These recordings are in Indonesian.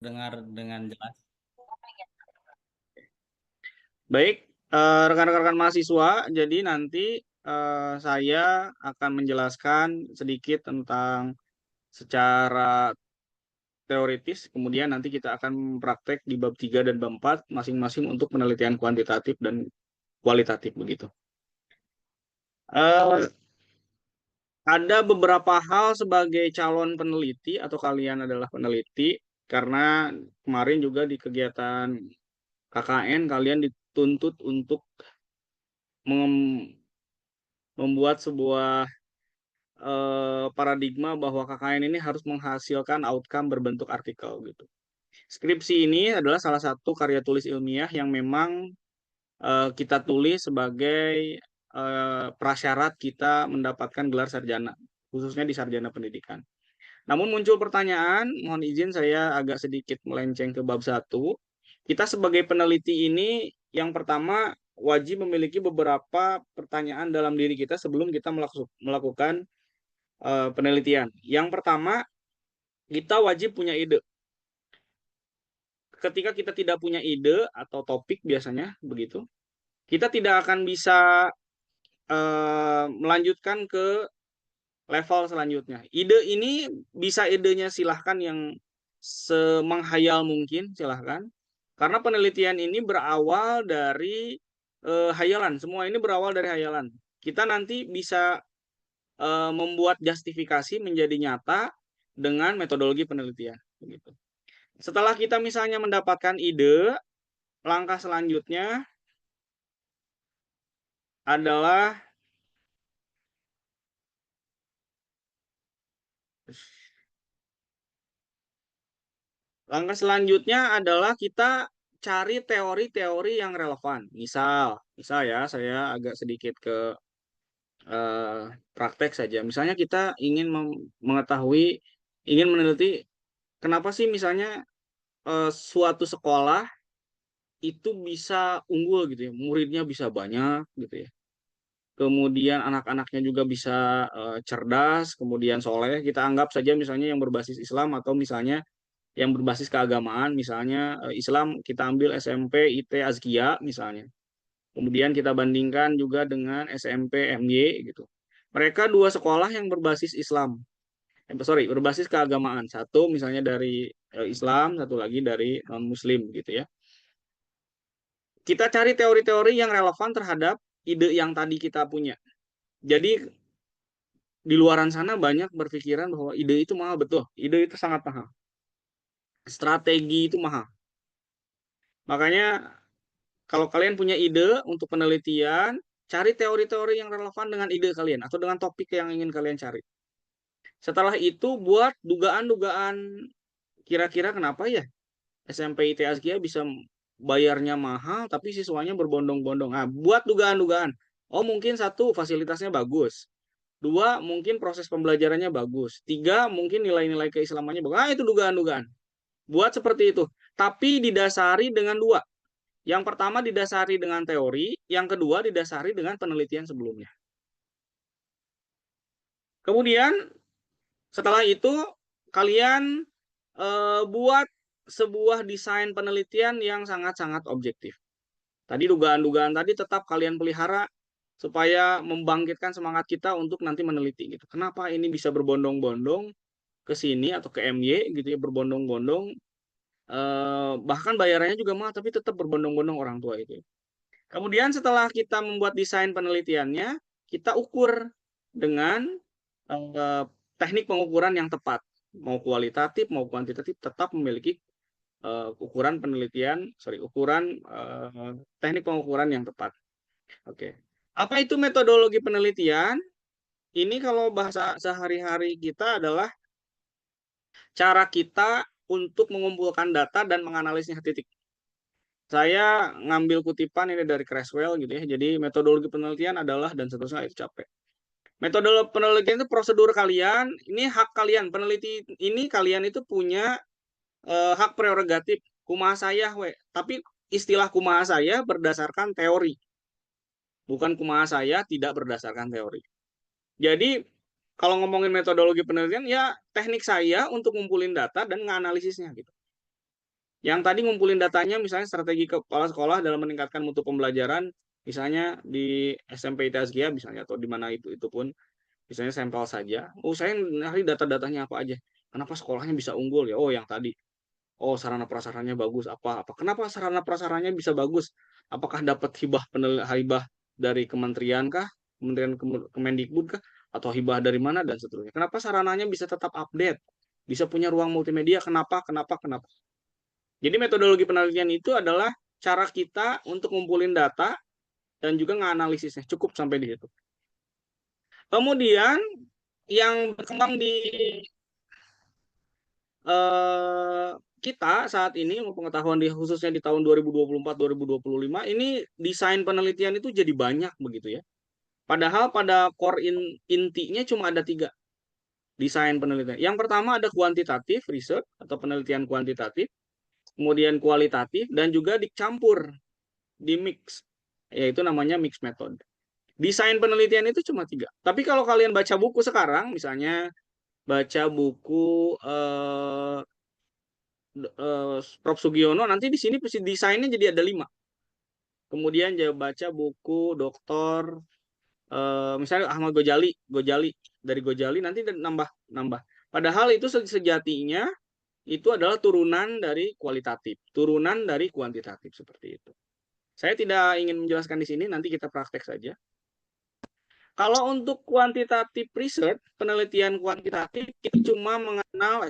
dengar dengan jelas. Baik, rekan-rekan mahasiswa, jadi nanti saya akan menjelaskan sedikit tentang secara teoritis, kemudian nanti kita akan praktek di bab 3 dan bab 4 masing-masing untuk penelitian kuantitatif dan kualitatif begitu. Eh, ada beberapa hal sebagai calon peneliti atau kalian adalah peneliti karena kemarin juga di kegiatan KKN kalian dituntut untuk membuat sebuah paradigma bahwa KKN ini harus menghasilkan outcome berbentuk artikel gitu. Skripsi ini adalah salah satu karya tulis ilmiah yang memang kita tulis sebagai prasyarat kita mendapatkan gelar sarjana, khususnya di sarjana pendidikan. Namun muncul pertanyaan, mohon izin saya agak sedikit melenceng ke bab 1. Kita sebagai peneliti ini yang pertama wajib memiliki beberapa pertanyaan dalam diri kita sebelum kita melakukan penelitian. Yang pertama, kita wajib punya ide. Ketika kita tidak punya ide atau topik biasanya begitu, kita tidak akan bisa melanjutkan ke level selanjutnya. Ide ini bisa idenya silahkan yang semenghayal mungkin silahkan. Karena penelitian ini berawal dari hayalan. Semua ini berawal dari hayalan. Kita nanti bisa membuat justifikasi menjadi nyata dengan metodologi penelitian. Begitu. Setelah kita misalnya mendapatkan ide, langkah selanjutnya adalah kita cari teori-teori yang relevan. Misal ya, saya agak sedikit ke praktek saja. Misalnya kita ingin mengetahui, ingin meneliti kenapa sih misalnya suatu sekolah itu bisa unggul gitu ya, muridnya bisa banyak gitu ya. Kemudian anak-anaknya juga bisa cerdas, kemudian soleh. Kita anggap saja misalnya yang berbasis Islam atau misalnya yang berbasis keagamaan, misalnya Islam kita ambil SMP IT Azkia misalnya. Kemudian kita bandingkan juga dengan SMP MY gitu. Mereka dua sekolah yang berbasis Islam. Berbasis keagamaan. Satu misalnya dari Islam, satu lagi dari non-Muslim gitu ya. Kita cari teori-teori yang relevan terhadap ide yang tadi kita punya. Jadi di luaran sana banyak berpikiran bahwa ide itu mahal, betul. Ide itu sangat mahal. Strategi itu mahal. Makanya kalau kalian punya ide untuk penelitian, cari teori-teori yang relevan dengan ide kalian atau dengan topik yang ingin kalian cari. Setelah itu buat dugaan-dugaan kira-kira kenapa ya SMP ITS Azkia bisa bayarnya mahal tapi siswanya berbondong-bondong. Nah, buat dugaan-dugaan. Oh, mungkin satu fasilitasnya bagus. Dua, mungkin proses pembelajarannya bagus. Tiga, mungkin nilai-nilai keislamannya bagus. Nah, itu dugaan-dugaan. Buat seperti itu. Tapi didasari dengan dua. Yang pertama didasari dengan teori, yang kedua didasari dengan penelitian sebelumnya. Kemudian setelah itu kalian buat sebuah desain penelitian yang sangat-sangat objektif. Tadi dugaan-dugaan tadi tetap kalian pelihara supaya membangkitkan semangat kita untuk nanti meneliti gitu. Kenapa ini bisa berbondong-bondong ke sini atau ke MY gitu ya, berbondong-bondong bahkan bayarannya juga mahal tapi tetap berbondong-bondong orang tua itu. Kemudian setelah kita membuat desain penelitiannya, kita ukur dengan eh, teknik pengukuran yang tepat. Mau kualitatif, mau kuantitatif, tetap memiliki ukuran penelitian, ukuran teknik pengukuran yang tepat. Oke. Apa itu metodologi penelitian? Ini kalau bahasa sehari-hari kita adalah cara kita untuk mengumpulkan data dan menganalisnya titik. Saya ngambil kutipan ini dari Creswell gitu ya. Jadi metodologi penelitian adalah dan seterusnya itu capek. Metode penelitian itu prosedur kalian, ini hak kalian. Peneliti ini kalian itu punya hak prerogatif. Kumaha saya, we. Tapi istilah kumaha saya berdasarkan teori. Bukan kumaha saya tidak berdasarkan teori. Jadi kalau ngomongin metodologi penelitian ya teknik saya untuk ngumpulin data dan nganalisisnya gitu. Yang tadi ngumpulin datanya, misalnya strategi kepala sekolah dalam meningkatkan mutu pembelajaran, misalnya di SMP ITSGA misalnya, atau di mana itu pun, misalnya sampel saja. Oh, saya nyari data-datanya apa aja. Kenapa sekolahnya bisa unggul ya? Oh, yang tadi. Oh, sarana prasarannya bagus. Apa? Kenapa sarana prasarannya bisa bagus? Apakah dapat hibah dari kementerian kah? Kementerian Kemendikbud kah? Atau hibah dari mana dan seterusnya? Kenapa sarananya bisa tetap update? Bisa punya ruang multimedia? Kenapa? Kenapa? Kenapa? Jadi metodologi penelitian itu adalah cara kita untuk ngumpulin data dan juga nganalisisnya. Cukup sampai di situ. Kemudian yang berkembang di eh, kita saat ini, pengetahuan di khususnya di tahun 2024-2025 ini, desain penelitian itu jadi banyak begitu ya. Padahal pada core intinya cuma ada 3 desain penelitian. Yang pertama ada kuantitatif research atau penelitian kuantitatif, kemudian kualitatif, dan juga dicampur di mix, yaitu namanya mix method. Desain penelitian itu cuma 3. Tapi kalau kalian baca buku sekarang, misalnya baca buku Prof. Sugiono, nanti di sini desainnya jadi ada 5. Kemudian dia baca buku Doktor misalnya Ahmad Gojali dari Gojali, nanti nambah nambah. Padahal itu sejatinya itu adalah turunan dari kualitatif, turunan dari kuantitatif seperti itu. Saya tidak ingin menjelaskan di sini, nanti kita praktek saja. Kalau untuk kuantitatif research, penelitian kuantitatif, kita cuma mengenal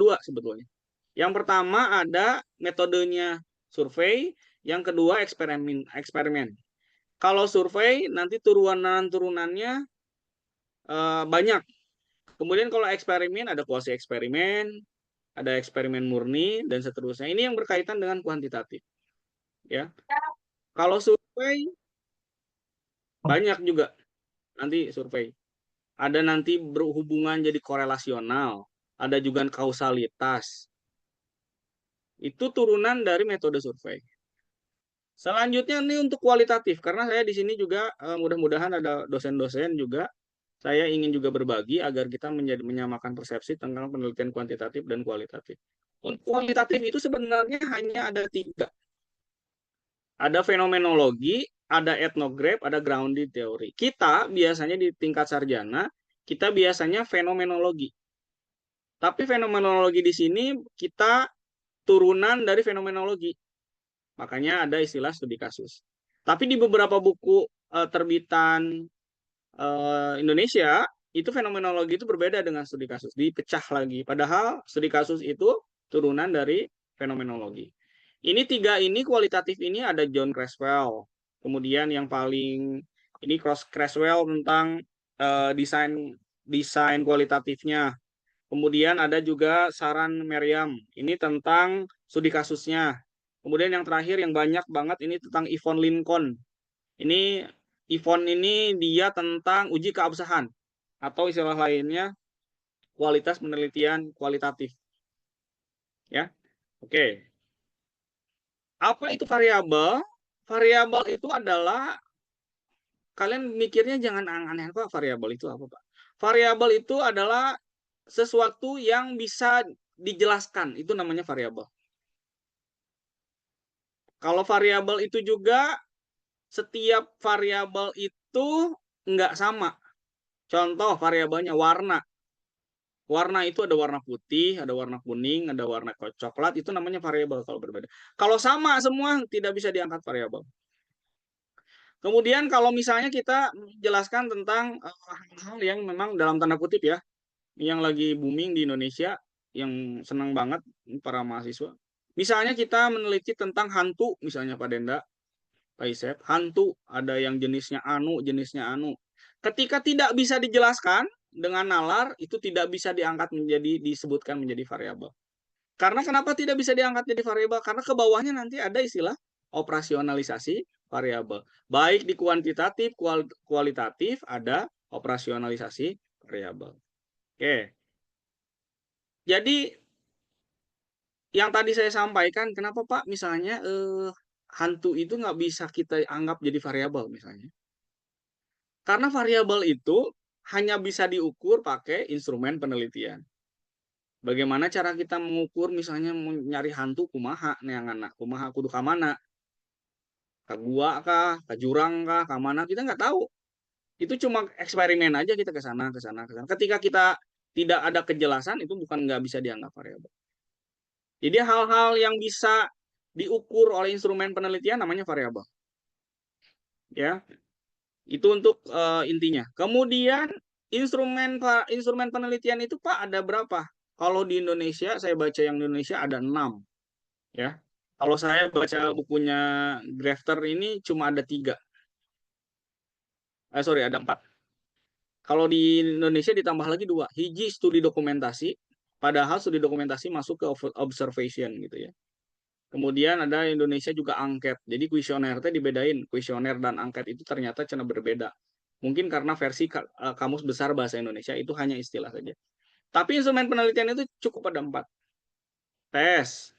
2 sebetulnya. Yang pertama ada metodenya survei, yang kedua eksperimen. Kalau survei nanti turunan-turunannya banyak. Kemudian kalau eksperimen ada kuasi eksperimen, ada eksperimen murni dan seterusnya. Ini yang berkaitan dengan kuantitatif, ya. Kalau survei banyak juga nanti survei. Ada nanti berhubungan jadi korelasional, ada juga kausalitas. Itu turunan dari metode survei. Selanjutnya ini untuk kualitatif, karena saya di sini juga mudah-mudahan ada dosen-dosen juga. Saya ingin juga berbagi agar kita menyamakan persepsi tentang penelitian kuantitatif dan kualitatif. Untuk kualitatif itu sebenarnya hanya ada 3. Ada fenomenologi, ada etnograph, ada grounded teori. Kita biasanya di tingkat sarjana, kita biasanya fenomenologi. Tapi fenomenologi di sini kita turunan dari fenomenologi. Makanya ada istilah studi kasus. Tapi di beberapa buku terbitan Indonesia, itu fenomenologi itu berbeda dengan studi kasus, dipecah lagi. Padahal studi kasus itu turunan dari fenomenologi. Ini 3 ini kualitatif ini ada John Creswell. Kemudian yang paling ini Creswell tentang desain desain kualitatifnya. Kemudian ada juga saran Merriam, ini tentang studi kasusnya. Kemudian yang terakhir yang banyak banget ini tentang Yvonne Lincoln. Ini Yvonne ini dia tentang uji keabsahan atau istilah lainnya kualitas penelitian kualitatif. Ya. Oke. Apa itu variabel? Variabel itu adalah, kalian mikirnya jangan aneh-aneh, Pak. Variabel itu apa, Pak? Variabel itu adalah sesuatu yang bisa dijelaskan, itu namanya variabel. Kalau variabel itu juga, setiap variabel itu nggak sama. Contoh variabelnya warna. Warna itu ada warna putih, ada warna kuning, ada warna coklat, itu namanya variabel kalau berbeda. Kalau sama semua tidak bisa diangkat variabel. Kemudian kalau misalnya kita jelaskan tentang hal-hal yang memang dalam tanda kutip ya, yang lagi booming di Indonesia, yang senang banget para mahasiswa. Misalnya kita meneliti tentang hantu, misalnya Pak Denda, Pak Isep, hantu, ada yang jenisnya anu. Ketika tidak bisa dijelaskan dengan nalar, itu tidak bisa diangkat disebutkan menjadi variabel. Karena kenapa tidak bisa diangkat jadi variabel? Karena ke bawahnya nanti ada istilah operasionalisasi variabel. Baik di kuantitatif, kualitatif ada operasionalisasi variabel. Oke. Jadi yang tadi saya sampaikan, kenapa Pak misalnya hantu itu nggak bisa kita anggap jadi variabel misalnya? Karena variabel itu hanya bisa diukur pakai instrumen penelitian. Bagaimana cara kita mengukur misalnya mau nyari hantu kumaha neanganna, kumaha kudu ka mana? Ka gua kah, ka jurang kah, ka mana? Kita nggak tahu. Itu cuma eksperimen aja kita ke sana, ke sana, ke sana. Ketika kita tidak ada kejelasan itu bukan nggak bisa dianggap variabel. Jadi hal-hal yang bisa diukur oleh instrumen penelitian namanya variabel. Ya, itu untuk intinya. Kemudian instrumen penelitian itu Pak ada berapa? Kalau di Indonesia saya baca yang di Indonesia ada 6 ya. Kalau saya baca bukunya Grafter ini cuma ada 3. Sorry ada 4. Kalau di Indonesia ditambah lagi 2. Hiji studi dokumentasi, padahal studi dokumentasi masuk ke observation gitu ya. Kemudian ada Indonesia juga angket. Jadi kuesioner itu dibedain. Kuesioner dan angket itu ternyata cina berbeda. Mungkin karena versi kamus besar bahasa Indonesia itu hanya istilah saja. Tapi instrumen penelitian itu cukup ada 4. Tes.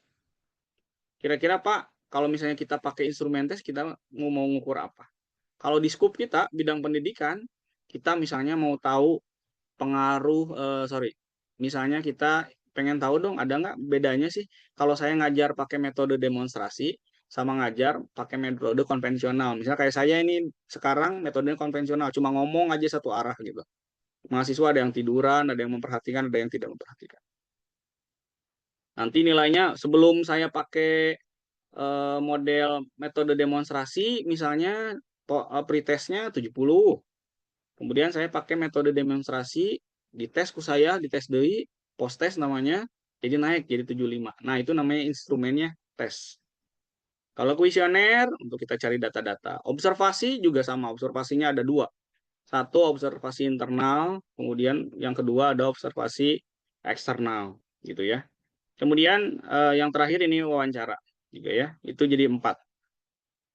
Kira-kira Pak, kalau misalnya kita pakai instrumen tes, kita mau ngukur apa? Kalau di skup kita, bidang pendidikan, kita misalnya mau tahu pengaruh, misalnya kita pengen tahu dong, ada nggak bedanya sih kalau saya ngajar pakai metode demonstrasi sama ngajar pakai metode konvensional. Misalnya kayak saya ini sekarang metode konvensional, cuma ngomong aja satu arah gitu. Mahasiswa ada yang tiduran, ada yang memperhatikan, ada yang tidak memperhatikan. Nanti nilainya sebelum saya pakai model metode demonstrasi, misalnya pretestnya 70. Kemudian saya pakai metode demonstrasi, dites ku saya, dites deui, post test namanya, jadi naik jadi 75. Nah, itu namanya instrumennya tes. Kalau kuesioner, untuk kita cari data-data. Observasi juga sama, observasinya ada 2. Satu observasi internal, kemudian yang kedua ada observasi eksternal, gitu ya. Kemudian yang terakhir ini wawancara, juga ya. Itu jadi 4.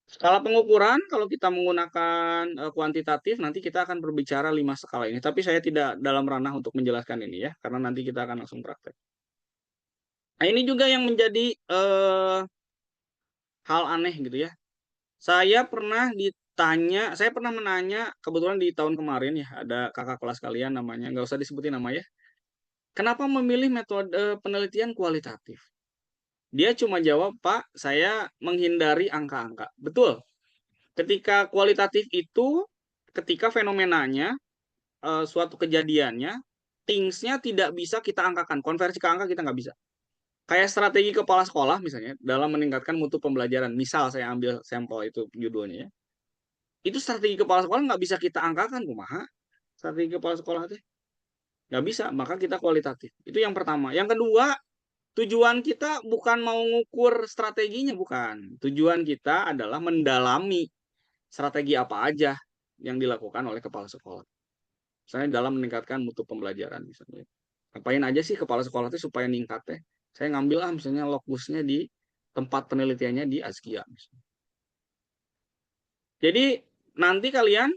Skala pengukuran, kalau kita menggunakan kuantitatif, nanti kita akan berbicara 5 skala ini. Tapi saya tidak dalam ranah untuk menjelaskan ini ya, karena nanti kita akan langsung praktek. Nah, ini juga yang menjadi hal aneh gitu ya. Saya pernah menanya, kebetulan di tahun kemarin ya, ada kakak kelas kalian namanya, nggak usah disebutin nama ya. Kenapa memilih metode penelitian kualitatif? Dia cuma jawab, Pak, saya menghindari angka-angka. Betul. Ketika kualitatif itu, ketika fenomenanya, suatu kejadiannya, things-nya tidak bisa kita angkakan. Konversi ke angka kita nggak bisa. Kayak strategi kepala sekolah misalnya, dalam meningkatkan mutu pembelajaran. Misal saya ambil sampel itu judulnya ya. Itu strategi kepala sekolah nggak bisa kita angkakan, kumaha. Strategi kepala sekolah itu nggak bisa, maka kita kualitatif. Itu yang pertama. Yang kedua, tujuan kita bukan mau ngukur strateginya, bukan. Tujuan kita adalah mendalami strategi apa aja yang dilakukan oleh kepala sekolah. Misalnya dalam meningkatkan mutu pembelajaran misalnya. Ngapain aja sih kepala sekolah itu supaya ningkat teh? Saya ngambil misalnya lokusnya di tempat penelitiannya di Azkia misalnya. Jadi nanti kalian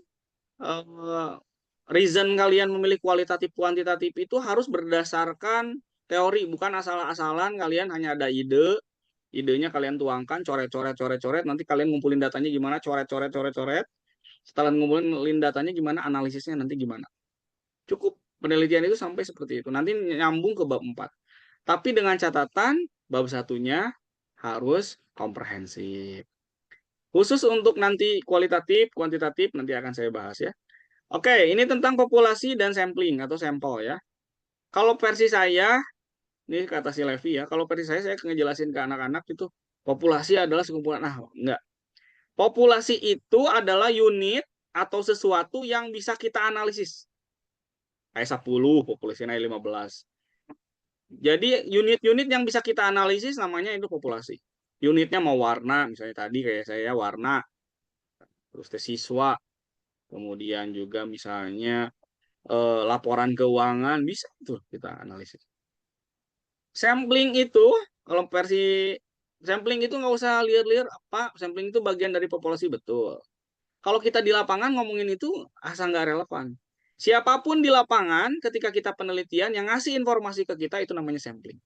eh, reason kalian memilih kualitatif kuantitatif itu harus berdasarkan teori, bukan asal-asalan kalian hanya ada ide, idenya kalian tuangkan, coret, nanti kalian ngumpulin datanya gimana, coret. Setelah ngumpulin datanya gimana, analisisnya nanti gimana. Cukup penelitian itu sampai seperti itu. Nanti nyambung ke bab 4. Tapi dengan catatan bab satunya harus komprehensif. Khusus untuk nanti kualitatif, kuantitatif nanti akan saya bahas ya. Oke, ini tentang populasi dan sampling atau sampel ya. Kalau versi saya, ini kata si Levi ya, kalau versi saya ngejelasin ke anak-anak itu populasi adalah sekumpulan, enggak. Populasi itu adalah unit atau sesuatu yang bisa kita analisis. Kayak 10, populasinya 15. Jadi unit-unit yang bisa kita analisis namanya itu populasi. Unitnya mau warna, misalnya tadi kayak saya warna, terus tes siswa, kemudian juga misalnya laporan keuangan, bisa tuh kita analisis. Sampling itu, kalau versi sampling itu nggak usah lihat-lihat apa, sampling itu bagian dari populasi betul. Kalau kita di lapangan ngomongin itu asal nggak relevan. Siapapun di lapangan ketika kita penelitian yang ngasih informasi ke kita itu namanya sampling.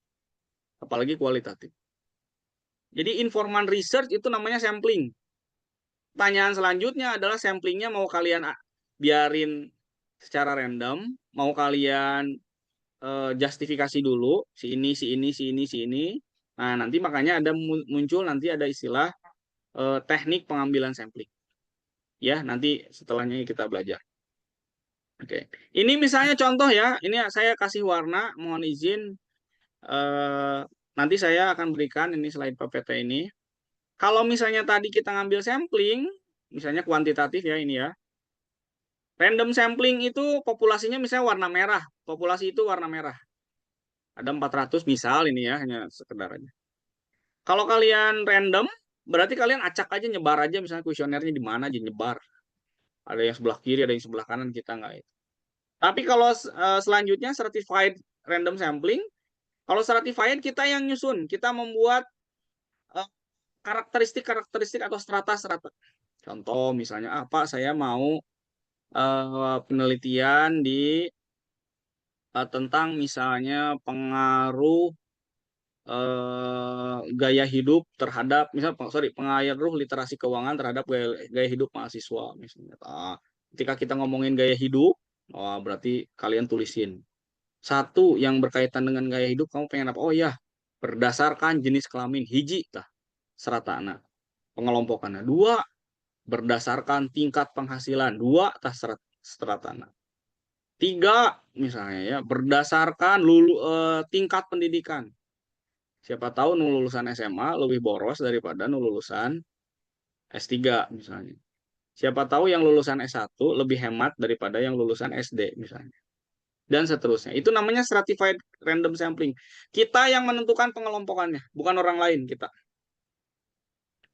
Apalagi kualitatif. Jadi informan research itu namanya sampling. Pertanyaan selanjutnya adalah samplingnya mau kalian biarin secara random, mau kalian justifikasi dulu si ini, si ini, si ini, si ini. Nah, nanti makanya ada muncul nanti ada istilah teknik pengambilan sampling. Ya, nanti setelahnya kita belajar. Oke. Ini misalnya contoh ya, ini saya kasih warna, mohon izin nanti saya akan berikan ini slide PPT ini. Kalau misalnya tadi kita ngambil sampling, misalnya kuantitatif ya ini ya. Random sampling itu populasinya misalnya warna merah. Populasi itu warna merah. Ada 400 misal ini ya, hanya sekedar aja. Kalau kalian random, berarti kalian acak aja, nyebar aja misalnya kuesionernya di mana aja nyebar. Ada yang sebelah kiri, ada yang sebelah kanan, kita nggak itu. Tapi kalau selanjutnya certified random sampling, kalau certified kita yang nyusun, kita membuat karakteristik-karakteristik atau strata-strata. Contoh misalnya apa? Saya mau penelitian di tentang misalnya pengaruh gaya hidup terhadap misal pengaruh literasi keuangan terhadap gaya hidup mahasiswa misalnya. Ketika kita ngomongin gaya hidup, berarti kalian tulisin satu yang berkaitan dengan gaya hidup, kamu pengen apa? Oh ya, berdasarkan jenis kelamin hiji tah serata anak pengelompokannya. Dua, berdasarkan tingkat penghasilan dua tah serata anak. Tiga, misalnya ya, berdasarkan tingkat pendidikan. Siapa tahu lulusan SMA lebih boros daripada lulusan S3 misalnya. Siapa tahu yang lulusan S1 lebih hemat daripada yang lulusan SD misalnya. Dan seterusnya. Itu namanya stratified random sampling. Kita yang menentukan pengelompokannya, bukan orang lain kita.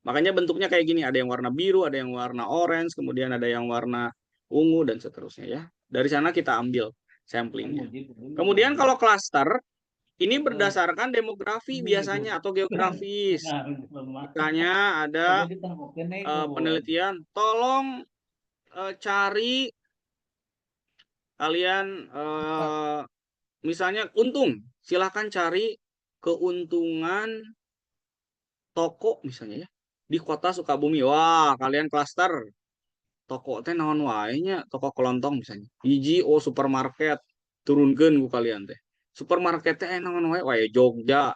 Makanya bentuknya kayak gini, ada yang warna biru, ada yang warna orange, kemudian ada yang warna ungu dan seterusnya ya. Dari sana kita ambil samplingnya. Kemudian kalau klaster ini berdasarkan demografi biasanya atau geografis. Misalnya ada penelitian, tolong cari kalian misalnya untung, silahkan cari keuntungan toko misalnya ya di kota Sukabumi. Wah, kalian klaster toko teh naon wae nya, toko kelontong misalnya. Hiji supermarket turunkeun ku kalian teh. Supermarket teh naon wae? Wae Jogja.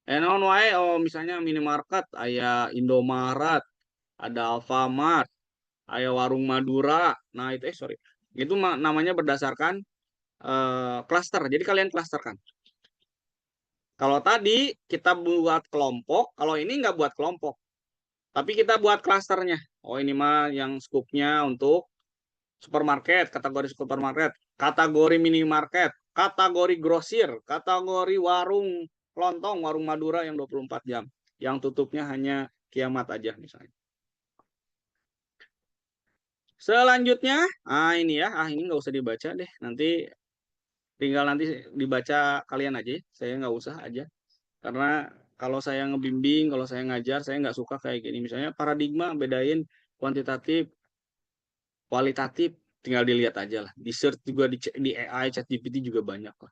Naon wae misalnya minimarket aya Indomaret, ada Alfamart, aya Warung Madura. Nah, itu sorry. Itu namanya berdasarkan klaster. Jadi kalian klasterkan. Kalau tadi kita buat kelompok, kalau ini nggak buat kelompok, tapi kita buat klasternya. Oh, ini mah yang skupnya untuk supermarket, kategori supermarket, kategori minimarket, kategori grosir, kategori warung kelontong, warung Madura yang 24 jam. Yang tutupnya hanya kiamat aja misalnya. Selanjutnya, ini ya, ini nggak usah dibaca deh. Nanti tinggal nanti dibaca kalian aja. Saya nggak usah aja. Karena kalau saya ngebimbing, kalau saya ngajar, saya nggak suka kayak gini. Misalnya paradigma bedain kuantitatif, kualitatif, tinggal dilihat aja lah. Di search juga di AI, ChatGPT juga banyak lah.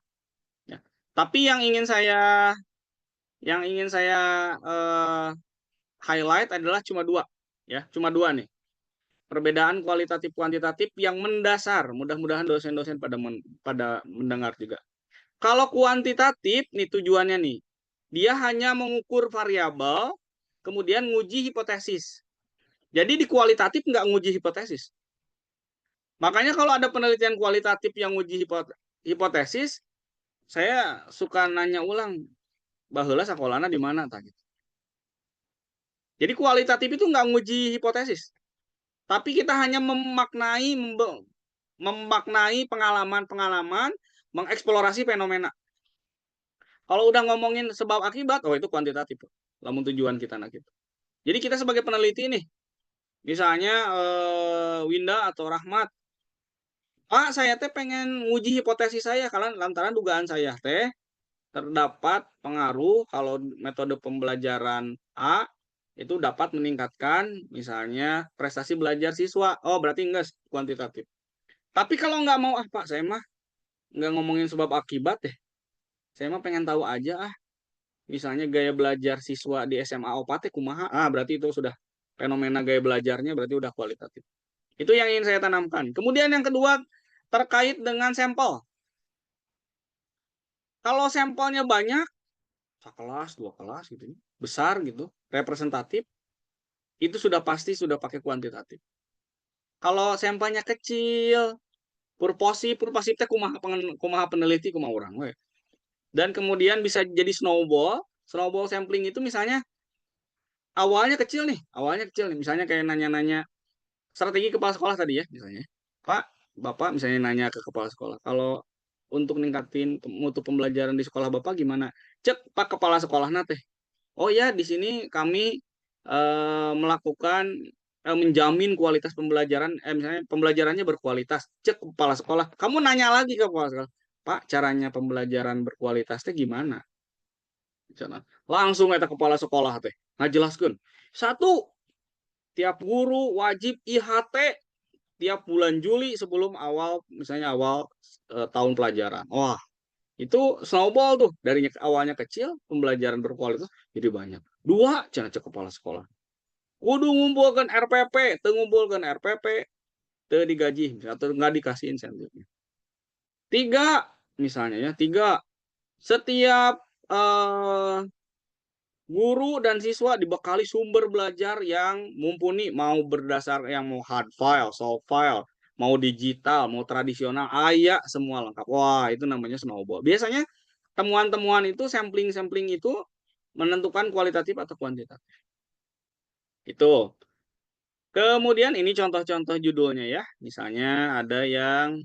Ya. Tapi yang ingin saya highlight adalah cuma dua, ya, cuma dua nih. Perbedaan kualitatif kuantitatif yang mendasar. Mudah-mudahan dosen-dosen pada mendengar juga. Kalau kuantitatif nih tujuannya nih, dia hanya mengukur variabel, kemudian nguji hipotesis. Jadi di kualitatif nggak nguji hipotesis. Makanya kalau ada penelitian kualitatif yang nguji hipotesis, saya suka nanya ulang, baheula sakolana di mana tadi. Jadi kualitatif itu nggak nguji hipotesis, tapi kita hanya memaknai pengalaman-pengalaman, mengeksplorasi fenomena. Kalau udah ngomongin sebab akibat, itu kuantitatif. Lamun tujuan kita nak gitu. Jadi kita sebagai peneliti nih, misalnya Winda atau Rahmat, Pak, saya teh pengen nguji hipotesis saya kalian lantaran dugaan saya teh terdapat pengaruh kalau metode pembelajaran A itu dapat meningkatkan misalnya prestasi belajar siswa. Oh, berarti enggak kuantitatif. Tapi kalau nggak mau Pak, saya mah nggak ngomongin sebab akibat deh. Saya mah pengen tahu aja misalnya gaya belajar siswa di SMA Opate kumaha. Berarti itu sudah fenomena gaya belajarnya berarti udah kualitatif. Itu yang ingin saya tanamkan. Kemudian yang kedua terkait dengan sampel. Kalau sampelnya banyak, sekelas, dua kelas gitu, besar gitu, representatif, itu sudah pasti sudah pakai kuantitatif. Kalau sampelnya kecil, purposif teh kumaha peneliti kumaha orang we. Dan kemudian bisa jadi snowball. Snowball sampling itu misalnya awalnya kecil nih, misalnya kayak nanya-nanya strategi kepala sekolah tadi ya, misalnya. Pak, Bapak misalnya nanya ke kepala sekolah, kalau untuk ningkatin mutu pembelajaran di sekolah Bapak gimana? Cek Pak kepala sekolah teh. Oh ya, di sini kami melakukan menjamin kualitas pembelajaran, misalnya pembelajarannya berkualitas. Cek kepala sekolah. Kamu nanya lagi ke kepala sekolah, Pak, caranya pembelajaran berkualitasnya gimana? Langsung eta kepala sekolah teh ngajelaskeun. Satu, tiap guru wajib IHT tiap bulan Juli sebelum misalnya awal tahun pelajaran. Wah, itu snowball tuh dari awalnya kecil pembelajaran berkualitas jadi banyak. Dua, cina cek kepala sekolah. Kudu ngumpulkan RPP, ngumpulkan RPP, digaji atau nggak dikasih insentifnya. Tiga, misalnya ya, tiga, setiap guru dan siswa dibekali sumber belajar yang mumpuni, mau berdasar yang mau hard file, soft file, mau digital, mau tradisional, ayah semua lengkap. Wah, itu namanya snowball. Biasanya temuan-temuan itu, sampling-sampling itu menentukan kualitatif atau kuantitatif. Itu. Kemudian ini contoh-contoh judulnya ya. Misalnya ada yang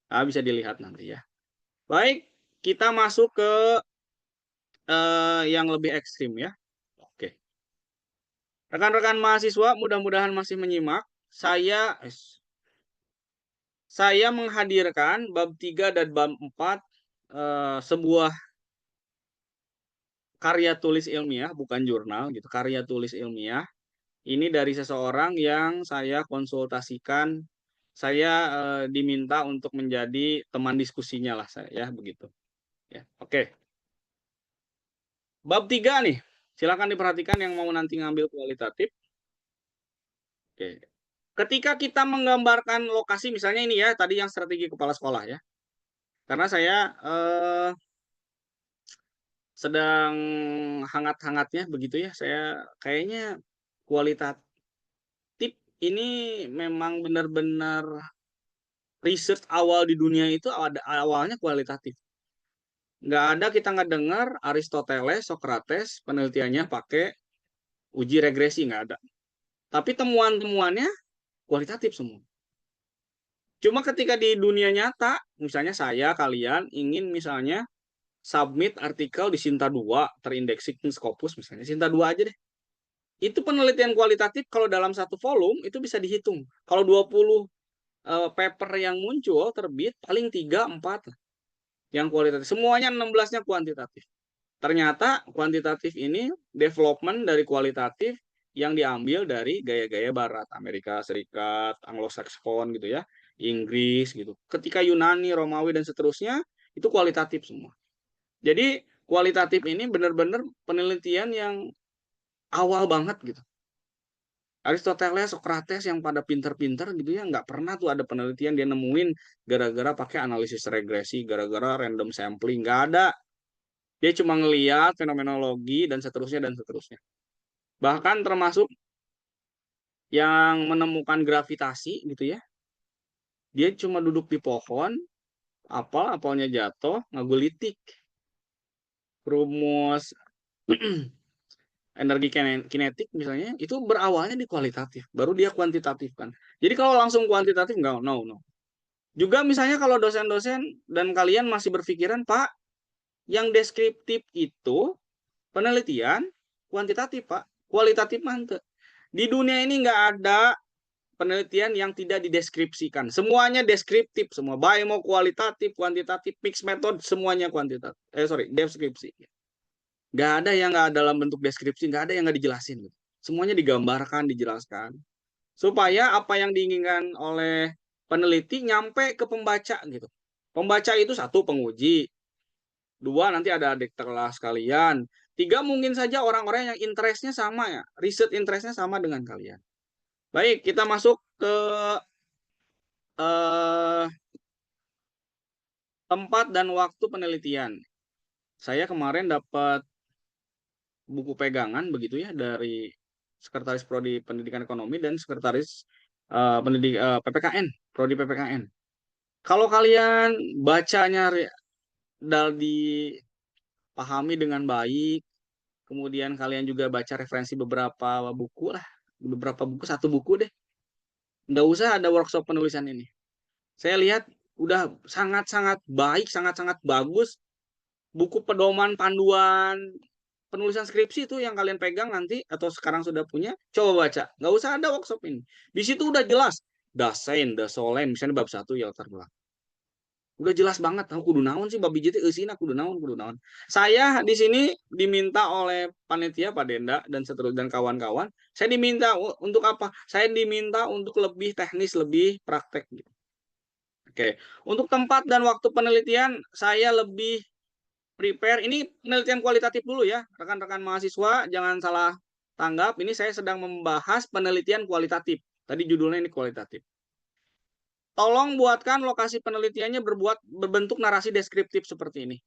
bisa dilihat nanti ya. Baik, kita masuk ke yang lebih ekstrim ya. Oke. Rekan-rekan mahasiswa, mudah-mudahan masih menyimak. Saya menghadirkan bab 3 dan bab 4 sebuah karya tulis ilmiah, bukan jurnal gitu, karya tulis ilmiah. Ini dari seseorang yang saya konsultasikan, saya diminta untuk menjadi teman diskusinya lah saya ya begitu. Ya, oke. Bab 3 nih. Silakan diperhatikan yang mau nanti ngambil kualitatif. Oke. Ketika kita menggambarkan lokasi, misalnya ini ya, tadi yang strategi kepala sekolah ya. Karena saya sedang hangat-hangatnya begitu ya, saya kayaknya kualitatif ini memang benar-benar research awal di dunia itu awalnya kualitatif. Nggak ada kita nggak dengar Aristoteles, Socrates penelitiannya pakai uji regresi, nggak ada. Tapi temuan-temuannya kualitatif semua. Cuma ketika di dunia nyata, misalnya saya, kalian ingin misalnya submit artikel di Sinta 2, terindeks Scopus misalnya, Sinta 2 aja deh. Itu penelitian kualitatif kalau dalam satu volume itu bisa dihitung. Kalau 20 paper yang muncul terbit paling 3 4 yang kualitatif. Semuanya 16-nya kuantitatif. Ternyata kuantitatif ini development dari kualitatif yang diambil dari gaya-gaya barat, Amerika Serikat, Anglo-Saxon gitu ya, Inggris gitu. Ketika Yunani, Romawi dan seterusnya itu kualitatif semua. Jadi kualitatif ini benar-benar penelitian yang awal banget gitu. Aristoteles, Socrates yang pada pinter-pinter gitu ya, nggak pernah tuh ada penelitian dia nemuin gara-gara pakai analisis regresi, gara-gara random sampling, nggak ada. Dia cuma ngeliat fenomenologi dan seterusnya dan seterusnya. Bahkan termasuk yang menemukan gravitasi gitu ya, dia cuma duduk di pohon, apalnya jatuh, ngagelitik rumus energi kinetik misalnya, itu berawalnya di kualitatif, baru dia kuantitatif kan. Jadi kalau langsung kuantitatif nggak, no, no. Juga misalnya kalau dosen-dosen dan kalian masih berpikiran, Pak, yang deskriptif itu penelitian kuantitatif, Pak. Kualitatif mantep. Di dunia ini nggak ada penelitian yang tidak dideskripsikan. Semuanya deskriptif, semua. Baik mau kualitatif, kuantitatif, mix method, semuanya kuantitatif. Deskripsi. Nggak ada yang nggak dalam bentuk deskripsi, nggak ada yang nggak dijelasin. Gitu. Semuanya digambarkan, dijelaskan. Supaya apa yang diinginkan oleh peneliti nyampe ke pembaca gitu. Pembaca itu satu penguji, dua nanti ada adik kelas kalian, tiga mungkin saja orang-orang yang interestnya sama ya, riset interestnya sama dengan kalian. Baik, kita masuk ke eh, tempat dan waktu penelitian. Saya kemarin dapat buku pegangan begitu ya dari Sekretaris Prodi Pendidikan Ekonomi dan Sekretaris PPKN, Prodi PPKN. Kalau kalian bacanya dipahami dengan baik, kemudian kalian juga baca referensi beberapa buku lah, beberapa buku, satu buku deh. Nggak usah ada workshop penulisan ini. Saya lihat udah sangat-sangat baik, sangat-sangat bagus. Buku pedoman panduan penulisan skripsi itu yang kalian pegang nanti atau sekarang sudah punya, coba baca. Nggak usah ada workshop ini. Di situ udah jelas. Dasein, dasolem, misalnya bab 1 ya latar belakang. Udah jelas banget. Aku kudu naon sih bab hiji teh eusina kudu naon, kudu naon. Saya di sini diminta oleh panitia Pak Denda dan seterusnya dan kawan-kawan, saya diminta untuk apa? Saya diminta untuk lebih teknis, lebih praktek gitu. Oke. Untuk tempat dan waktu penelitian saya lebih prepare. Ini penelitian kualitatif dulu ya, rekan-rekan mahasiswa jangan salah tanggap. Ini saya sedang membahas penelitian kualitatif. Tadi judulnya ini kualitatif. Tolong buatkan lokasi penelitiannya berbentuk narasi deskriptif seperti ini.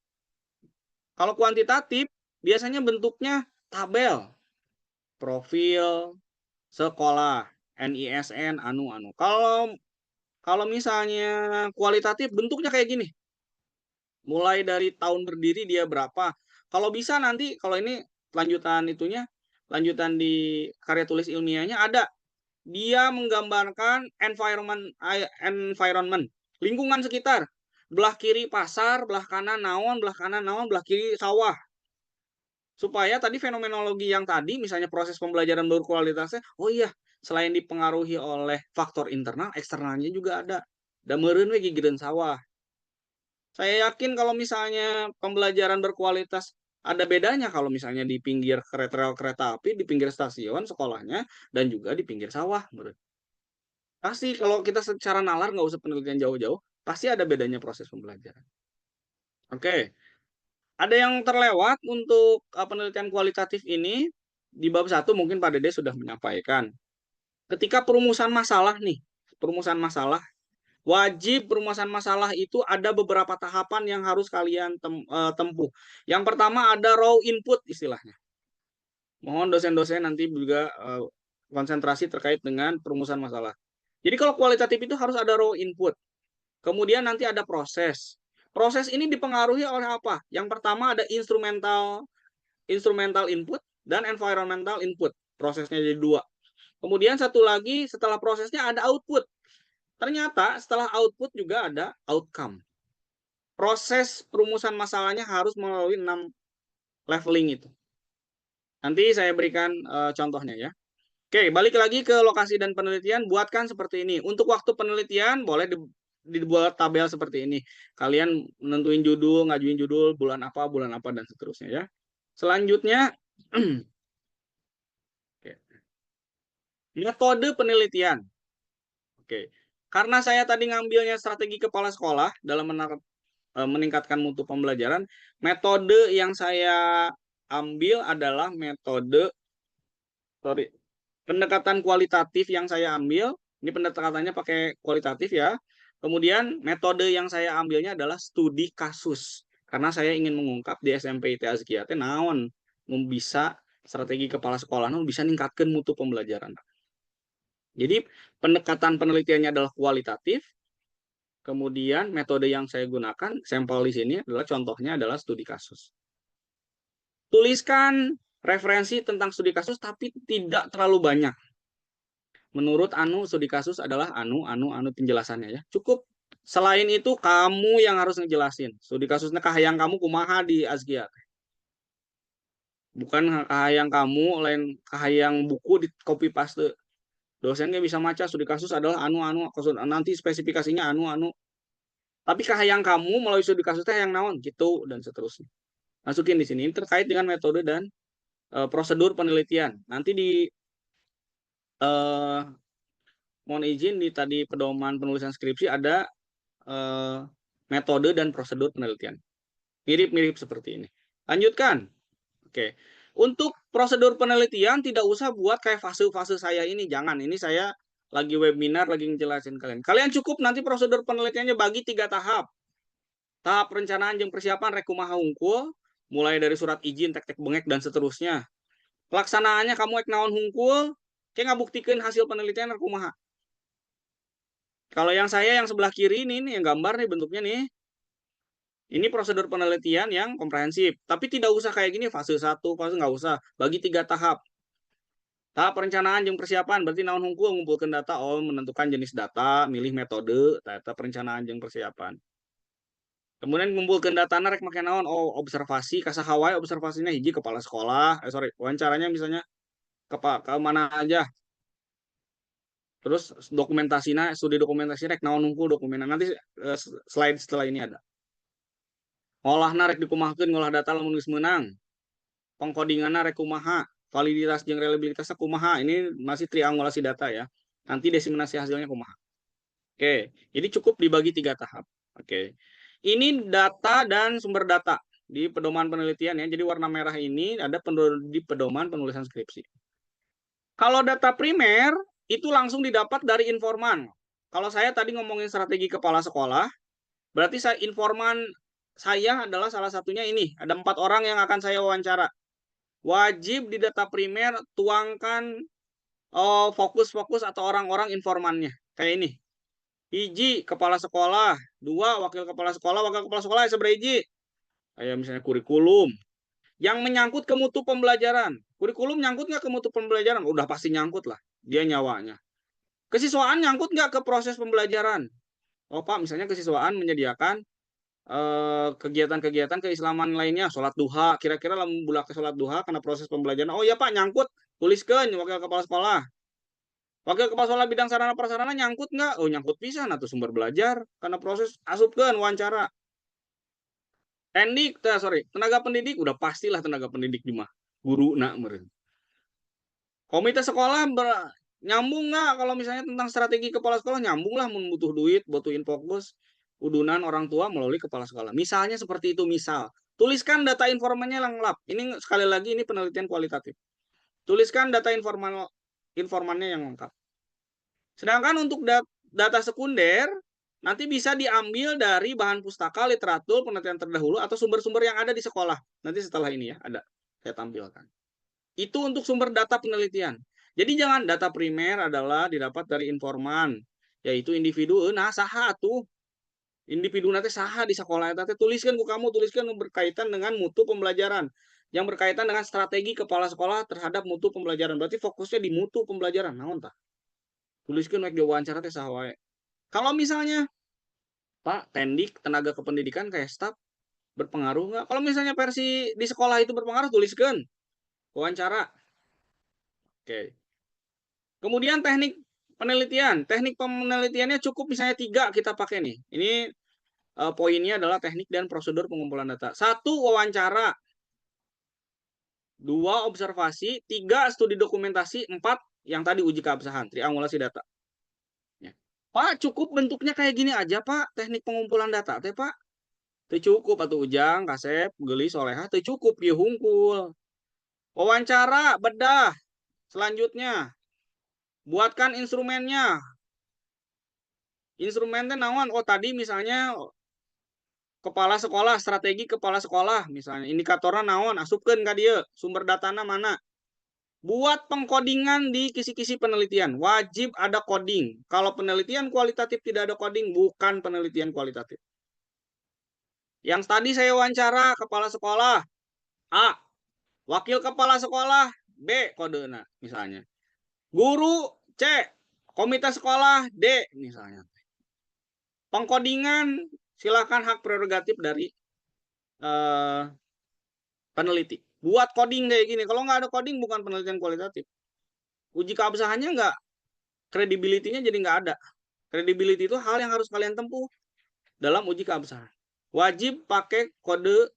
Kalau kuantitatif, biasanya bentuknya tabel, profil, sekolah, NISN, anu. Kalau misalnya kualitatif, bentuknya kayak gini. Mulai dari tahun berdiri dia berapa. Kalau bisa nanti, kalau ini lanjutan itunya, lanjutan di karya tulis ilmiahnya ada. Dia menggambarkan environment, lingkungan sekitar. Belah kiri pasar, belah kanan naon, belah kanan naon, belah kiri sawah. Supaya tadi fenomenologi yang tadi, misalnya proses pembelajaran berkualitasnya, oh iya, selain dipengaruhi oleh faktor internal, eksternalnya juga ada. Da meureun we gigireun sawah. Saya yakin kalau misalnya pembelajaran berkualitas ada bedanya kalau misalnya di pinggir kereta api, di pinggir stasiun sekolahnya, dan juga di pinggir sawah. Pasti kalau kita secara nalar nggak usah penelitian jauh-jauh, pasti ada bedanya proses pembelajaran. Oke, ada yang terlewat untuk penelitian kualitatif ini di bab 1 mungkin Pak Dede sudah menyampaikan. Ketika perumusan masalah nih, perumusan masalah wajib perumusan masalah itu ada beberapa tahapan yang harus kalian tempuh. Yang pertama ada raw input istilahnya. Mohon dosen-dosen nanti juga konsentrasi terkait dengan perumusan masalah. Jadi kalau kualitatif itu harus ada raw input. Kemudian nanti ada proses. Proses ini dipengaruhi oleh apa? Yang pertama ada instrumental input dan environmental input. Prosesnya jadi dua. Kemudian satu lagi setelah prosesnya ada output. Ternyata setelah output juga ada outcome. Proses perumusan masalahnya harus melalui 6 leveling itu. Nanti saya berikan contohnya ya. Oke, balik lagi ke lokasi dan penelitian, buatkan seperti ini. Untuk waktu penelitian boleh dibuat tabel seperti ini. Kalian menentuin judul, ngajuin judul, bulan apa, dan seterusnya ya. Selanjutnya, metode penelitian. Oke, karena saya tadi ngambilnya strategi kepala sekolah dalam meningkatkan mutu pembelajaran, metode yang saya ambil adalah metode pendekatan kualitatif yang saya ambil. Ini pendekatannya pakai kualitatif ya. Kemudian metode yang saya ambilnya adalah studi kasus. Karena saya ingin mengungkap di SMP IT Azkia teh naon bisa strategi kepala sekolah bisa ningkatkan mutu pembelajaran. Jadi pendekatan penelitiannya adalah kualitatif. Kemudian metode yang saya gunakan sampel di sini adalah contohnya adalah studi kasus. Tuliskan referensi tentang studi kasus tapi tidak terlalu banyak. Menurut Anu, studi kasus adalah anu penjelasannya ya. Cukup. Selain itu kamu yang harus ngejelasin. Studi kasusnya kahayang kamu kumaha di Azkia. Bukan kahayang kamu lain kahayang buku di copy paste. Dosennya bisa maca studi kasus adalah nanti spesifikasinya anu. Tapi kahayang kamu melalui studi kasusnya yang naon gitu dan seterusnya. Masukin di sini. Ini terkait dengan metode dan prosedur penelitian. Nanti di mohon izin di tadi pedoman penulisan skripsi ada metode dan prosedur penelitian. Mirip-mirip seperti ini. Lanjutkan. Oke. Untuk prosedur penelitian tidak usah buat kayak fase-fase saya ini. Jangan. Ini saya lagi webinar, lagi ngejelasin kalian. Kalian cukup nanti prosedur penelitiannya bagi 3 tahap. Tahap perencanaan jeung persiapan rek kumaha hungkul, mulai dari surat izin, tek-tek bengek dan seterusnya. Pelaksanaannya kamu ek naon hungkul, kayak ngabuktikeun hasil penelitian rek kumaha. Kalau yang saya yang sebelah kiri ini nih yang gambar nih bentuknya nih. Ini prosedur penelitian yang komprehensif, tapi tidak usah kayak gini fase 1, fase nggak usah. Bagi 3 tahap. Tahap perencanaan jeung persiapan berarti naon hungkul ngumpulkeun data, menentukan jenis data, milih metode, data perencanaan jeung persiapan. Kemudian ngumpulkeun data rek make naon? Observasi, kasaha wae observasinya hiji kepala sekolah, wawancaranya misalnya ke mana aja. Terus dokumentasinya, studi dokumentasi rek naon hungkul dokumennya. Nanti slide setelah ini ada. Ngolahna rek dikumahkeun ngolah data lamun geus meunang. Pengkodinganna rek kumaha, validitas jeung reliabilitasnya kumaha. Ini masih triangulasi data ya. Nanti diseminasi hasilnya kumaha. Oke, jadi cukup dibagi 3 tahap. Oke. Ini data dan sumber data di pedoman penelitian ya. Jadi warna merah ini ada di pedoman penulisan skripsi. Kalau data primer itu langsung didapat dari informan. Kalau saya tadi ngomongin strategi kepala sekolah, berarti informan saya adalah salah satunya ini. Ada 4 orang yang akan saya wawancara. Wajib di data primer tuangkan fokus-fokus atau orang-orang informannya. Kayak ini. Hiji, kepala sekolah. 2, wakil kepala sekolah. Wakil kepala sekolah seberapa hiji? Kayak misalnya kurikulum. Yang menyangkut ke mutu pembelajaran. Kurikulum nyangkut nggak ke mutu pembelajaran? Udah pasti nyangkut lah. Dia nyawanya. Kesiswaan nyangkut nggak ke proses pembelajaran? Oh Pak, misalnya kesiswaan menyediakan kegiatan-kegiatan keislaman lainnya, sholat duha, kira-kira lamun bulan ke sholat duha karena proses pembelajaran. Oh iya Pak, nyangkut, tuliskan wakil kepala sekolah. Wakil kepala sekolah bidang sarana prasarana nyangkut nggak? Oh nyangkut pisan atau sumber belajar karena proses asupkan wawancara. Tenaga pendidik udah pastilah tenaga pendidik di mah guru nak meren. Komite sekolah nyambung nggak kalau misalnya tentang strategi kepala sekolah nyambung lah butuh duit, butuhin fokus udunan orang tua melalui kepala sekolah. Misalnya seperti itu misal. Tuliskan data informannya lengkap. Ini sekali lagi ini penelitian kualitatif. Tuliskan data informannya yang lengkap. Sedangkan untuk data sekunder nanti bisa diambil dari bahan pustaka, literatur, penelitian terdahulu atau sumber-sumber yang ada di sekolah. Nanti setelah ini ya ada saya tampilkan. Itu untuk sumber data penelitian. Jadi jangan data primer adalah didapat dari informan, yaitu individu. Nah, saha tuh individu nanti saha di sekolah nanti tuliskan ku kamu tuliskan berkaitan dengan mutu pembelajaran yang berkaitan dengan strategi kepala sekolah terhadap mutu pembelajaran. Berarti fokusnya di mutu pembelajaran. Naon tah? Tuliskan naik diwawancara teh saha wae. Kalau misalnya Pak Tendik tenaga kependidikan kayak staf berpengaruh nggak? Kalau misalnya versi di sekolah itu berpengaruh tuliskan wawancara. Oke. Kemudian teknik penelitian. Teknik penelitiannya cukup misalnya 3 kita pakai nih. Ini poinnya adalah teknik dan prosedur pengumpulan data. 1, wawancara. 2, observasi. 3, studi dokumentasi. 4, yang tadi uji keabsahan, triangulasi data. Ya. Pak, cukup bentuknya kayak gini aja, Pak. Teknik pengumpulan data, teh, Pak. Teu cukup atau Ujang, Kasep, Geli, Soleha, teu cukup ieu hungkul. Wawancara, bedah. Selanjutnya, buatkan instrumennya. Instrumennya naon? Oh, tadi misalnya kepala sekolah, strategi kepala sekolah misalnya. Indikatornya naon? Asupkeun ka dieu, sumber datana mana? Buat pengkodingan di kisi-kisi penelitian. Wajib ada coding. Kalau penelitian kualitatif tidak ada coding, bukan penelitian kualitatif. Yang tadi saya wawancara kepala sekolah A, wakil kepala sekolah B kodena misalnya. Guru C, komite sekolah D misalnya. Pengkodingan silakan hak prerogatif dari peneliti. Buat coding kayak gini. Kalau nggak ada coding bukan penelitian kualitatif. Uji keabsahannya nggak, credibility-nya jadi nggak ada. Credibility itu hal yang harus kalian tempuh dalam uji keabsahan. Wajib pakai kode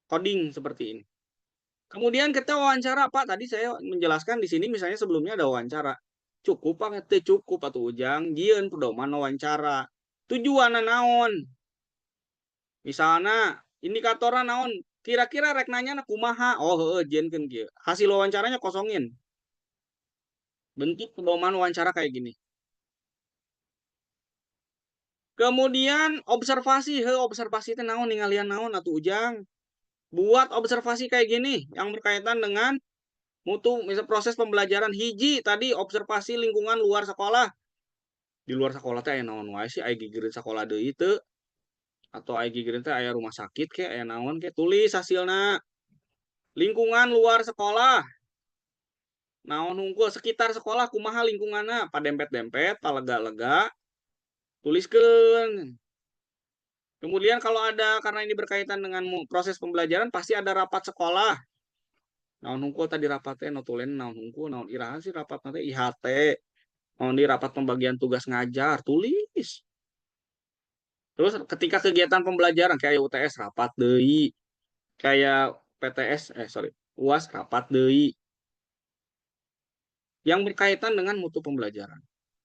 coding seperti ini. Kemudian kita wawancara, Pak. Tadi saya menjelaskan di sini misalnya sebelumnya ada wawancara. Cukup Pak, teu cukup atuh Ujang. Jieun pedoman wawancara. Tujuanna naon? Misalnya indikatorna naon? Kira-kira rek nanya kumaha? Oh, heueuh jenkeun kieu. Hasil wawancaranya kosongin. Bentuk pedoman wawancara kayak gini. Kemudian observasi, observasi itu naon ningalian naon atuh Ujang. Buat observasi kayak gini yang berkaitan dengan mutu misal proses pembelajaran hiji tadi observasi lingkungan luar sekolah. Di luar sekolah teh aya naon wae sih aya gigireun sekolah deui teu atau aya gigireun teh aya rumah sakit ke aya naon ke tulis hasilna. Lingkungan luar sekolah. Naon hungkul sekitar sekolah kumaha lingkunganna padempet-dempet palega-lega tuliskeun. Kemudian kalau ada karena ini berkaitan dengan proses pembelajaran pasti ada rapat sekolah. Naon hungkul tadi rapatnya notulen naon hungkul naon iraha sih rapat nanti IHT. Naon di rapat pembagian tugas ngajar tulis. Terus ketika kegiatan pembelajaran kayak UTS rapat deui, kayak PTS sorry, UAS rapat deui yang berkaitan dengan mutu pembelajaran.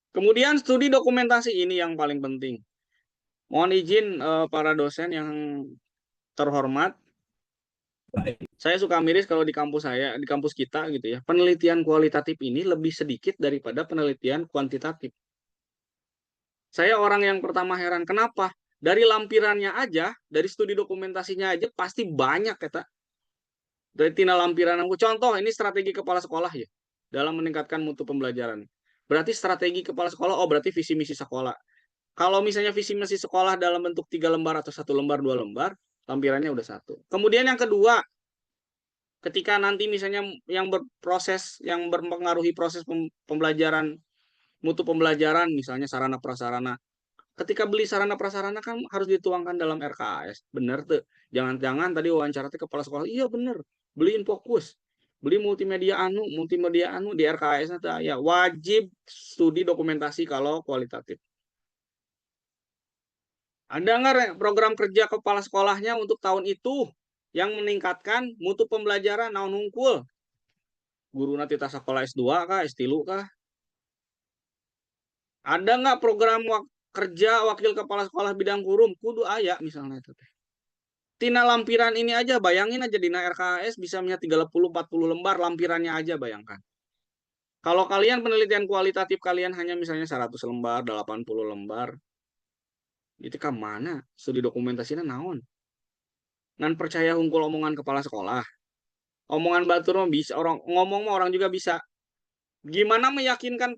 Kemudian studi dokumentasi ini yang paling penting. Mohon izin para dosen yang terhormat, saya suka miris kalau di kampus saya, di kampus kita gitu ya, penelitian kualitatif ini lebih sedikit daripada penelitian kuantitatif. Saya orang yang pertama heran, kenapa? Dari lampirannya aja, dari studi dokumentasinya aja pasti banyak kata. Dari tina lampiran aku. Contoh, ini strategi kepala sekolah ya, dalam meningkatkan mutu pembelajaran. Berarti strategi kepala sekolah, oh berarti visi misi sekolah. Kalau misalnya visi misi sekolah dalam bentuk 3 lembar atau 1 lembar, 2 lembar, lampirannya udah 1. Kemudian yang kedua, ketika nanti misalnya yang berproses, yang mempengaruhi proses pembelajaran, mutu pembelajaran, misalnya sarana prasarana. Ketika beli sarana prasarana kan harus dituangkan dalam RKAS. Bener tuh. Jangan-jangan tadi wawancara kepala sekolah, iya bener. Beliin fokus. Beli multimedia anu di RKAS ya wajib studi dokumentasi kalau kualitatif. Ada nggak program kerja kepala sekolahnya untuk tahun itu yang meningkatkan mutu pembelajaran naon hungkul? Guru nanti tas sekolah S2 kah, S3 kah? Ada nggak program kerja wakil kepala sekolah bidang kurum? Kudu aya misalnya itu. Tina lampiran ini aja bayangin aja di RKS bisa punya 30-40 lembar lampirannya aja bayangkan. Kalau kalian penelitian kualitatif kalian hanya misalnya 100 lembar, 80 lembar, itu ke mana? Studi dokumentasinya naon? Ngan percaya hungkul omongan kepala sekolah. Omongan batur mah bisa, orang ngomong mah orang juga bisa. Gimana meyakinkan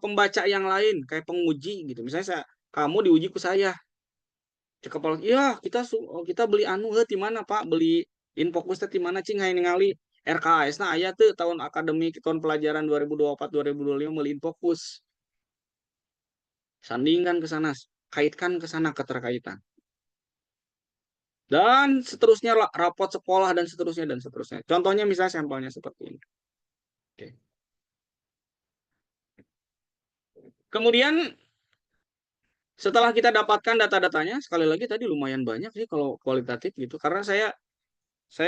pembaca yang lain kayak penguji gitu. Misalnya kamu diuji ke saya. Cek kepala, iya kita beli anu di mana Pak? Beli Infokus di mana cing hayang ningali RKS nah aya tuh tahun akademik tahun pelajaran 2024-2025 meuli Infokus. Sandingkan ke sana, kaitkan ke sana keterkaitan. Dan seterusnya rapot sekolah dan seterusnya dan seterusnya. Contohnya misalnya sampelnya seperti ini. Oke. Kemudian setelah kita dapatkan data-datanya, sekali lagi tadi lumayan banyak sih kalau kualitatif gitu. Karena saya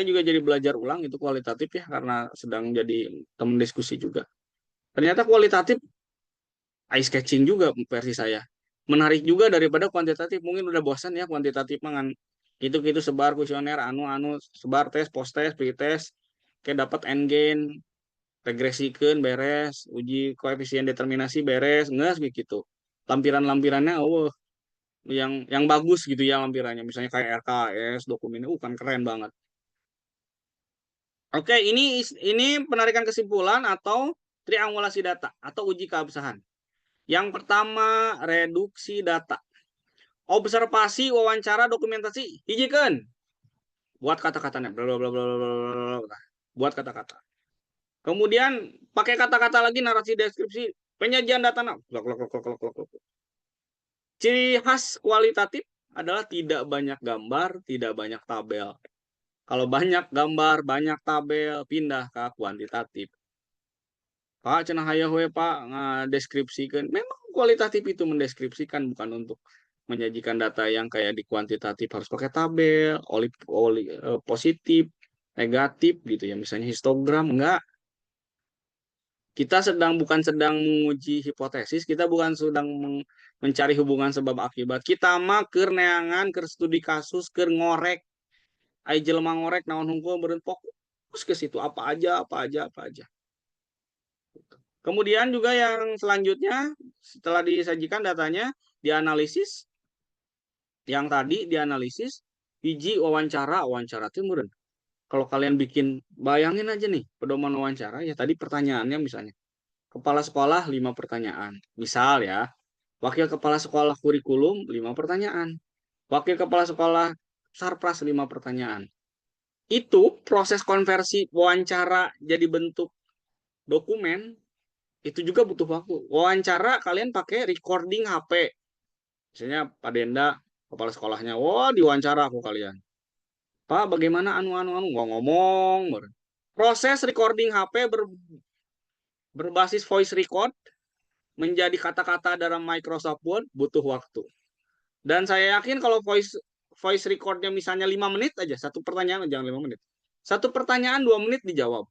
juga jadi belajar ulang itu kualitatif ya karena sedang jadi teman diskusi juga. Ternyata kualitatif eye catching juga versi saya. Menarik juga daripada kuantitatif. Mungkin udah bosan ya kuantitatif mangan itu sebar kuesioner anu sebar tes, post tes, pre-tes, kayak dapat endgain, regresikan beres, uji koefisien determinasi beres, nges gitu. Lampiran-lampirannya yang bagus gitu ya lampirannya misalnya kayak RKS dokumennya kan keren banget. Oke, ini penarikan kesimpulan atau triangulasi data atau uji keabsahan. Yang pertama, reduksi data. Observasi, wawancara, dokumentasi, hijikan. Buat kata-katanya. Buat kata-kata. Kemudian pakai kata-kata lagi narasi deskripsi, penyajian data. Ciri khas kualitatif adalah tidak banyak gambar, tidak banyak tabel. Kalau banyak gambar, banyak tabel, pindah ke kuantitatif. Pak cenah hayang we Pak ngadeskripsikeun. Memang kualitatif itu mendeskripsikan bukan untuk menyajikan data yang kayak di kuantitatif harus pakai tabel, positif, negatif gitu ya. Misalnya histogram enggak. Kita bukan sedang menguji hipotesis, kita bukan sedang mencari hubungan sebab akibat. Kita mah keur neangan, keur studi kasus, keur ngorek. Ai jelema ngorek naon hungkul beureun fokus ke situ apa aja, apa aja, apa aja. Kemudian juga yang selanjutnya setelah disajikan datanya dianalisis Yang tadi dianalisis, biji wawancara, wawancara itu meureun. Kalau kalian bikin, bayangin aja nih, pedoman wawancara, ya tadi pertanyaannya misalnya, kepala sekolah 5 pertanyaan. Misal ya, wakil kepala sekolah kurikulum 5 pertanyaan. Wakil kepala sekolah sarpras 5 pertanyaan. Itu proses konversi wawancara jadi bentuk dokumen, itu juga butuh waktu. Wawancara kalian pakai recording HP. Misalnya Pak Denda, kepala sekolahnya, wah diwawancara aku kalian. Pak, bagaimana anu nggak ngomong. Proses recording HP berbasis voice record menjadi kata-kata dalam Microsoft Word butuh waktu. Dan saya yakin kalau voice recordnya misalnya 5 menit aja, satu pertanyaan, jangan 5 menit. Satu pertanyaan 2 menit dijawab.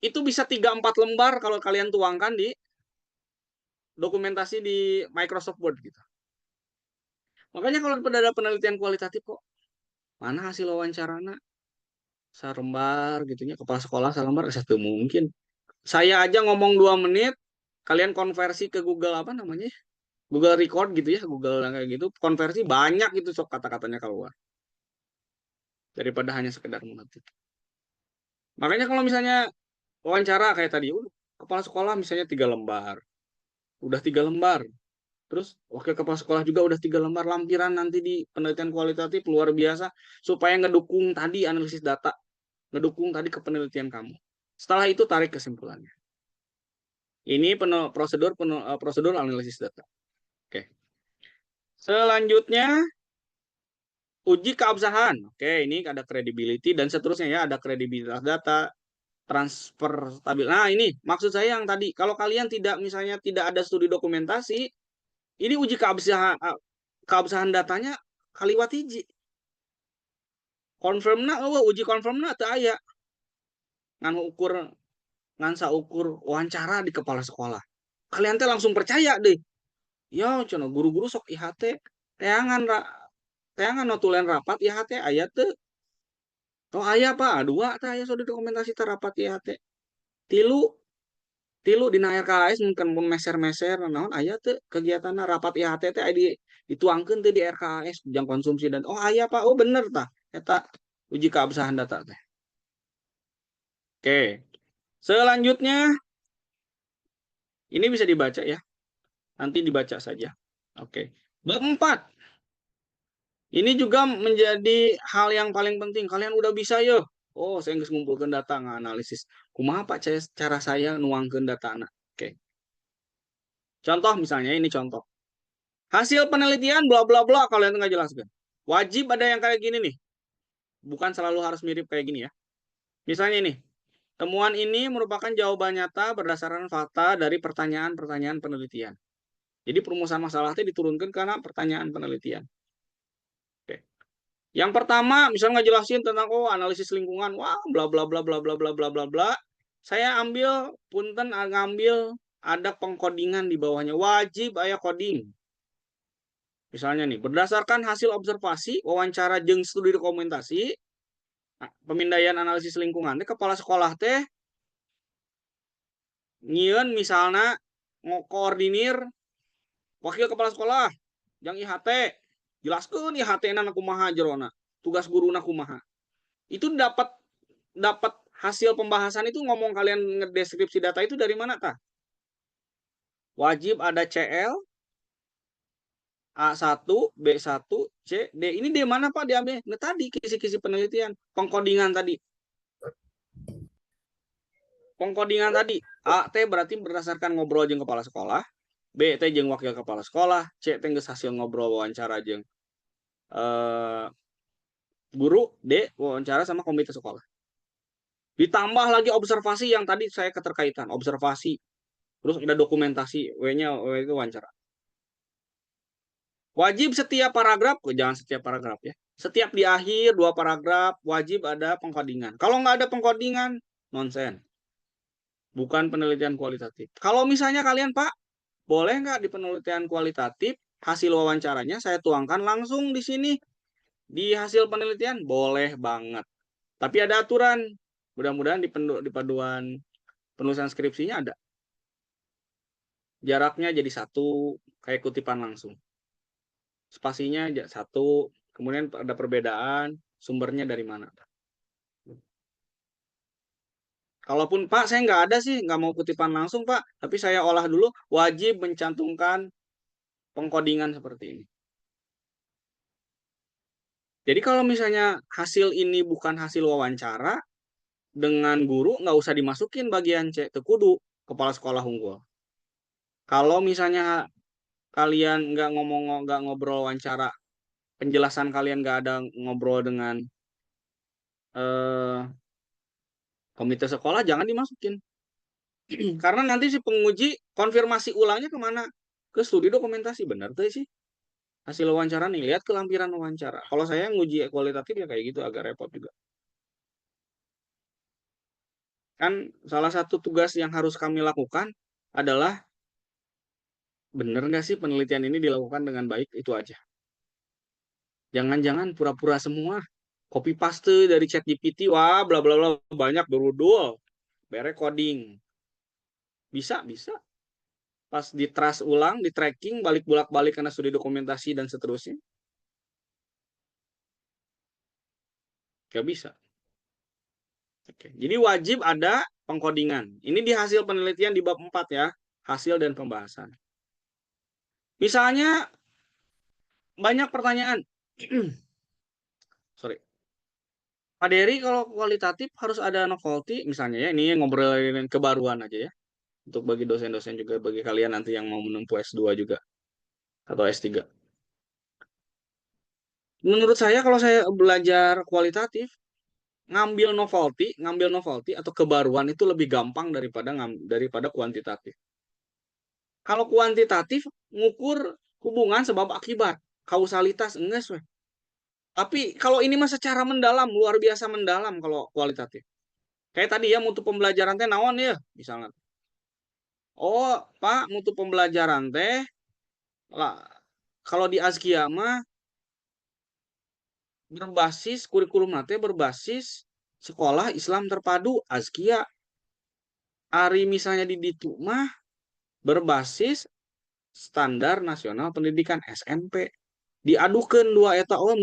Itu bisa 3-4 lembar kalau kalian tuangkan di dokumentasi di Microsoft Word gitu. Makanya kalau ada penelitian kualitatif kok, mana hasil wawancarana? Salembar gitunya, kepala sekolah salembar, satu mungkin. Saya aja ngomong 2 menit, kalian konversi ke Google apa namanya? Google Record gitu ya, Google kayak gitu, konversi banyak itu sok kata-katanya keluar. Daripada hanya sekedar mengetik. Makanya kalau misalnya wawancara kayak tadi, kepala sekolah misalnya 3 lembar. Udah 3 lembar. Terus wakil kepala sekolah juga udah 3 lembar, lampiran nanti di penelitian kualitatif luar biasa supaya ngedukung tadi analisis data, ngedukung tadi ke penelitian kamu. Setelah itu tarik kesimpulannya. Ini prosedur analisis data. Oke. Selanjutnya uji keabsahan. Oke, ini ada credibility dan seterusnya ya, ada kredibilitas data, transfer stabil. Nah, ini maksud saya yang tadi, kalau kalian tidak misalnya tidak ada studi dokumentasi, ini uji keabsahan datanya kaliwat hiji. Confirmna uji confirmna teu aya. Ngan ukur ngan saukur wawancara di kepala sekolah. Kalian teh langsung percaya deh. Ya, cenah guru-guru sok IHT. Teangan teangan notulen rapat IHT aya teu. Oh aya Pak, dua teh aya sudah dokumentasi rapat IHT. Tilu tilu dina RKS mungkin pun meser-meser naon aya teu kegiatan rapat IHT teh dituangkeun teh di RKS jang konsumsi dan oh aya Pak, oh bener tah eta uji keabsahan data teh. Oke. Selanjutnya ini bisa dibaca ya. Nanti dibaca saja. Oke. Bab 4. Ini juga menjadi hal yang paling penting. Kalian udah bisa ya. Oh, saya nggak ngumpulkan data nganalisis. Kumaha Pak cara saya nuangkeun data anak. Oke. Contoh misalnya ini contoh. Hasil penelitian bla bla bla kalian nggak jelaskan. Wajib ada yang kayak gini nih. Bukan selalu harus mirip kayak gini ya. Misalnya ini. Temuan ini merupakan jawaban nyata berdasarkan fakta dari pertanyaan-pertanyaan penelitian. Jadi perumusan masalah itu diturunkan karena pertanyaan penelitian. Oke. Yang pertama, misalnya ngejelasin tentang analisis lingkungan, wah bla bla bla bla bla bla bla bla bla. Saya ambil punten ngambil ada pengkodingan di bawahnya, wajib aya coding. Misalnya nih, berdasarkan hasil observasi, wawancara jeung studi dokumentasi, pemindaian analisis lingkungan, kepala sekolah teh nyieun misalnya ngokoordinir wakil kepala sekolah yang IHT jelaskan IHT na kumaha jerona tugas guru na kumaha itu dapat dapat hasil pembahasan itu ngomong kalian ngedeskripsi data itu dari mana kah? Wajib ada CL A1 B1 C D, ini di mana Pak diambil? Nah tadi kisi-kisi penelitian pengkodingan tadi, pengkodingan tadi A T berarti berdasarkan ngobrol jeung kepala sekolah, B T jeung wakil kepala sekolah, C T geus hasil ngobrol wawancara jeung guru, D wawancara sama komite sekolah. Ditambah lagi observasi yang tadi saya keterkaitan, observasi. Terus ada dokumentasi, W-nya W itu wawancara. Wajib setiap paragraf, jangan setiap paragraf ya. Setiap di akhir 2 paragraf wajib ada pengkodingan. Kalau nggak ada pengkodingan, nonsen. Bukan penelitian kualitatif. Kalau misalnya kalian Pak, boleh nggak di penelitian kualitatif hasil wawancaranya saya tuangkan langsung di sini di hasil penelitian? Boleh banget. Tapi ada aturan. Mudah-mudahan di paduan penulisan skripsinya ada. Jaraknya jadi 1, kayak kutipan langsung. spasinya satu, kemudian ada perbedaan, sumbernya dari mana. Kalaupun Pak, saya nggak ada sih, nggak mau kutipan langsung Pak, tapi saya olah dulu, wajib mencantumkan pengkodingan seperti ini. Jadi kalau misalnya hasil ini bukan hasil wawancara dengan guru, nggak usah dimasukin bagian C, tekudu kepala sekolah unggul. Kalau misalnya kalian nggak ngobrol wawancara, penjelasan kalian nggak ada ngobrol dengan eh, komite sekolah, jangan dimasukin. Karena nanti si penguji konfirmasi ulangnya kemana? Ke studi dokumentasi, benar tuh sih. Hasil wawancara nih, lihat ke lampiran wawancara. Kalau saya nguji kualitatif ya kayak gitu, agak repot juga. Kan salah satu tugas yang harus kami lakukan adalah benar nggak sih penelitian ini dilakukan dengan baik, itu aja. Jangan-jangan pura-pura semua. Copy paste dari chat GPT, wah bla bla bla banyak berudul, bere coding. Bisa, bisa. Pas di trust ulang, di tracking, balik bolak-balik karena studi dokumentasi dan seterusnya, nggak bisa. Oke. Jadi wajib ada pengkodingan. Ini di hasil penelitian di bab 4 ya, hasil dan pembahasan. Misalnya banyak pertanyaan. Sorry. Pak Dery kalau kualitatif harus ada novelty misalnya ya, ini ngobrolin kebaruan aja ya. Untuk bagi dosen-dosen juga, bagi kalian nanti yang mau menempuh S2 juga atau S3. Menurut saya kalau saya belajar kualitatif, ngambil novelty atau kebaruan itu lebih gampang daripada kuantitatif. Kalau kuantitatif ngukur hubungan sebab akibat, kausalitas enggak sih. Tapi kalau ini mah secara mendalam, luar biasa mendalam kalau kualitatif. Kayak tadi ya mutu pembelajaran teh naon ya, misalnya. Oh, Pak, mutu pembelajaran teh lah kalau di Azkia mah berbasis kurikulum nate berbasis sekolah Islam terpadu Azkia. Ari misalnya di ditu mah berbasis standar nasional pendidikan SNP. Diadukan dua eta oh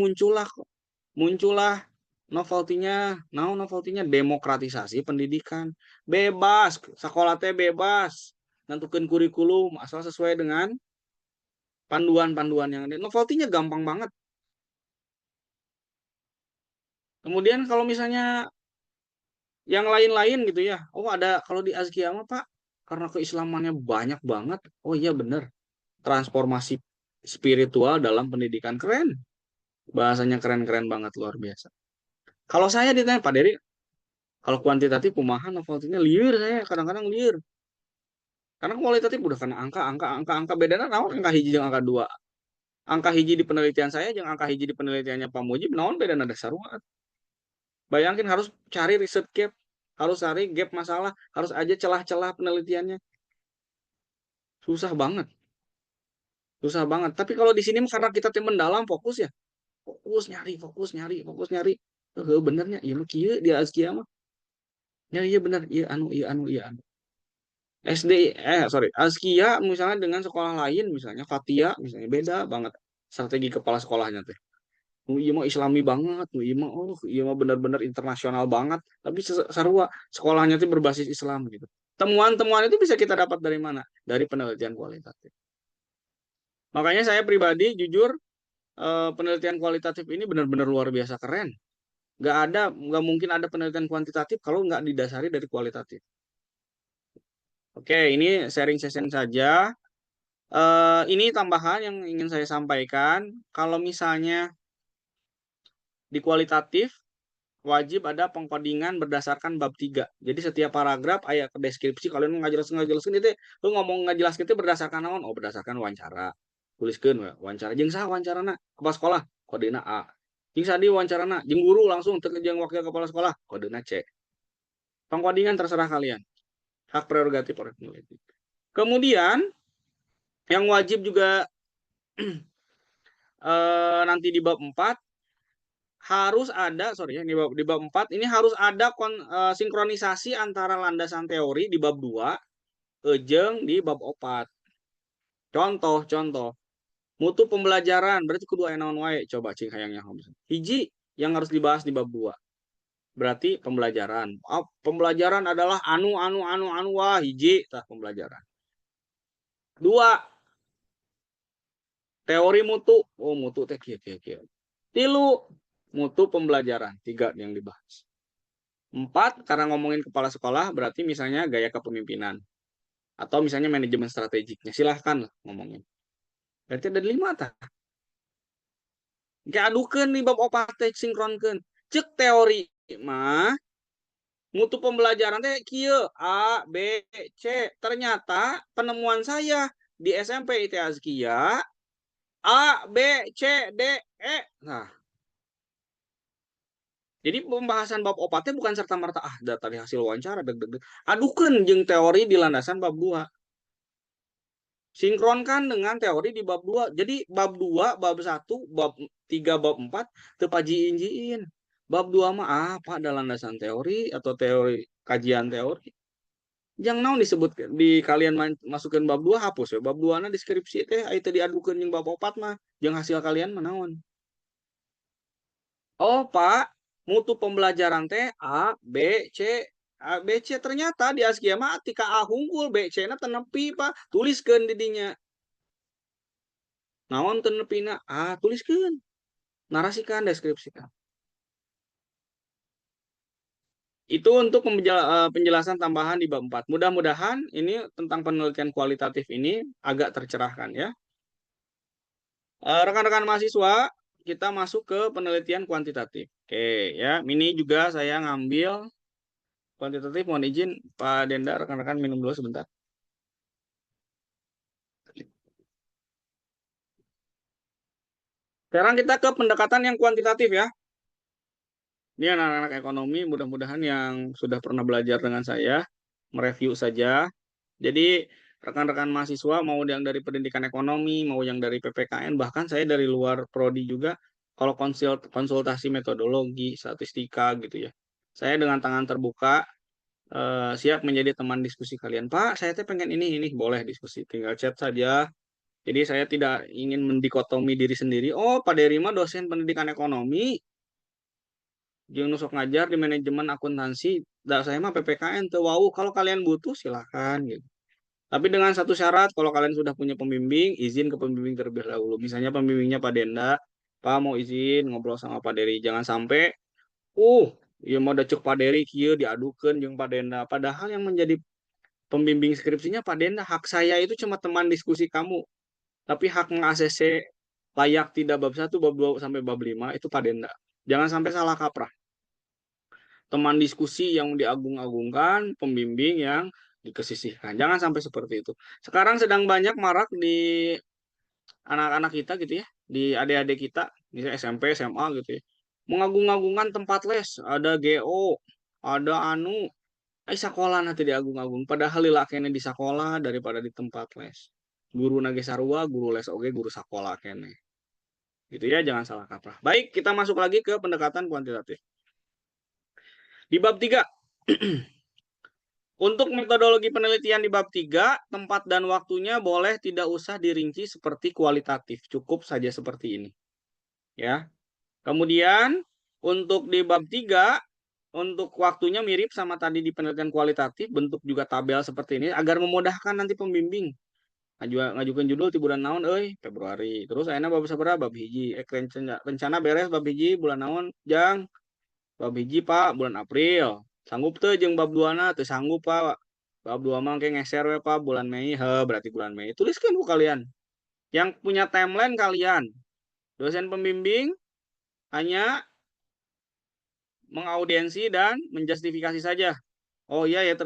muncullah novelty-nya. Nah, novelty-nya demokratisasi pendidikan. Bebas, sekolah teh bebas. Nentukan kurikulum asal sesuai dengan panduan-panduan yang ada. Novelty-nya gampang banget. Kemudian kalau misalnya yang lain-lain gitu ya. Oh, ada kalau di Azkia mah Pak, karena keislamannya banyak banget. Oh iya bener. Transformasi spiritual dalam pendidikan keren. Bahasanya keren-keren banget luar biasa. Kalau saya ditanya Pak Dery, kalau kuantitatif kumaha novelty-nya liar saya kadang-kadang liar. Karena kualitatif udah kena angka bedanya naon angka hiji jeung angka dua. Angka hiji di penelitian saya jeung angka hiji di penelitiannya Pak Mujib naon bedana dasar banget. Bayangin harus cari riset gap, harus cari gap masalah, harus aja celah-celah penelitiannya. Susah banget, susah banget. Tapi kalau di sini karena kita tim mendalam fokus ya, fokus nyari. Benernya, iya mah kieu dia Azkia mah. Ya iya bener, iya anu. SD sorry Azkia misalnya dengan sekolah lain misalnya Fatia misalnya beda banget strategi kepala sekolahnya teh. Iya mah Islami banget, iya mah benar-benar internasional banget. Tapi sarua sekolahnya tuh berbasis Islam gitu. Temuan-temuan itu bisa kita dapat dari mana? Dari penelitian kualitatif. Makanya saya pribadi jujur penelitian kualitatif ini benar-benar luar biasa keren. Nggak mungkin ada penelitian kuantitatif kalau nggak didasari dari kualitatif. Oke, ini sharing session saja. Ini tambahan yang ingin saya sampaikan. Kalau misalnya di kualitatif, wajib ada pengkodingan berdasarkan bab 3. Jadi setiap paragraf ayat ke deskripsi kalian ngajelaskan itu lu ngomong ngajelaskan itu berdasarkan naon? Oh, berdasarkan wawancara. Tuliskeun we, wawancara jeung saha wawancarana? Kepala sekolah, kodena A. Jeung sadi wawancarana? Jeung guru langsung teu jeung wakil kepala sekolah, kodena C. Pengkodingan terserah kalian. Hak prerogatif oleh peneliti. Kemudian yang wajib juga nanti di bab 4 harus ada sorry ya di bab 4 ini harus ada sinkronisasi antara landasan teori di bab 2 jeung di bab 4. Contoh. Mutu pembelajaran berarti kudu aya naon wae. Coba cing hayangnya. Hiji yang harus dibahas di bab 2. Berarti pembelajaran. Pembelajaran adalah anu wah hiji tah pembelajaran. 2, teori mutu. Oh, mutu teh kieu kieu kieu. 3, mutu pembelajaran. 3 yang dibahas. 4, karena ngomongin kepala sekolah berarti misalnya gaya kepemimpinan atau misalnya manajemen strategiknya. Silahkan lah ngomongin. Berarti ada 5 tah. Adukeun nih bab 4 teh sinkronkeun. Cek teori mah mutu pembelajaran teh kieu A, B, C. Ternyata penemuan saya di SMP IT Azkia A, B, C, D, E. Nah, jadi pembahasan bab 4 teh bukan serta merta dari hasil wawancara deg deg deg. Adukeun jeung teori di landasan bab 2. Sinkronkan dengan teori di bab 2. Jadi bab 2, bab 1, bab 3, bab 4 teu pajiin-jiin. Bab 2 mah apa ada landasan teori atau teori kajian teori. Jangan naon disebut di kalian masukin bab 2 hapus ya. Bab 2 na deskripsi teh aya teh diadukeun jeung bab 4 mah jeung hasil kalian mah naon. Oh, Pak, mutu pembelajaran teh A, B, C, A, B, C ternyata di Askia mah tika A hunggul, B, C na tenepi, Pak. Tuliskeun di dinya. Naon tenepina? Tuliskeun. Narasikan, deskripsikan. Itu untuk penjelasan tambahan di bab 4. Mudah-mudahan ini tentang penelitian kualitatif ini agak tercerahkan ya. Rekan-rekan mahasiswa, kita masuk ke penelitian kuantitatif. Oke ya, ini juga saya ngambil kuantitatif. Mohon izin Pak Denda, rekan-rekan minum dulu sebentar. Sekarang kita ke pendekatan yang kuantitatif ya. Ini anak-anak ekonomi mudah-mudahan yang sudah pernah belajar dengan saya, mereview saja. Jadi rekan-rekan mahasiswa mau yang dari pendidikan ekonomi, mau yang dari PPKN, bahkan saya dari luar prodi juga, kalau konsultasi metodologi, statistika gitu ya. Saya dengan tangan terbuka siap menjadi teman diskusi kalian. Pak, saya teh pengen ini boleh diskusi, tinggal chat saja. Jadi saya tidak ingin mendikotomi diri sendiri. Oh, Pak Dery mah dosen pendidikan ekonomi, jeung nusok ngajar di manajemen akuntansi. Saya mah PPKN tuh. Wow, kalau kalian butuh silahkan gitu. Tapi dengan satu syarat, kalau kalian sudah punya pembimbing, izin ke pembimbing terlebih dahulu. Misalnya pembimbingnya Pak Denda, Pak mau izin ngobrol sama Pak Dery. Jangan sampai, ya mau cek Pak Dery kieu diadukeun jeung Pak Denda. Padahal yang menjadi pembimbing skripsinya Pak Denda, hak saya itu cuma teman diskusi kamu. Tapi hak nge-ACC layak tidak bab 1, bab 2 sampai bab 5 itu Pak Denda. Jangan sampai salah kaprah. Teman diskusi yang diagung-agungkan, pembimbing yang dikesisihkan. Jangan sampai seperti itu. Sekarang sedang banyak marak di anak-anak kita gitu ya, di adik-adik kita, di SMP, SMA gitu ya. Mengagung-agungkan tempat les, ada GO, ada anu, sekolah nanti diagung-agung. Padahal lila kene di sekolah daripada di tempat les. Guru nage sarua, guru les oge, guru sekolah kene. Gitu ya, jangan salah kaprah. Baik, kita masuk lagi ke pendekatan kuantitatif. Di bab 3, untuk metodologi penelitian di bab 3, tempat dan waktunya boleh tidak usah dirinci seperti kualitatif, cukup saja seperti ini. Ya. Kemudian untuk di bab 3, untuk waktunya mirip sama tadi di penelitian kualitatif, bentuk juga tabel seperti ini agar memudahkan nanti pembimbing. Ngajukan judul di bulan naon Februari. Terus ayeuna bab sabaraha? Bab hiji. Rencana beres bab hiji bulan naon? Jang bab hiji Pak bulan April. Sanggup tuh jeung bab 2 na teu sanggup Pak. Bab 2 mah kayak ngeser we Pak bulan Mei. Berarti bulan Mei. Tuliskan ku kalian. Yang punya timeline kalian. Dosen pembimbing hanya mengaudiensi dan menjustifikasi saja. Oh iya ya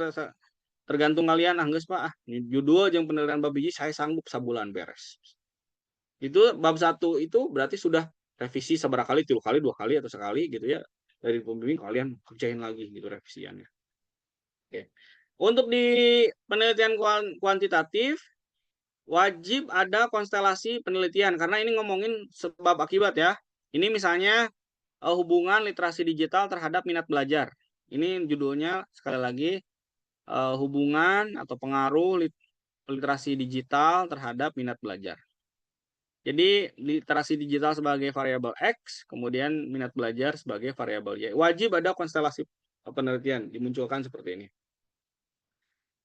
tergantung kalian geus Pak. Judul jeung penelitian bab hiji saya sanggup sabulan beres. Itu bab 1 itu berarti sudah revisi seberapa kali, 3 kali, 2 kali atau sekali gitu ya. Dari pembimbing kalian kerjain lagi gitu revisiannya. Oke. Untuk di penelitian kuantitatif wajib ada konstelasi penelitian karena ini ngomongin sebab akibat ya. Ini misalnya hubungan literasi digital terhadap minat belajar. Ini judulnya sekali lagi hubungan atau pengaruh literasi digital terhadap minat belajar. Jadi literasi digital sebagai variabel X, kemudian minat belajar sebagai variabel Y. Wajib ada konstelasi penelitian dimunculkan seperti ini.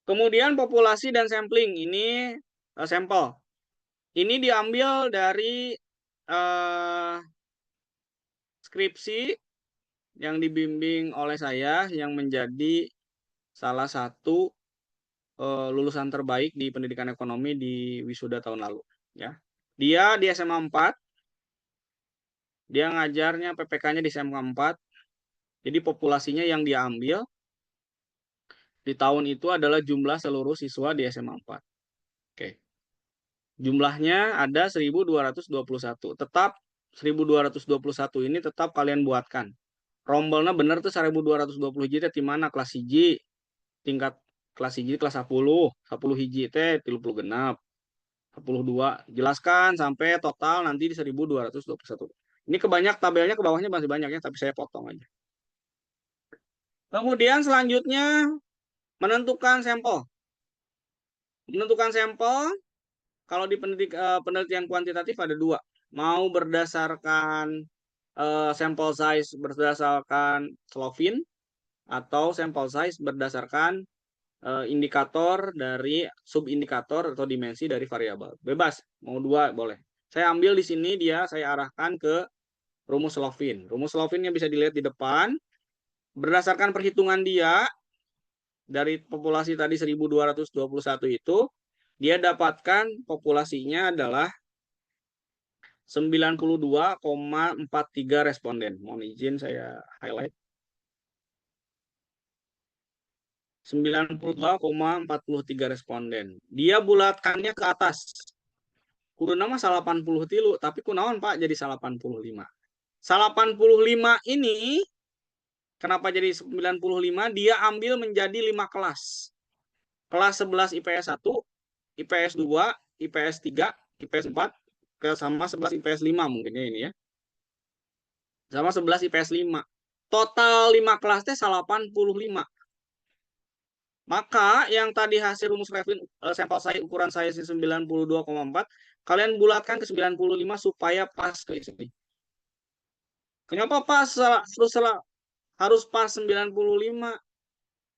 Kemudian populasi dan sampling, ini sampel. Ini diambil dari skripsi yang dibimbing oleh saya yang menjadi salah satu lulusan terbaik di pendidikan ekonomi di wisuda tahun lalu. Ya. Dia di SMA 4, dia ngajarnya PPK-nya di SMA 4, jadi populasinya yang dia ambil di tahun itu adalah jumlah seluruh siswa di SMA 4. Oke. Jumlahnya ada 1221. Tetap 1221 ini tetap kalian buatkan. Rombelnya bener tuh 1220 hiji teh di mana kelas hiji, tingkat kelas hiji kelas 10, 10 hiji teh 30 genap, 10 2. Jelaskan sampai total nanti di 1221. Ini kebanyak tabelnya ke bawahnya masih banyak ya, tapi saya potong aja. Kemudian selanjutnya menentukan sampel. Menentukan sampel kalau di penelitian kuantitatif ada dua. Mau berdasarkan sampel size berdasarkan Slovin atau sampel size berdasarkan indikator dari subindikator atau dimensi dari variabel. Bebas, mau dua boleh. Saya ambil di sini saya arahkan ke rumus Slovin. Rumus Slovinnya bisa dilihat di depan. Berdasarkan perhitungan dia dari populasi tadi 1221 itu, dia dapatkan populasinya adalah 92,43 responden. Mohon izin saya highlight. 92,43 responden. Dia bulatkannya ke atas. Kudu nama 83, tapi kunaon Pak jadi 85. 85 ini kenapa jadi 95? Dia ambil menjadi 5 kelas. Kelas 11 IPS 1, IPS 2, IPS 3, IPS 4, sama 11 IPS 5 mungkinnya ini ya. Sama 11 IPS 5. Total 5 kelas teh 85. Maka yang tadi hasil rumus Levin sampel saya ukuran saya 92,4, kalian bulatkan ke 95 supaya pas ke sini. Kenapa pas harus pas 95?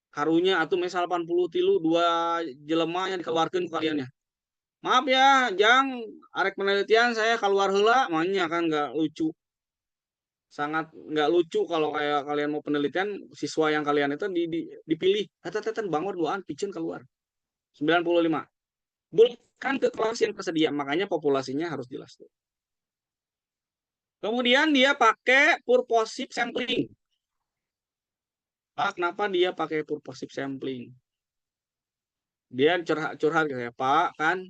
Karunya atau misal 83 dua jelema yang dikeluarkan kaliannya. Maaf ya, jang arek penelitian saya keluar heula, makanya kan nggak lucu. Sangat nggak lucu kalau kayak kalian mau penelitian, siswa yang kalian itu dipilih. Teten bangun duaan picen keluar. 95. Bukan ke kelas yang tersedia, makanya populasinya harus jelas tuh. Kemudian dia pakai purposive sampling. Pak, kenapa dia pakai purposive sampling? Dia curhat ke saya, Pak, kan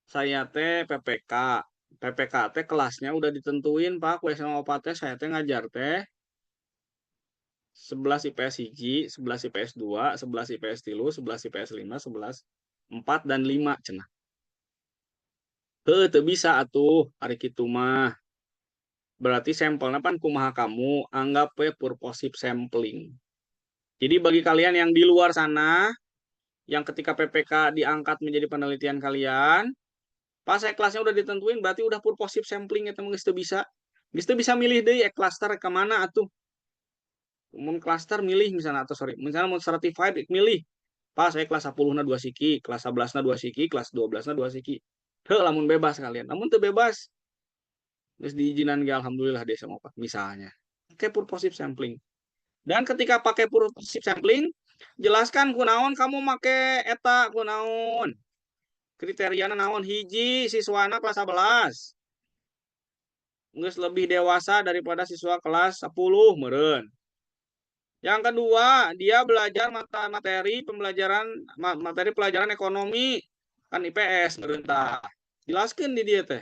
saya teh PPK. PPK teh kelasnya udah ditentuin, Pak. Kue sama opat teh saya teh ngajar teh 11 IPS hiji, 11 IPS 2, 11 IPS 3, 11 IPS 5, 11 4 dan 5 cenah. Teu bisa atuh hari kitu mah. Berarti sampelnya kan kumaha kamu anggap we purposive sampling. Jadi bagi kalian yang di luar sana, yang ketika PPK diangkat menjadi penelitian kalian, pas kelasnya udah ditentuin, berarti udah purposive sampling itu geus teu bisa. Geus teu bisa milih deui cluster ke mana atuh. Mun cluster milih misalnya atau sorry, misalnya mau certified milih. Pas saya kelas 10 na 2 siki, kelas 11 na 2 siki, kelas 12 na 2 siki. Heuh lamun bebas kalian. Namun teu bebas, terus diizinan ge alhamdulillah deh sama Pak misalnya. Pakai purposive sampling. Dan ketika pakai purposive sampling, jelaskan kunaon kamu make eta kunaon. Kriteriana naon hiji siswana kelas 11. Geus lebih dewasa daripada siswa kelas 10 meureun. Yang kedua, dia belajar materi pelajaran ekonomi kan IPS meureun tah. Jelaskeun di dia teh.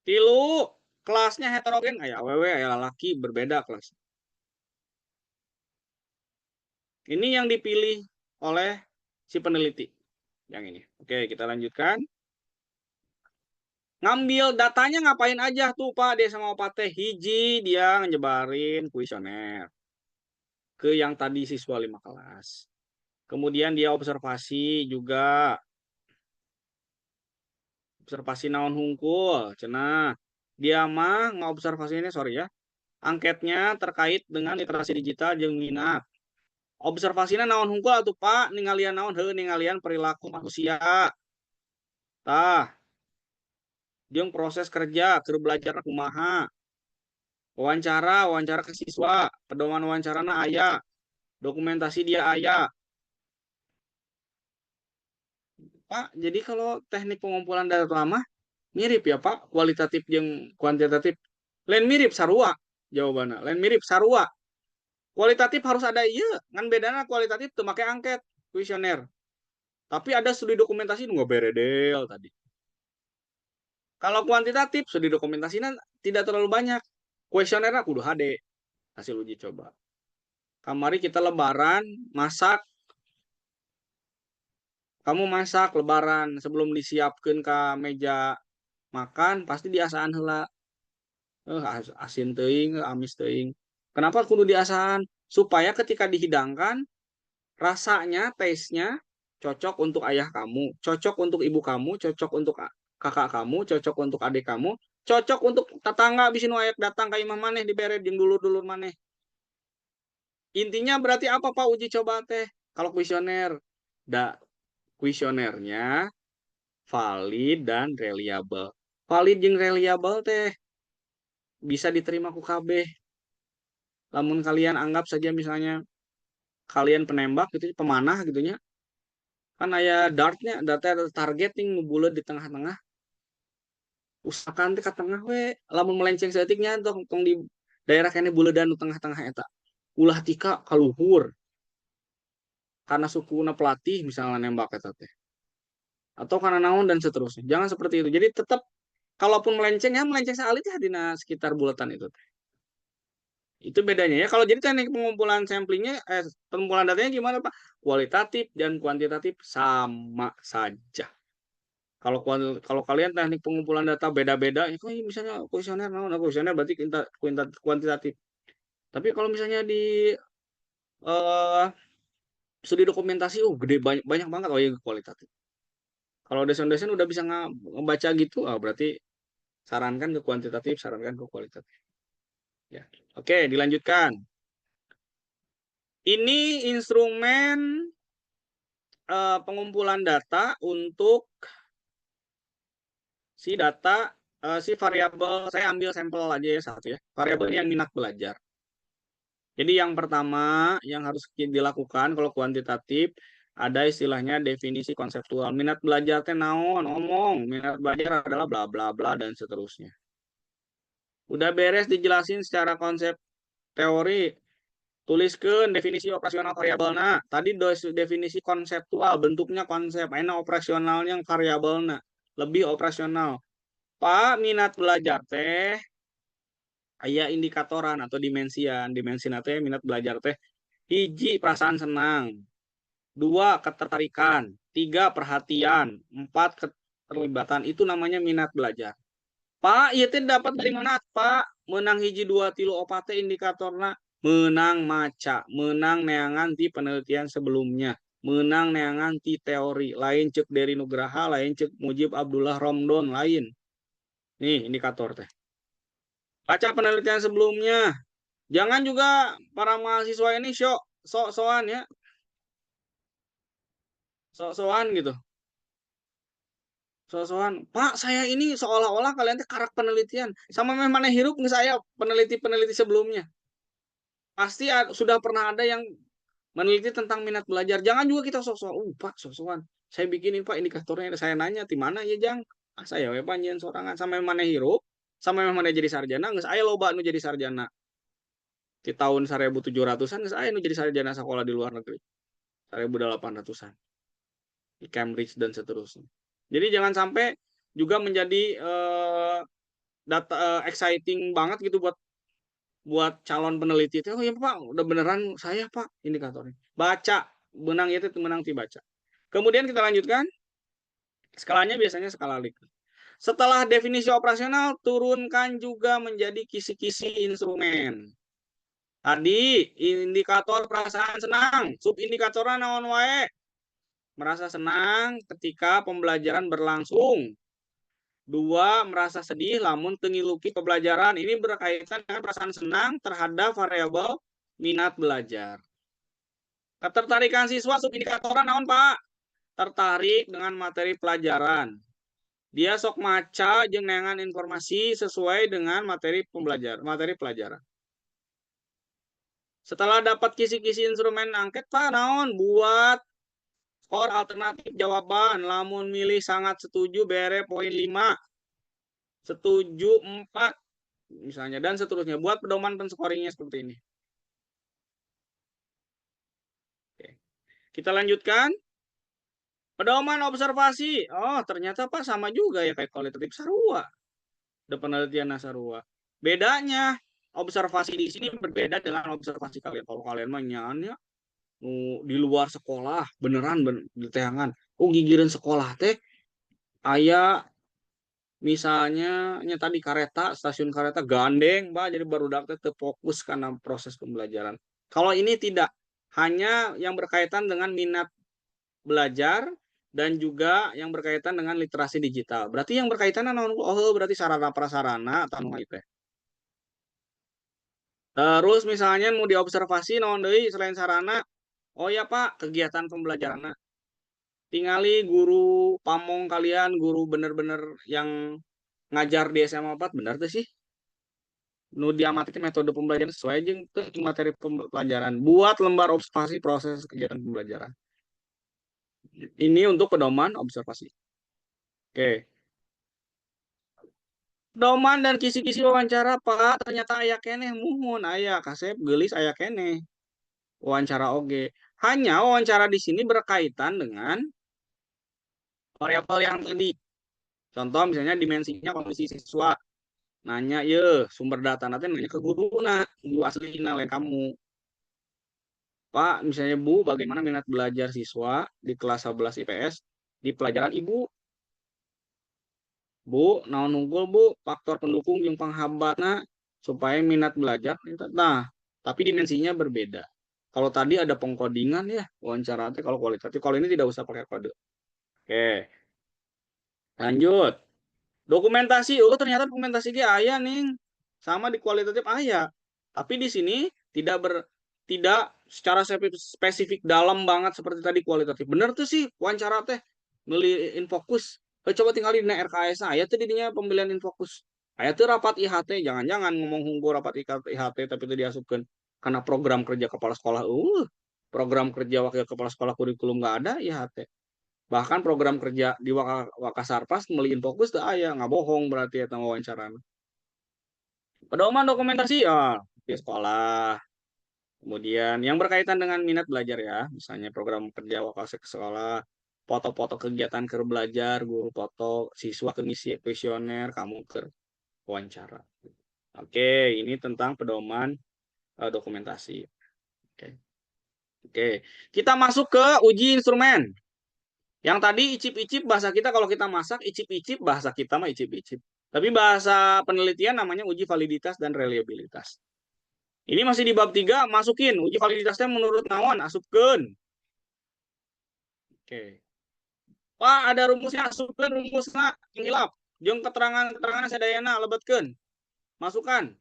Tilu, kelasnya heterogen aya awewe aya lalaki berbeda kelas. Ini yang dipilih oleh si peneliti yang ini. Oke, kita lanjutkan. Ngambil datanya ngapain aja tuh Pak dia sama Pak Teh hiji dia nyebarin kuesioner ke yang tadi siswa 5 kelas. Kemudian dia observasi juga Observasi naon hungkul, cenah. Dia mah ngobservasinya, sorry ya. Angketnya terkait dengan literasi digital jeung minat. Observasinya naon hungkul atuh Pak, ningalian naon heuh ningalian perilaku manusia. Tah, jeung proses kerja, keur belajar kumaha. Wawancara ke siswa, pedoman wawancarana aya, dokumentasi dia aya. Pak, jadi kalau teknik pengumpulan data lama mirip ya Pak, kualitatif yang kuantitatif. Lain mirip sarua jawabannya. Lain mirip sarua. Kualitatif harus ada iya, kan bedana kualitatif tuh make angket, kuesioner. Tapi ada studi dokumentasi nggak beredel tadi. Kalau kuantitatif studi dokumentasinya tidak terlalu banyak. Kuesionernya kudu HD hasil uji coba. Kamari kita lebaran, masak. Kamu masak lebaran sebelum disiapkan ke meja makan, pasti diasaan heula. Asin teuing, amis teuing. Kenapa kudu diasaan? Supaya ketika dihidangkan, rasanya, taste-nya cocok untuk ayah kamu, cocok untuk ibu kamu, cocok untuk kakak kamu, cocok untuk adik kamu, cocok untuk tetangga bisin wayak datang ke imah maneh dibere jeung dulur-dulur maneh. Intinya berarti apa Pak uji coba teh? Kalau kuesioner, kuesionernya valid dan reliable. Valid jeung reliable teh bisa diterima ku kabeh. Lamun kalian anggap saja misalnya kalian penembak gitu, pemanah gitunya, kan aya dartnya, dartnya ada targeting bulat di tengah-tengah. Usahakan teh ka tengah we, lamun melenceng setiknya tong di daerah kene buledan di tengah-tengah eta. Ulah tika kaluhur. Karena sukuna pelatih misalnya nembak eta teh. Atau karena naon dan seterusnya. Jangan seperti itu. Jadi tetap kalaupun melenceng ya melenceng sekali teh dina sekitar bulatan itu teh. Itu bedanya ya. Kalau jadi teknik pengumpulan samplingnya, pengumpulan datanya gimana Pak? Kualitatif dan kuantitatif sama saja. Kalau kalian teknik pengumpulan data beda-beda, ya kok misalnya kuesioner, kuesioner berarti kuantitatif. Tapi kalau misalnya di eh, studi dokumentasi, gede banyak banyak banget oh ya kualitatif. Kalau dosen-dosen udah bisa ngebaca gitu, berarti sarankan ke kuantitatif, sarankan ke kualitatif. Ya, oke, dilanjutkan. Ini instrumen pengumpulan data untuk si data si variabel. Saya ambil sampel aja ya satu ya. Variabel yang minat belajar. Jadi yang pertama yang harus dilakukan kalau kuantitatif ada istilahnya definisi konseptual. Minat belajar teh naon, ngomong. Minat belajar adalah bla bla bla dan seterusnya. Udah beres dijelasin secara konsep teori, tuliskan definisi operasional variabel. Nah, tadi definisi konseptual, bentuknya konsep. Ini operasionalnya variabel. Nah, lebih operasional. Pak, minat belajar teh aya indikatoran atau dimensian. Dimensi teh minat belajar teh hiji perasaan senang, dua ketertarikan, tiga perhatian, empat keterlibatan. Itu namanya minat belajar. Pak, iya teh dapat dari mana Pak? Menang hiji dua tilu opat teh indikatorna menang maca, menang neangan ti penelitian sebelumnya, menang neangan ti teori, lain cek dari Nugraha, lain cek Mujib Abdullah Romdon, lain. Nih indikator teh. Baca penelitian sebelumnya. Jangan juga para mahasiswa ini sok-sokan ya. Sok-sokan gitu. Sok-sokan. Pak, saya ini seolah-olah kalian teh karak penelitian. Sama memang mana hirup nggak saya peneliti-peneliti sebelumnya. Pasti sudah pernah ada yang meneliti tentang minat belajar. Jangan juga kita sok-sokan. Pak, sok-sokan. Saya bikinin Pak indikatornya. Saya nanya, di mana ya Jang? Saya we panjen sorangan sama mana hirup, sama mana jadi sarjana. Nggak saya loba nu jadi sarjana. Di tahun 1700-an saya nu jadi sarjana sekolah di luar negeri. 1800-an. Di Cambridge dan seterusnya. Jadi jangan sampai juga menjadi data exciting banget gitu buat calon peneliti itu. Oh ya Pak, udah beneran saya Pak indikatornya. Baca, menang itu menang ti baca. Kemudian kita lanjutkan. Skalanya biasanya skala Likert. Setelah definisi operasional, turunkan juga menjadi kisi-kisi instrumen. Tadi indikator perasaan senang, subindikatornya naon wae. Merasa senang ketika pembelajaran berlangsung. 2. Merasa sedih lamun teu ngiluki pembelajaran. Ini berkaitan dengan perasaan senang terhadap variabel minat belajar. Ketertarikan siswa subindikatoran naon, Pak? Tertarik dengan materi pelajaran. Dia sok maca jeung neangan informasi sesuai dengan materi pelajaran. Setelah dapat kisi-kisi instrumen angket, Pak, naon? Buat skor alternatif jawaban. Lamun milih sangat setuju bere poin 5. Setuju 4 misalnya, dan seterusnya. Buat pedoman penscoringnya seperti ini. Oke. Kita lanjutkan. Pedoman observasi. Oh, ternyata Pak sama juga ya kayak kualitatif sarua. Ada penelitian sarua. Bedanya observasi di sini berbeda dengan observasi kalian. Kalau kalian mah nyaannya di luar sekolah beneran di teangan. Oh, gigireun sekolah teh aya misalnya tadi kereta, stasiun kereta gandeng, Pak, jadi barudak teh teu fokus karena proses pembelajaran. Kalau ini tidak, hanya yang berkaitan dengan minat belajar dan juga yang berkaitan dengan literasi digital. Berarti yang berkaitan naon? Oh, berarti sarana prasarana atau anu itu. Terus misalnya mau diobservasi naon deui selain sarana? Oh ya, Pak, kegiatan pembelajaran. Tingali guru pamong kalian, guru bener-bener yang ngajar di SMA 4 bener tuh sih. Nu diamati metode pembelajaran sesuai jeung materi pembelajaran. Buat lembar observasi proses kegiatan pembelajaran. Ini untuk pedoman observasi. Oke. Pedoman dan kisi-kisi wawancara, Pak. Ternyata aya keneh muhun aya kasep geulis aya keneh. Wawancara oge. Hanya wawancara di sini berkaitan dengan variabel yang tadi. Contoh misalnya dimensinya kondisi siswa. Nanya, ye, sumber data nanti nanya ke guru, guru asli lain kamu. Pak, misalnya Bu, bagaimana minat belajar siswa di kelas 11 IPS di pelajaran Ibu? Bu, naon nunggul Bu, faktor pendukung yang penghambatna supaya minat belajar. Nah, tapi dimensinya berbeda. Kalau tadi ada pengkodingan ya, wawancara kalau kualitatif. Kalau ini tidak usah pakai kode. Oke, lanjut. Dokumentasi, oh ternyata dokumentasi dia ayah nih, sama di kualitatif ayah. Tapi di sini tidak secara spesifik dalam banget seperti tadi kualitatif. Bener tuh sih wawancara teh milih infokus. Coba tinggal di RKS saya tuh dinya pemilihan infokus. Ayah tuh rapat IHT, jangan-jangan ngomong hunggu rapat IHT tapi itu diasupkan karena program kerja kepala sekolah. Program kerja wakil kepala sekolah kurikulum nggak ada IHT. Bahkan program kerja di Wakasarpas meliin fokus tuh aya nggak bohong berarti ya wawancara. Pedoman dokumentasi di sekolah. Kemudian yang berkaitan dengan minat belajar ya, misalnya program kerja wakasek sekolah, foto-foto kegiatan ke belajar, guru foto, siswa ke misi kuesioner, kamu ke wawancara. Oke, ini tentang pedoman dokumentasi. Oke, kita masuk ke uji instrumen. Yang tadi icip-icip bahasa kita kalau kita masak icip-icip bahasa kita mah icip-icip. Tapi bahasa penelitian namanya uji validitas dan reliabilitas. Ini masih di bab 3, masukin uji validitasnya menurut naon asupkeun. Oke. Pak, ada rumusnya asupkeun rumusna ngilap. Jeung keterangan-keterangan sadayana lebetkeun. Masukkan.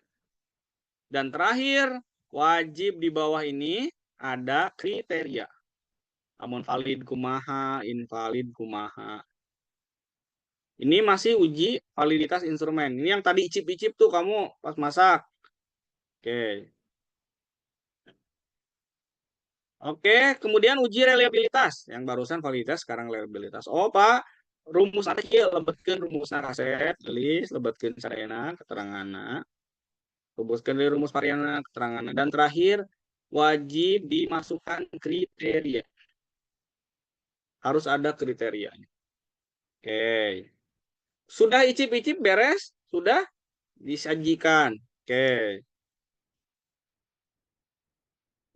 Dan terakhir, wajib di bawah ini ada kriteria. Amun valid kumaha, invalid kumaha. Ini masih uji validitas instrumen. Ini yang tadi icip-icip tuh kamu pas masak. Oke. Oke, kemudian uji reliabilitas. Yang barusan validitas, sekarang reliabilitas. Oh, Pak, rumus kecil, lebetkeun rumusna kaset, tulis, lebetkeun sadayana, keteranganna. Rumuskeun dari rumus varianna, keteranganna. Dan terakhir, wajib dimasukkan kriteria. Harus ada kriterianya. Oke. Sudah icip-icip beres? Sudah disajikan. Oke.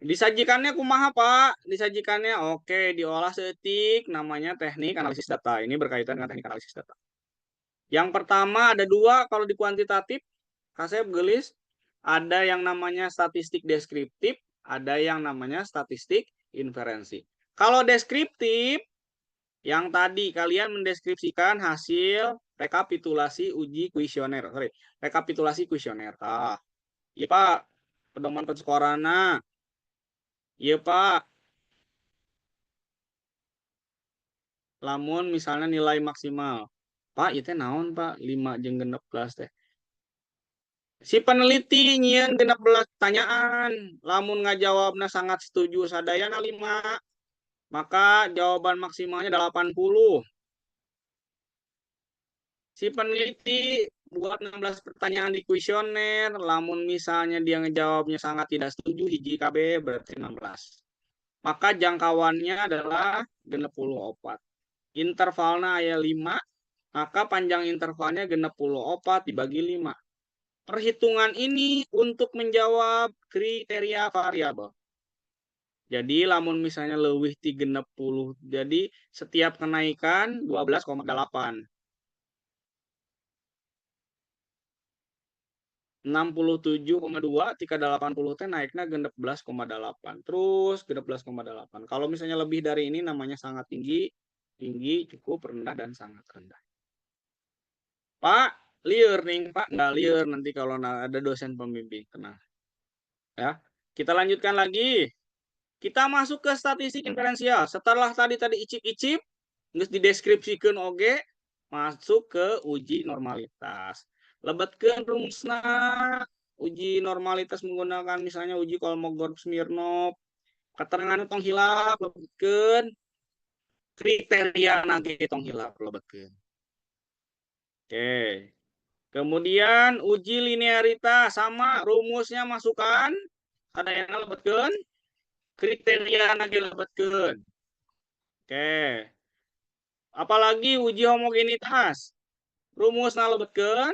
Disajikannya kumaha, Pak? Disajikannya oke, diolah setik namanya teknik analisis data. Ini berkaitan dengan teknik analisis data. Yang pertama ada 2 kalau di kuantitatif, kasep gelis, ada yang namanya statistik deskriptif, ada yang namanya statistik inferensi. Kalau deskriptif, yang tadi kalian mendeskripsikan hasil rekapitulasi uji kuesioner. Sorry, rekapitulasi kuesioner. Iya Pak, pedoman pensekorana. Iya Pak, lamun misalnya nilai maksimal. Pak, itu naon Pak? 5 jeung 16 teh. Si peneliti nyieun 16 pertanyaan. Lamun ngajawabna sangat setuju sadayana 5, maka jawaban maksimalnya 80. Si peneliti buat 16 pertanyaan di kuesioner, lamun misalnya dia ngejawabnya sangat tidak setuju, hiji KB berarti 16. Maka jangkauannya adalah 64. Intervalnya aya 5, maka panjang intervalnya 64 dibagi 5. Perhitungan ini untuk menjawab kriteria variabel. Jadi lamun misalnya leuwih ti 60, jadi setiap kenaikan 12,8. 67,2 tika 80 teh naiknya 16,8. Terus 16,8. Kalau misalnya lebih dari ini namanya sangat tinggi, tinggi, cukup, rendah, dan sangat rendah. Pak, liur nih, Pak. Nggak liur nanti kalau ada dosen pembimbing. Tenang. Ya. Kita lanjutkan lagi. Kita masuk ke statistik inferensial. Setelah tadi icip-icip, terus dideskripsikan oge, masuk ke uji normalitas. Lebetkeun rumusna. Uji normalitas menggunakan misalnya uji Kolmogorov-Smirnov. Keterangan tong hilap lebetkeun. Kriteria nage tong hilap lebetkeun. Oke. Kemudian uji linearitas sama rumusnya masukkan. Ada yang lebetkeun. Kriteria nage lebetkeun. Oke. Apalagi uji homogenitas. Rumusna lebetkeun,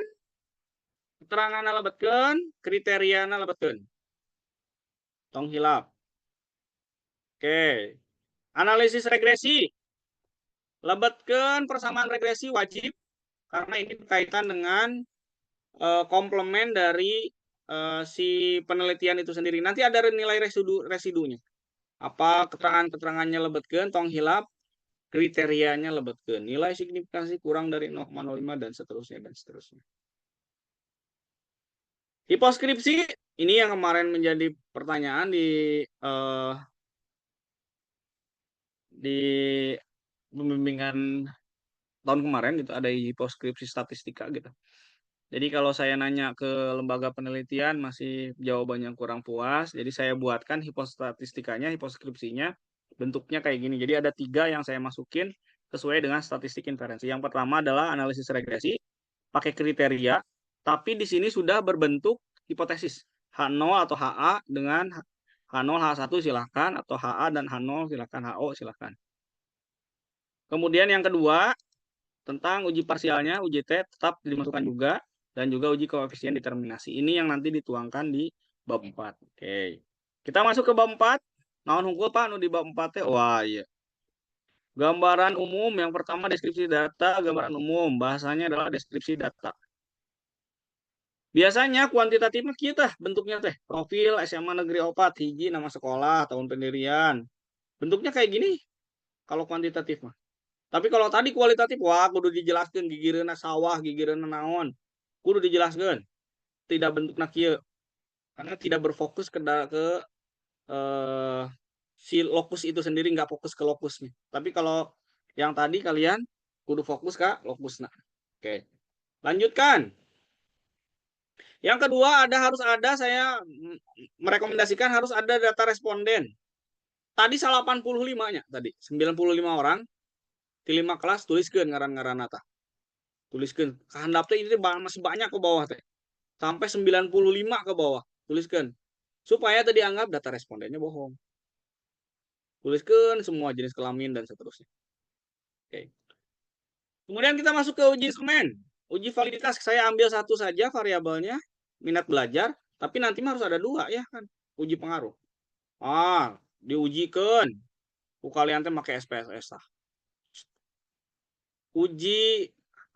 keteranganna lebetkeun, kriteriana lebetkeun. Tong hilap. Oke. Analisis regresi. Lebetkeun persamaan regresi wajib karena ini berkaitan dengan komplement dari si penelitian itu sendiri. Nanti ada nilai residunya. Apa keterangannya lebetkeun, tong hilap, kriterianya lebetkeun. Nilai signifikansi kurang dari 0,05 dan seterusnya dan seterusnya. Hiposkripsi ini yang kemarin menjadi pertanyaan di pembimbingan tahun kemarin gitu, ada hiposkripsi statistika gitu. Jadi kalau saya nanya ke lembaga penelitian masih jawabannya kurang puas, jadi saya buatkan hipostatistikanya, hiposkripsinya bentuknya kayak gini. Jadi ada 3 yang saya masukin sesuai dengan statistik inferensi. Yang pertama adalah analisis regresi pakai kriteria, tapi di sini sudah berbentuk hipotesis H0 atau HA dengan H0 H1 silahkan, atau HA dan H0 silahkan, HO silahkan. Kemudian yang kedua tentang uji parsialnya, uji T tetap dimasukkan juga, dan juga uji koefisien determinasi. Ini yang nanti dituangkan di bab 4. Oke. Kita masuk ke bab 4. Naon hungkul Pak nu di bab 4 teh? Wah, iya. Gambaran umum yang pertama deskripsi data, gambaran umum. Bahasanya adalah deskripsi data. Biasanya kuantitatifnya kita bentuknya teh profil SMA Negeri 4, hiji nama sekolah, tahun pendirian. Bentuknya kayak gini kalau kuantitatif mah. Tapi kalau tadi kualitatif, wah kudu dijelaskan gigireuna sawah, gigireuna naon. Kudu dijelaskan. Tidak bentukna kieu. Karena tidak berfokus ke si lokus itu sendiri, nggak fokus ke lokusnya. Tapi kalau yang tadi kalian kudu fokus ke lokusnya. Oke. Lanjutkan. Yang kedua harus ada, saya merekomendasikan harus ada data responden. Tadi 85-nya tadi, 95 orang di 5 kelas tuliskan ngaran-ngaran nata. Tuliskan. Kehandap teh ini masih banyak ke bawah teh. Sampai 95 ke bawah. Tuliskan. Supaya tadi anggap data respondennya bohong. Tuliskan semua jenis kelamin dan seterusnya. Oke. Kemudian kita masuk ke uji instrumen. Uji validitas saya ambil satu saja variabelnya, minat belajar, tapi nanti harus ada 2 ya kan. Uji pengaruh. Diujikan. Kalian teh pakai SPSS lah.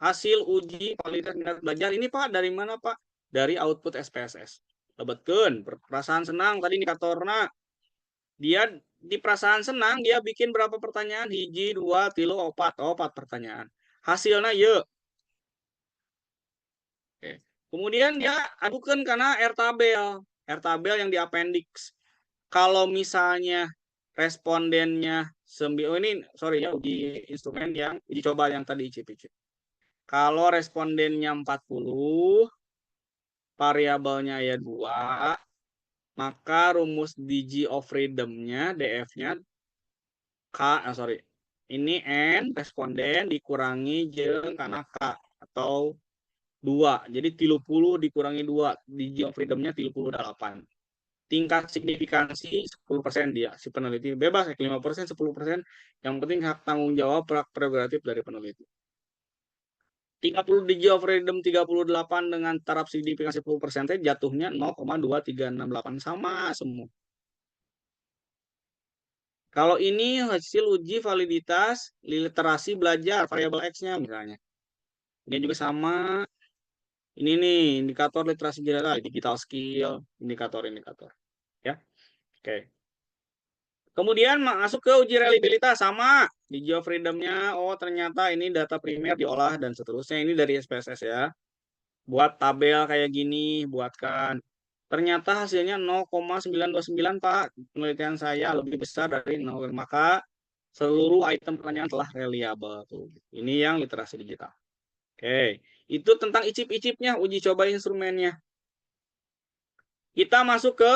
Hasil uji validitas minat belajar ini Pak dari mana Pak? Dari output SPSS. Lebetkeun, perasaan senang tadi indikatorna. Dia di perasaan senang dia bikin berapa pertanyaan? Hiji, 2, 3, 4. 4 pertanyaan. Hasilnya ye Kemudian dia adukan karena R-tabel yang di appendix. Kalau misalnya respondennya ini sorry ya, uji instrumen yang uji coba yang tadi icip-icip. Kalau respondennya 40, variabelnya ya 2, maka rumus degree of freedom-nya DF-nya ini N responden dikurangi jeung kana K atau 2. Jadi 30 dikurangi 2, degree of freedom-nya 38. Tingkat signifikansi 10% dia, si peneliti. Bebas, 5%, 10%. Yang penting hak tanggung jawab prerogatif dari peneliti. 30 degree of freedom 38 dengan taraf signifikansi 10% jatuhnya 0,2368 sama semua. Kalau ini hasil uji validitas literasi belajar variabel X-nya misalnya. Ini juga sama. Ini nih indikator literasi digital skill, indikator. Ya. Oke. Kemudian masuk ke uji reliabilitas sama. Degree of freedom-nya, oh ternyata ini data primer diolah dan seterusnya. Ini dari SPSS ya. Buat tabel kayak gini, buatkan. Ternyata hasilnya 0,929 Pak. Penelitian saya lebih besar dari 0, maka seluruh item pertanyaan telah reliable. Ini yang literasi digital. Oke, itu tentang icip-icipnya, uji coba instrumennya. Kita masuk ke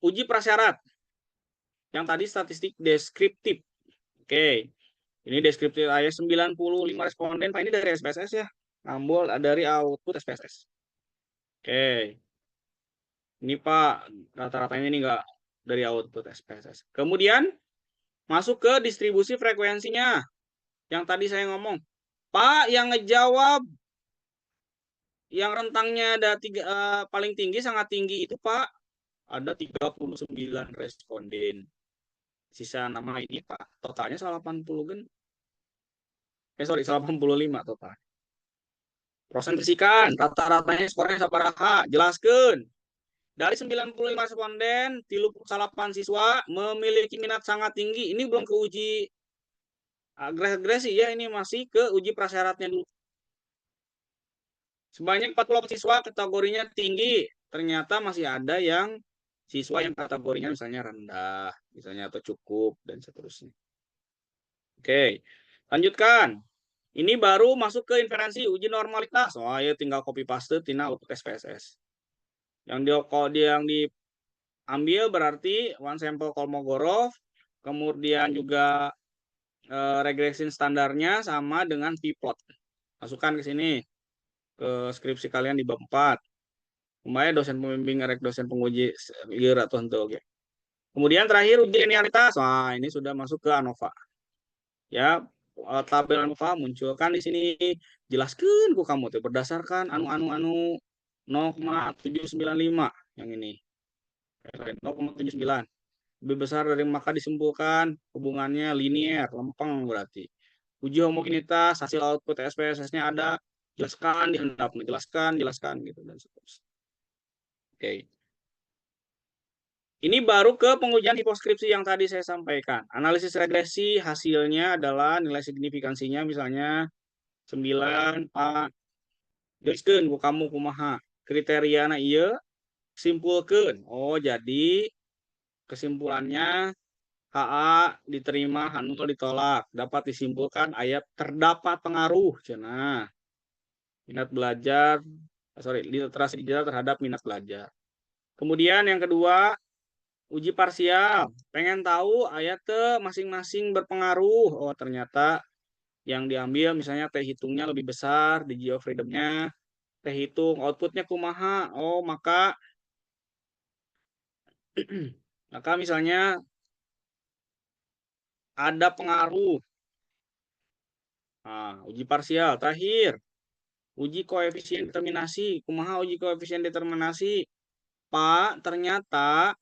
uji prasyarat. Yang tadi statistik deskriptif. Oke, ini deskriptif ayat 95 responden. Pak, ini dari SPSS ya. Ngambil dari output SPSS. Oke. Ini Pak, rata-ratanya ini enggak dari output SPSS. Kemudian masuk ke distribusi frekuensinya. Yang tadi saya ngomong. Pak, yang ngejawab yang rentangnya ada paling tinggi, sangat tinggi itu Pak, ada 39 responden. Sisa nama ini Pak, totalnya 80 kan? 85 total. Prosentasikan, rata-ratanya skornya sabaraha, jelaskan. Dari 95 responden, 38 siswa memiliki minat sangat tinggi. Ini belum ke uji agresi ya, ini masih ke uji prasyaratnya dulu. Sebanyak 40 siswa kategorinya tinggi. Ternyata masih ada yang siswa yang kategorinya misalnya rendah, misalnya atau cukup, dan seterusnya. Oke, lanjutkan. Ini baru masuk ke inferensi uji normalitas. Oh, ya tinggal copy paste tina output SPSS. Yang diambil berarti one sample Kolmogorov, kemudian juga regression standarnya sama dengan p-plot. Masukkan ke sini ke skripsi kalian di bab 4. Kemarin dosen pembimbing rek dosen penguji lieur atau henteu oke. Kemudian terakhir uji linearitas. Nah, ini sudah masuk ke ANOVA. Ya, tabel ANOVA munculkan di sini, jelaskan ku kamu tuh berdasarkan anu 0,795 yang ini. 0,79. Lebih besar dari maka disimpulkan hubungannya linier, lempeng berarti. Uji homogenitas, hasil output SPSS-nya ada, jelaskan, dihendap, jelaskan gitu dan seterusnya. Oke. Ini baru ke pengujian hiposkripsi yang tadi saya sampaikan. Analisis regresi hasilnya adalah nilai signifikansinya misalnya 9, Pak. Jelaskan ku kamu kumaha. Kriteriana iya, simpulkan. Oh, jadi kesimpulannya HA diterima, HANU ditolak. Dapat disimpulkan ayat terdapat pengaruh. Cenah. Minat belajar, literasi digital terhadap minat belajar. Kemudian yang kedua, uji parsial. Pengen tahu ayat masing-masing berpengaruh. Oh, ternyata yang diambil misalnya T hitungnya lebih besar, degree of freedom-nya. T hitung, outputnya kumaha. Oh, maka misalnya ada pengaruh. Nah, uji parsial terakhir. Uji koefisien determinasi. Kumaha uji koefisien determinasi? Pak, ternyata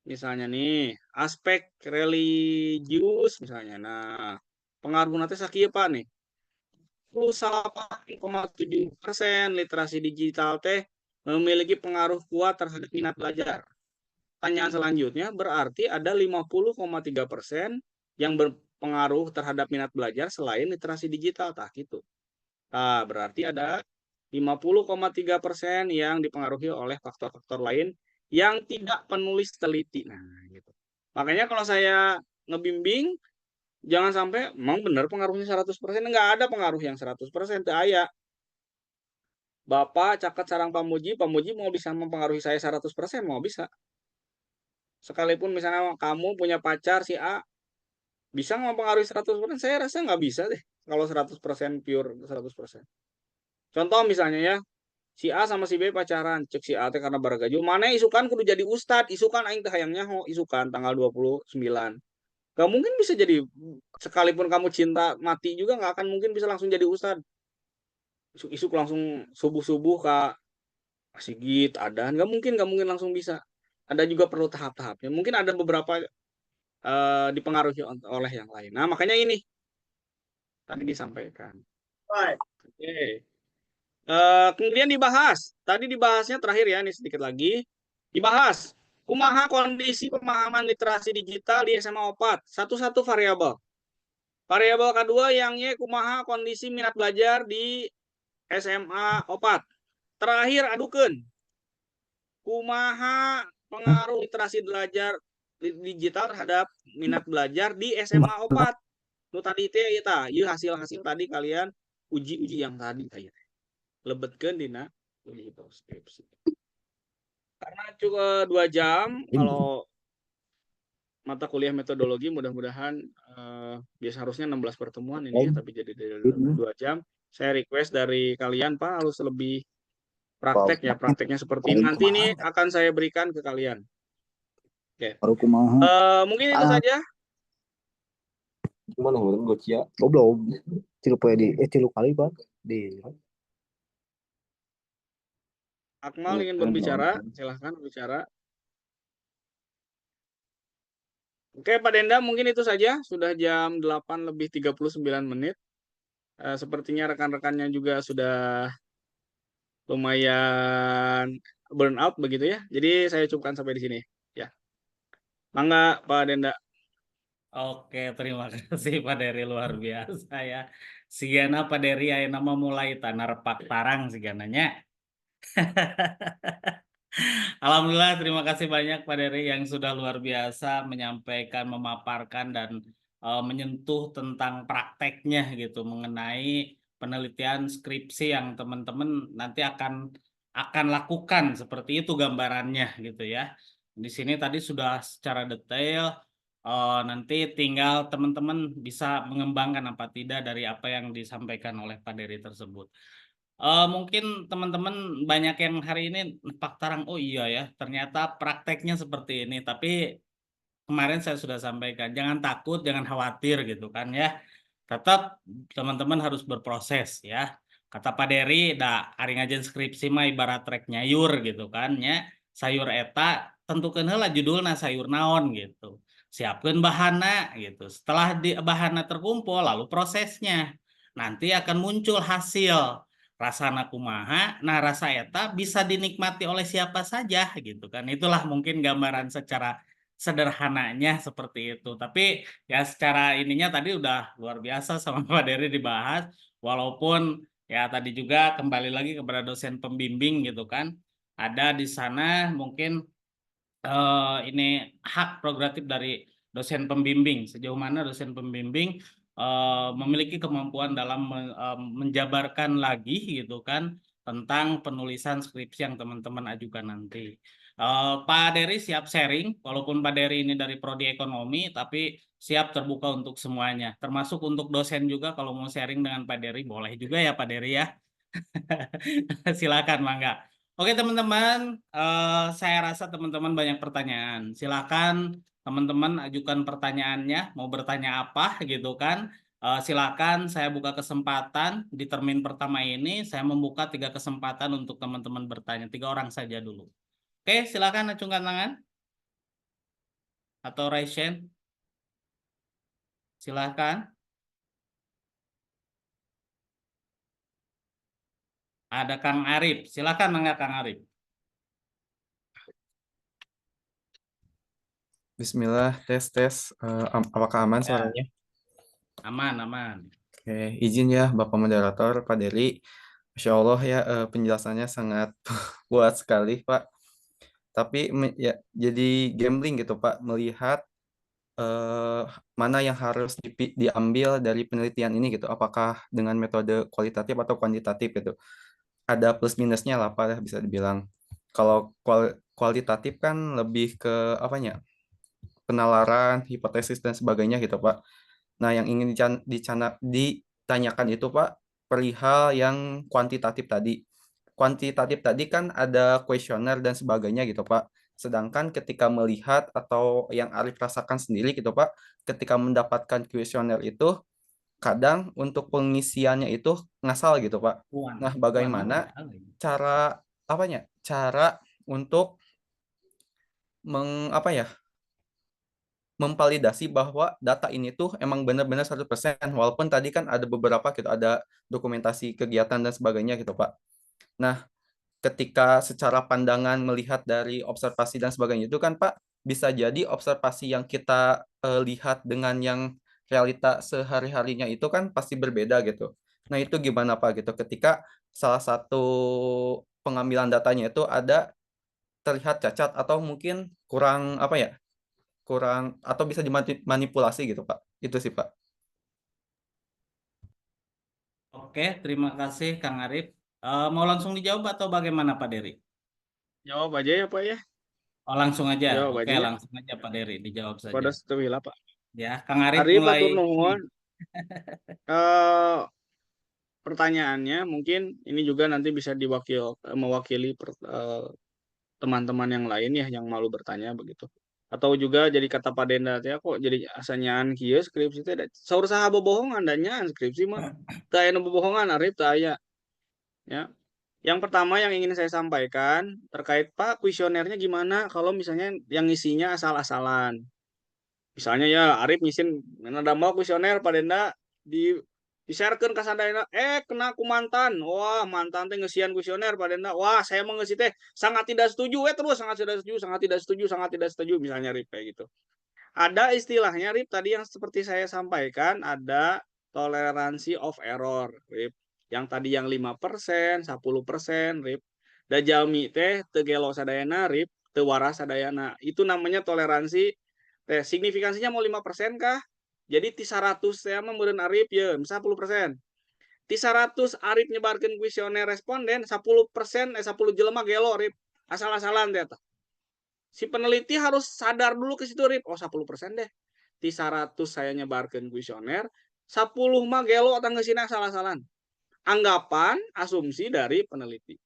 misalnya nih, aspek religius misalnya. Nah, pengaruh nanti sakieu Pak nih. 8,7% literasi digital teh memiliki pengaruh kuat terhadap minat belajar. Pertanyaan selanjutnya berarti ada 50,3% yang berpengaruh terhadap minat belajar selain literasi digital. Tah gitu. Nah, berarti ada 50,3% yang dipengaruhi oleh faktor-faktor lain yang tidak penulis teliti. Nah, gitu. Makanya kalau saya ngebimbing, jangan sampai memang benar pengaruhnya 100%. Enggak ada pengaruh yang 100%. Aya. Bapak caket sarang Pamuji mau bisa mempengaruhi saya 100%, mau bisa. Sekalipun misalnya kamu punya pacar si A, bisa mempengaruhi 100%? Saya rasa nggak bisa deh. Kalau 100% pure 100%. Contoh misalnya ya, si A sama si B pacaran, cek si A teh karena baragaju, mana isukan kudu jadi ustad, isukan aing teh hayang nyaho, isukan tanggal 29. Gak mungkin bisa jadi, sekalipun kamu cinta mati juga nggak akan mungkin bisa langsung jadi ustad. Isuk-isuk langsung subuh-subuh kak Sigit, ada, nggak mungkin langsung bisa. Ada juga perlu tahap-tahapnya. Mungkin ada beberapa dipengaruhi oleh yang lain. Nah, makanya ini tadi disampaikan. Oke. Kemudian dibahas. Tadi dibahasnya terakhir ya, ini sedikit lagi. Dibahas. Kumaha kondisi pemahaman literasi digital di SMA 4. Satu-satu variabel. Variabel kedua yang kumaha kondisi minat belajar di SMA 4. Terakhir adukeun. Kumaha pengaruh literasi belajar digital terhadap minat belajar di SMA 4. Nu tadi teh eta, ieu hasil-hasil tadi kalian uji-uji yang tadi kayak lebetkeun dina uji skripsi. Karena cuma 2 jam kalau mata kuliah metodologi, mudah-mudahan biasa harusnya 16 pertemuan ini ya, tapi jadi 2 jam. Saya request dari kalian Pak harus lebih praktek ya, prakteknya seperti ini. Nanti ini akan saya berikan ke kalian. Oke. Mungkin itu saja. Mana orang gue cia goblok tilu kali Pak di Akmal ingin berbicara, silahkan berbicara. Oke Pak Denda, mungkin itu saja. Sudah jam 8 lebih 39 menit. Sepertinya rekan-rekannya juga sudah lumayan burn out begitu ya. Jadi saya cukupkan sampai di sini. Ya, mangga Pak Denda. Oke, terima kasih Pak Dery, luar biasa ya. Sigana Pak Dery aya nama mulai tanah repak tarang sigananya. Alhamdulillah, terima kasih banyak Pak Dery yang sudah luar biasa menyampaikan, memaparkan dan menyentuh tentang prakteknya gitu mengenai penelitian skripsi yang teman-teman nanti akan lakukan, seperti itu gambarannya gitu ya. Di sini tadi sudah secara detail, nanti tinggal teman-teman bisa mengembangkan apa tidak dari apa yang disampaikan oleh Pak Dery tersebut. Mungkin teman-teman banyak yang hari ini nepak tarang, oh iya ya, ternyata prakteknya seperti ini. Tapi kemarin saya sudah sampaikan, jangan takut, jangan khawatir gitu kan ya. Tetap teman-teman harus berproses ya. Kata Pak Dery, da ari ngajen skripsi mah ibarat rek nyayur gitu kan ya. Sayur eta tentukeun heula judulna sayur naon gitu. Siapkeun bahanna gitu. Setelah bahanna terkumpul lalu prosesnya. Nanti akan muncul hasil. Rasana kumaha, nah rasa eta bisa dinikmati oleh siapa saja gitu kan. Itulah mungkin gambaran secara sederhananya seperti itu. Tapi ya secara ininya tadi udah luar biasa sama Pak Dery dibahas. Walaupun ya tadi juga kembali lagi kepada dosen pembimbing gitu kan. Ada di sana mungkin ini hak prerogatif dari dosen pembimbing. Sejauh mana dosen pembimbing memiliki kemampuan dalam menjabarkan lagi gitu kan tentang penulisan skripsi yang teman-teman ajukan nanti. Pak Dery siap sharing, walaupun Pak Dery ini dari Prodi Ekonomi, tapi siap terbuka untuk semuanya, termasuk untuk dosen juga kalau mau sharing dengan Pak Dery, boleh juga ya Pak Dery ya. Silakan, Mangga. Oke teman-teman, saya rasa teman-teman banyak pertanyaan. Silakan teman-teman ajukan pertanyaannya, mau bertanya apa gitu kan. Silakan saya buka kesempatan di termin pertama ini, saya membuka 3 kesempatan untuk teman-teman bertanya, 3 orang saja dulu. Oke, silakan acungkan tangan. Atau raise hand. Silakan. Ada Kang Arif, silakan Mangga Kang Arif. Bismillah, tes. Apakah aman Ya. suaranya? Aman. Oke, izin ya Bapak Moderator, Pak Dery. Masya Allah ya, penjelasannya sangat puas sekali, Pak. Tapi ya jadi gambling gitu, Pak, melihat eh, mana yang harus diambil dari penelitian ini gitu. Apakah dengan metode kualitatif atau kuantitatif gitu. Ada plus minusnya lah, Pak, ya, bisa dibilang. Kalau kualitatif kan lebih ke apanya? Penalaran, hipotesis dan sebagainya gitu, Pak. Nah, yang ingin ditanyakan itu, Pak, perihal yang kuantitatif tadi. Kuantitatif tadi kan ada kuesioner dan sebagainya gitu, Pak. Sedangkan ketika melihat atau yang Arif rasakan sendiri gitu, Pak, ketika mendapatkan kuesioner itu, kadang untuk pengisiannya itu ngasal gitu, Pak. Puan, Nah, puan apa bagaimana ya? cara apanya? Cara untuk apa ya? Memvalidasi bahwa data ini tuh emang benar-benar 100%, walaupun tadi kan ada beberapa gitu, ada dokumentasi kegiatan dan sebagainya gitu, Pak. Nah, ketika secara pandangan melihat dari observasi dan sebagainya itu kan, Pak, bisa jadi observasi yang kita lihat dengan yang realita sehari-harinya itu kan pasti berbeda gitu. Nah, itu gimana, Pak, gitu ketika salah satu pengambilan datanya itu ada terlihat cacat atau mungkin kurang apa ya, kurang atau bisa dimanipulasi gitu, Pak. Itu sih, Pak. Oke, terima kasih Kang Arif. Mau langsung dijawab atau bagaimana Pak Dery? Jawab aja ya Pak ya. Oh, langsung aja. Jawab Oke, aja ya. langsung aja Pak Dery, dijawab saja. Pada setuju Pak. Ya, Kang Arif Arif mulai atur ini. nuhun. Eh Pertanyaannya mungkin ini juga nanti bisa mewakili teman-teman yang lain ya yang malu bertanya begitu. Atau juga jadi kata Pak Denda teh kok jadi asanyaan kieu skripsi teh saur saha bobohongan dan nyaan skripsi mah teu aya nu bobohongan Arif teu aya ya. Yang pertama yang ingin saya sampaikan terkait Pak kuesionernya gimana kalau misalnya yang isinya asal-asalan. Misalnya ya Arif ngisin ada mau kuesioner Pak Denda di di-sharekeun ka sadayana kena ku mantan. Wah, mantan teh ngeusian kuesioner Pak Denda. Wah, saya mah ngeusi teh sangat tidak setuju terus sangat tidak setuju, sangat tidak setuju, sangat tidak setuju misalnya Rip kayak gitu. Ada istilahnya Rip tadi yang seperti saya sampaikan ada toleransi of error Rip. Yang tadi yang 5%, 10% Rip. Da jalmi teh teu gelo sadayana Rip, teu waras sadayana. Itu namanya toleransi signifikansinya mau 5% kah? Jadi ti 100 teh mah meureun Arif ya, misal 10%. Ti 100 Arif nyebarkeun kuesioner responden 10% 10 jelema gelo Arif. Asal-asalan teh. Si peneliti harus sadar dulu ke situ Arif. Oh 10% deh. Ti 100 saya nyebarkeun kuesioner, 10 mah gelo atau ngeusina asal-asalan. Anggapan asumsi dari peneliti.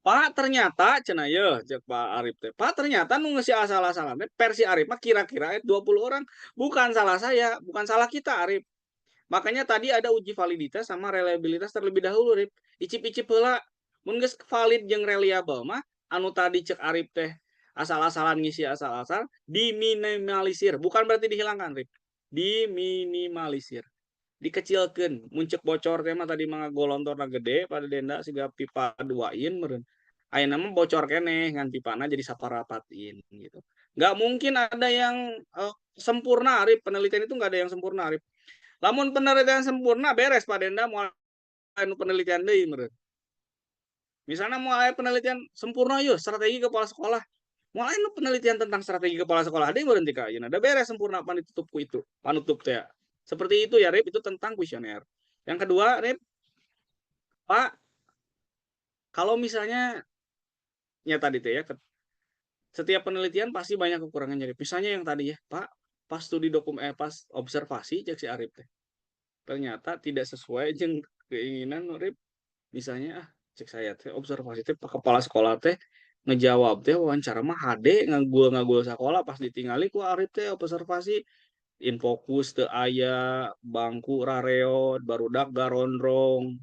Pak ternyata cenah ye cek Pak Arif teh. Pak ternyata nu ngeusi asal-asalan teh versi Arif mah kira-kira 20 orang. Bukan salah saya, bukan salah kita Arif. Makanya tadi ada uji validitas sama reliabilitas terlebih dahulu Rip. Icip-icip heula. Mun geus valid jeung reliable mah anu tadi cek Arif teh asal-asalan ngisi asal-asal diminimalisir, bukan berarti dihilangkan Rip. Diminimalisir. Dikecilkan muncul bocor tema tadi mah golontorna gede pada denda siga pipa duain meureun ayeuna mah bocor keneh ngan pipana jadi saparapatin gitu nggak mungkin ada yang sempurna Arif penelitian itu nggak ada yang sempurna Arif lamun penelitian sempurna beres Pak Denda mau anu penelitian deui meureun misalnya mau aya penelitian sempurna yeuh strategi kepala sekolah mau aya penelitian tentang strategi kepala sekolah deui meureun tika ayeuna da beres sempurna pan ditutup ku itu panutup teh seperti itu ya Rip, itu tentang kuesioner. Yang kedua, Rip, Pak, kalau misalnya ya tadi teh ya, setiap penelitian pasti banyak kekurangannya Rip. Misalnya yang tadi ya, Pak, pas studi pas observasi cek si Arif teh. Ternyata tidak sesuai jeung keinginan Rip. Misalnya cek saya teh observasi teh kepala sekolah teh ngejawab teh wawancara mah HD ngagul sekolah pas ditinggali ku Arif teh observasi infokus teu aya bangku rareot barudak garondrong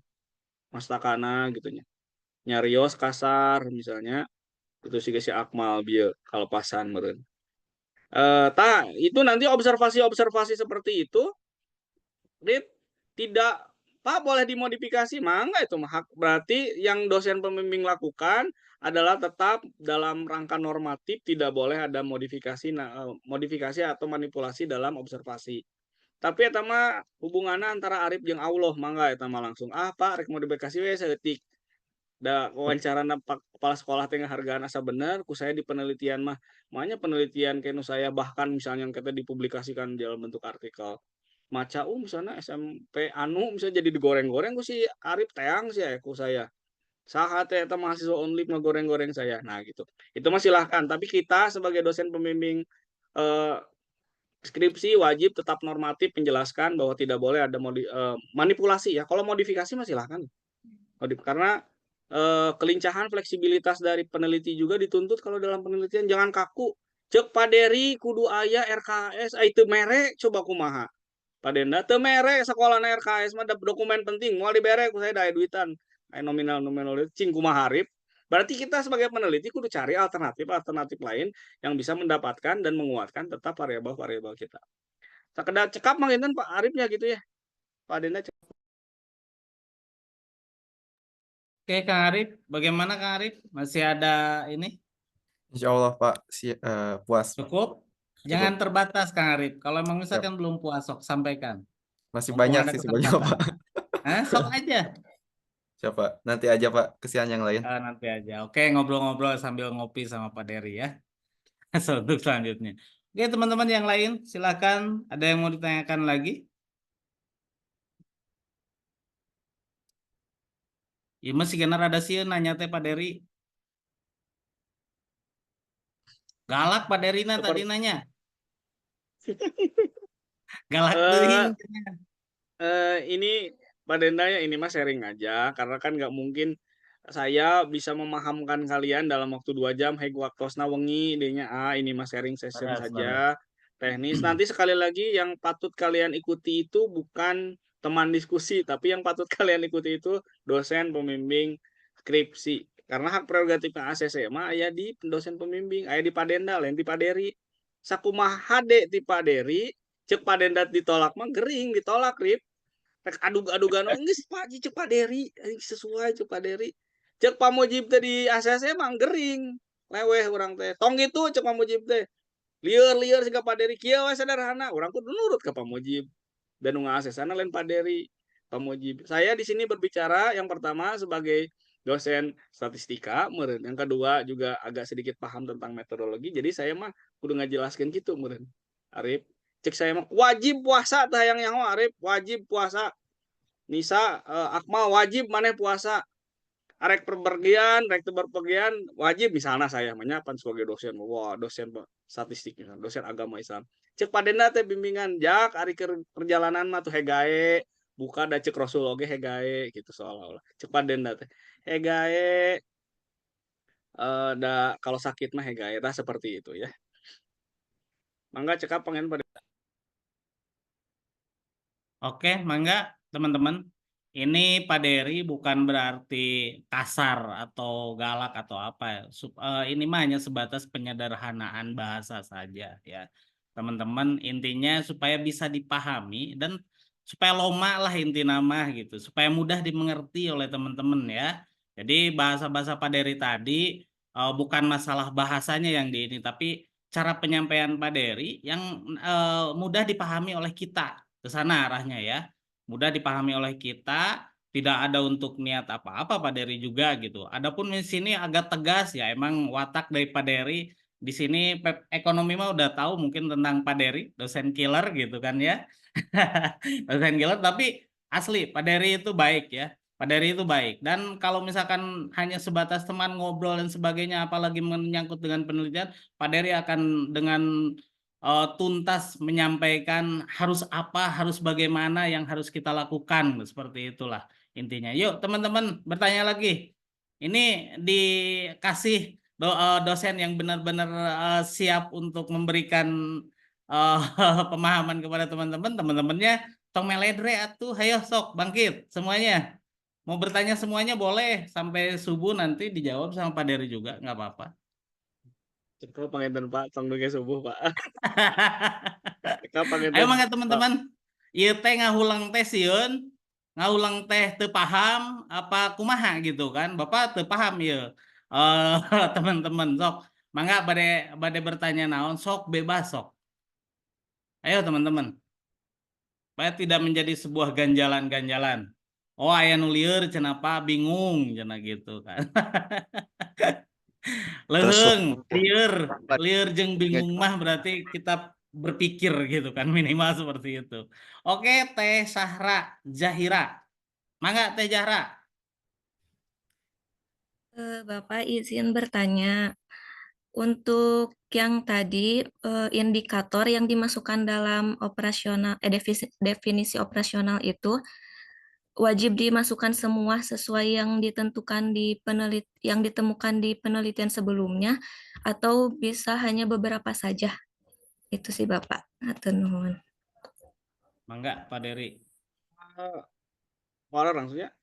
mastakana gitu nya nyarios kasar misalnya itu sih si Akmal bieu kalepasan meureun itu nanti observasi seperti itu Rip, tidak Pak boleh dimodifikasi mangga itu mah berarti yang dosen pembimbing lakukan adalah tetap dalam rangka normatif tidak boleh ada modifikasi atau manipulasi dalam observasi Tapi eta mah hubunganna antara Arif jeung Allah mangga eta mah langsung. Ah Pak rek modifikasi we saeutik. Da wawancarana kepala sekolah teh ngahargaan asa bener ku saya di penelitian mah. Makanya penelitian kenu saya bahkan misalnya yang kita dipublikasikan dalam bentuk artikel. Maca misalnya SMP anu misalnya jadi digoreng-goreng ku si Arif teang sih ya ku saya. Saha teh eta mahasiswa Unlip ngegoreng-goreng saya. Nah gitu. Itu mah silahkan, tapi kita sebagai dosen pembimbing eh, skripsi wajib tetap normatif menjelaskan bahwa tidak boleh ada manipulasi ya. Kalau modifikasi mah silahkan. Karena kelincahan fleksibilitas dari peneliti juga dituntut kalau dalam penelitian jangan kaku. Cek paderi kudu aya RKS, itu mere coba kumaha. Padenda teu mere sakolana RKS mah dokumen penting moal dibere ku saya daya duitan. Aya nominal cing kumaha harip. Berarti kita sebagai peneliti kudu cari alternatif lain yang bisa mendapatkan dan menguatkan tetap variabel-variabel kita. Sekedar cekap mah Pak Arifnya gitu ya. Pak Denda Oke, Kang Arif, bagaimana Kang Arif? Masih ada ini? Insya Allah Pak puas Pak. Cukup? Jangan terbatas Kang Arif. Kalau emang misalkan belum puas, sok sampaikan. Masih Mumpung banyak ada sih sebenarnya Pak. keterlibatan. Sok aja. Siapa? Nanti aja Pak kesian yang lain. Nanti aja. Oke, ngobrol-ngobrol sambil ngopi sama Pak Dery ya. Untuk selanjutnya. Oke, teman-teman yang lain, silakan. Ada yang mau ditanyakan lagi? Ya masih genar ada sih nanya teh Pak Dery. Galak Pak Dery tadi nanya. Galak teuing. Ini Pak Denda ya ini mah sharing aja karena kan nggak mungkin saya bisa memahamkan kalian dalam waktu 2 jam. Hei waktosna wengi idenya ini mah sharing session saja teknis. Nanti sekali lagi yang patut kalian ikuti itu bukan teman diskusi tapi yang patut kalian ikuti itu dosen pembimbing skripsi. Karena hak prerogatif ACC mah aya di dosen pembimbing, aya di Pak Denda, lain di Pak Dery. Sakumaha hade di Pak Dery, cek Pak Denda ditolak mah gering ditolak Rip. Rek adug-adugan geus Pak Haji cek Pak Dery, sesuai cek Pak Dery. Cek Pak Mujib teh di ACC mah gering. Leweh urang teh. Tong gitu cek Pak Mujib teh. Lieur-lieur siga Pak Dery kieu we sederhana. Urang kudu nurut ke Pak Mujib. Dan nu ngaacsesana lain Pak Dery, Pak Mujib. Saya di sini berbicara yang pertama sebagai dosen statistika, meureun. Yang kedua juga agak sedikit paham tentang metodologi. Jadi saya mah kudu ngajelaskeun gitu meureun. Arif, cek saya mah wajib puasa tah hayang nyaho Arif, wajib puasa. Nisa Akmal wajib maneh puasa. Arek perpergian, rek berpergian wajib misalnya saya menyapan sebagai dosen. Wah, dosen statistik misalnya, dosen agama Islam. Cek padena teh bimbingan jak ari perjalanan mah tuh hegae, buka da cek Rasul oge hegae gitu seolah-olah. Cek padena teh hegae da kalau sakit mah hegae tah seperti itu ya. Mangga cekap pengen pada Oke, mangga teman-teman. Ini Pak Dery bukan berarti kasar atau galak atau apa ya. Ini mah hanya sebatas penyederhanaan bahasa saja ya. Teman-teman, intinya supaya bisa dipahami dan supaya loma lah inti nama gitu, supaya mudah dimengerti oleh teman-teman ya. Jadi bahasa-bahasa Pak Dery tadi bukan masalah bahasanya yang di ini, tapi cara penyampaian Pak Dery yang mudah dipahami oleh kita. Ke sana arahnya ya. Mudah dipahami oleh kita, tidak ada untuk niat apa-apa Pak Dery juga gitu. Adapun di sini agak tegas ya, emang watak dari Pak Dery di sini ekonomi mah udah tahu mungkin tentang Pak Dery, dosen killer gitu kan ya. Dosen killer tapi asli Pak Dery itu baik ya. Pak Dery itu baik. Dan kalau misalkan hanya sebatas teman ngobrol dan sebagainya apalagi menyangkut dengan penelitian, Pak Dery akan dengan tuntas menyampaikan harus apa, harus bagaimana yang harus kita lakukan. Seperti itulah intinya. Yuk teman-teman bertanya lagi. Ini dikasih dosen yang benar-benar siap untuk memberikan pemahaman kepada teman-teman. Teman-temannya tong meledre atuh, ayo sok bangkit semuanya. Mau bertanya semuanya boleh sampai subuh nanti dijawab sama Pak Dery juga, nggak apa-apa. cekap panginten Pak, tong duge subuh Pak. Cekap panginten. Ayo mangga teman-teman. Ieu teh ngahulang teh sieun, ngahulang teh teu paham apa kumaha gitu kan. Bapak teu paham ieu. Teman-teman sok mangga bade bertanya naon sok bebas sok. Ayo teman-teman. supaya tidak menjadi sebuah ganjalan-ganjalan. Oh, aya nu lieur cenapa bingung cenah gitu kan. Leheung, lieur jeung bingung mah berarti kita berpikir gitu kan, minimal seperti itu. Oke, Teh Sahra Zahira. Mangga Teh Zahra. Bapak izin bertanya, untuk yang tadi indikator yang dimasukkan dalam definisi operasional itu wajib dimasukkan semua sesuai yang ditentukan yang ditemukan di penelitian sebelumnya atau bisa hanya beberapa saja. Itu sih Bapak. Hatur nuhun. Mangga Pak Dery. Walau langsungnya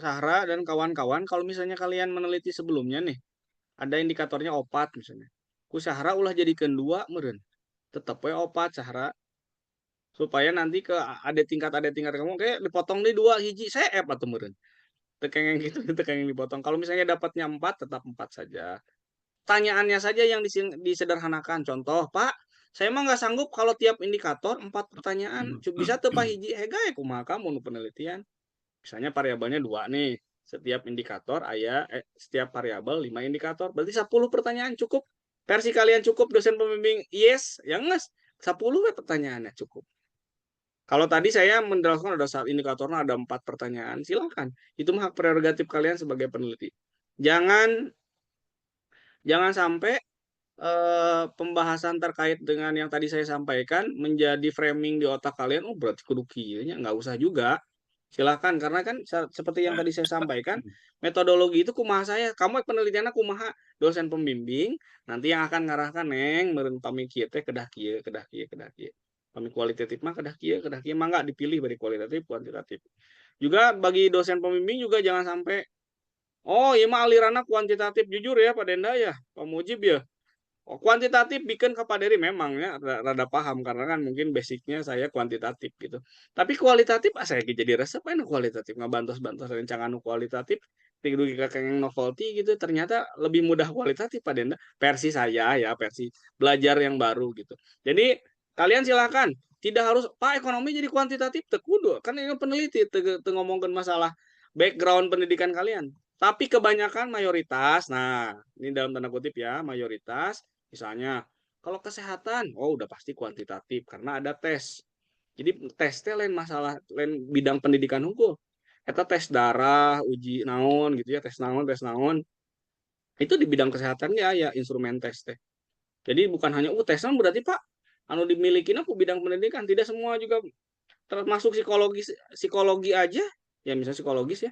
Sahra dan kawan-kawan, kalau misalnya kalian meneliti sebelumnya nih, ada indikatornya opat misalnya. Ku Sahra ulah jadi kedua meren. Tetep we opat Sahra. Supaya nanti ada tingkat kamu kayak dipotong di 2 hiji CF atau meren. Tekeng gitu, tekeng yang dipotong. Kalau misalnya dapatnya 4, tetap 4 saja. Tanyaannya saja yang disederhanakan. Contoh, Pak, saya mah nggak sanggup kalau tiap indikator 4 pertanyaan. Bisa tuh Pak hiji, hega ya kumaha kamu nu penelitian. Misalnya variabelnya 2 nih. Setiap indikator setiap variabel 5 indikator. Berarti 10 pertanyaan cukup. Versi kalian cukup, dosen pembimbing yes, yang nges 10 pertanyaannya cukup. Kalau tadi saya menjelaskan ada saat indikatornya ada 4 pertanyaan, silakan. Itu hak prerogatif kalian sebagai peneliti. Jangan sampai pembahasan terkait dengan yang tadi saya sampaikan menjadi framing di otak kalian. Oh berarti kudu kieu nya, nggak usah juga. Silakan, karena kan seperti yang tadi saya sampaikan, metodologi itu kumaha saya. Kamu penelitiannya kumaha dosen pembimbing, nanti yang akan ngarahkan neng meureun pami kieu teh kedah kieu. Pami kualitatif mah kedah kieu mah enggak dipilih dari kualitatif kuantitatif. Juga bagi dosen pembimbing juga jangan sampai oh iya mah aliranna kuantitatif. Jujur ya Pak Denda ya, Pak Mujib ya. Oh, kuantitatif bikin ke Pak Dery memang ya rada paham karena kan mungkin basicnya saya kuantitatif gitu. Tapi kualitatif saya jadi resep kualitatif ngabantos-bantos rencangan kualitatif dugi kakeng novelty gitu ternyata lebih mudah kualitatif Pak Denda versi saya ya versi belajar yang baru gitu. Jadi kalian silakan tidak harus Pak ekonomi jadi kuantitatif tekudu kan ini peneliti ngomongin masalah background pendidikan kalian. Tapi kebanyakan mayoritas, nah ini dalam tanda kutip ya mayoritas. Misalnya, kalau kesehatan, oh udah pasti kuantitatif karena ada tes. Jadi tesnya lain masalah, lain bidang pendidikan hukum. Eta tes darah, uji naon gitu ya, tes naon. Itu di bidang kesehatannya ya instrumen tes teh. Jadi bukan hanya tesnya berarti Pak, anu dimiliki aku bidang pendidikan, tidak semua juga termasuk psikologi aja, ya misalnya psikologis ya,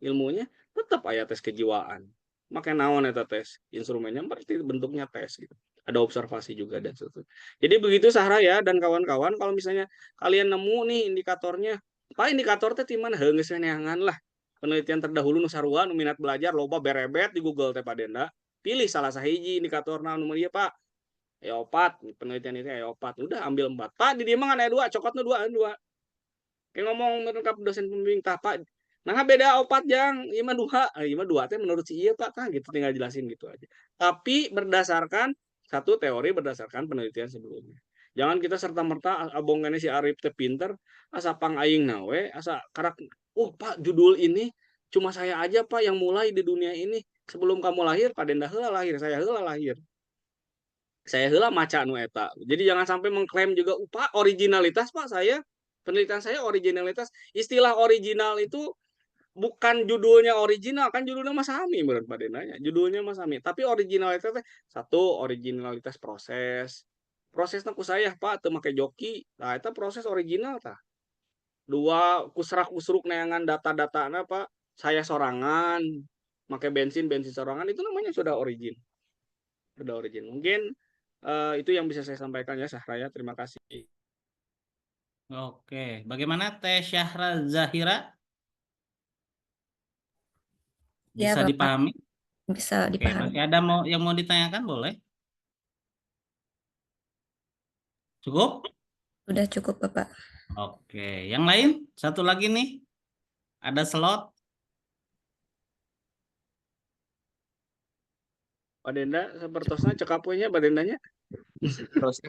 ilmunya tetap aya tes kejiwaan. Makanya naon eta tes instrumennya berarti bentuknya tes gitu. Ada observasi juga dan seterusnya. Jadi begitu Sahra ya dan kawan-kawan kalau misalnya kalian nemu nih indikatornya, Pak indikator teh di mana? Geus neangan lah. Penelitian terdahulu nu sarua nu minat belajar loba berebet di Google teh Pak Denda. Pilih salah sahiji indikatorna nu dia Pak. Eopat, penelitian itu eopat. Udah ambil 4. Pak di dia mah kan 2, cokotnya 2. Kayak ngomong mereka dosen pembimbing Pak. Nah beda opat jang, iya mah 2 teh menurut si iya Pak kan gitu tinggal jelasin gitu aja. Tapi berdasarkan satu teori berdasarkan penelitian sebelumnya. Jangan kita serta merta abongane si Arif teh pinter, asa pang aing nawe, asa karak. Pak judul ini cuma saya aja Pak yang mulai di dunia ini. Sebelum kamu lahir, Pak Denda heula lahir, saya heula lahir. Saya heula maca nu eta. Jadi jangan sampai mengklaim juga Pak originalitas Pak saya. Penelitian saya originalitas. Istilah original itu bukan judulnya original kan judulnya Mas Hami menurut Pak Denanya judulnya Mas Hami tapi originalitas satu originalitas prosesnya ku saya Pak teu make joki nah itu proses original tah 2 kusrak-kusruk neangan data-data Pak saya sorangan make bensin sorangan itu namanya sudah origin mungkin itu yang bisa saya sampaikan ya Sahraya terima kasih. Oke, bagaimana Teh Syahra Zahira? Ya, Bisa Bapak. dipahami? Bisa Oke, dipahami. masih ada yang mau ditanyakan boleh? Cukup? Sudah cukup, Bapak. Oke, yang lain? Satu lagi nih. Ada slot. Pak Denda sepertosna cekapunya Pak Dendanya. Terus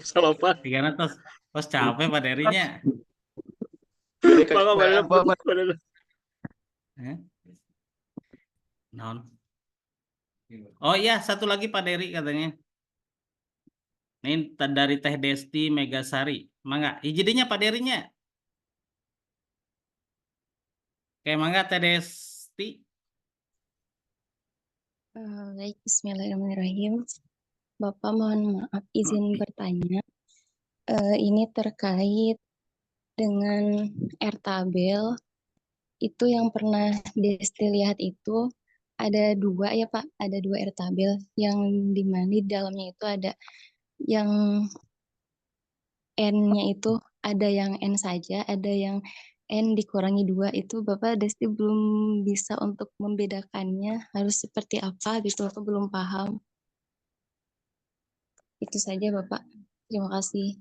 Salah Pak. 300. Bos capek Pak Derinya. Maka Pak Denda Eh? Non. Oh iya, satu lagi Pak Deri katanya. Ini dari Teh Desti Megasari. Mangga, izinnya Pak Derinya. Oke, mangga Teh Desti. Baik, Bismillahirrahmanirrahim. Bapak mohon maaf izin bertanya. Ini terkait dengan airtabel. Itu yang pernah Desti lihat itu ada 2 ya Pak, ada 2 airtabel yang dimana di dalamnya itu ada yang N-nya itu ada yang N saja, ada yang N dikurangi 2 itu Bapak Desti belum bisa untuk membedakannya harus seperti apa gitu, aku belum paham. Itu saja Bapak. Terima kasih.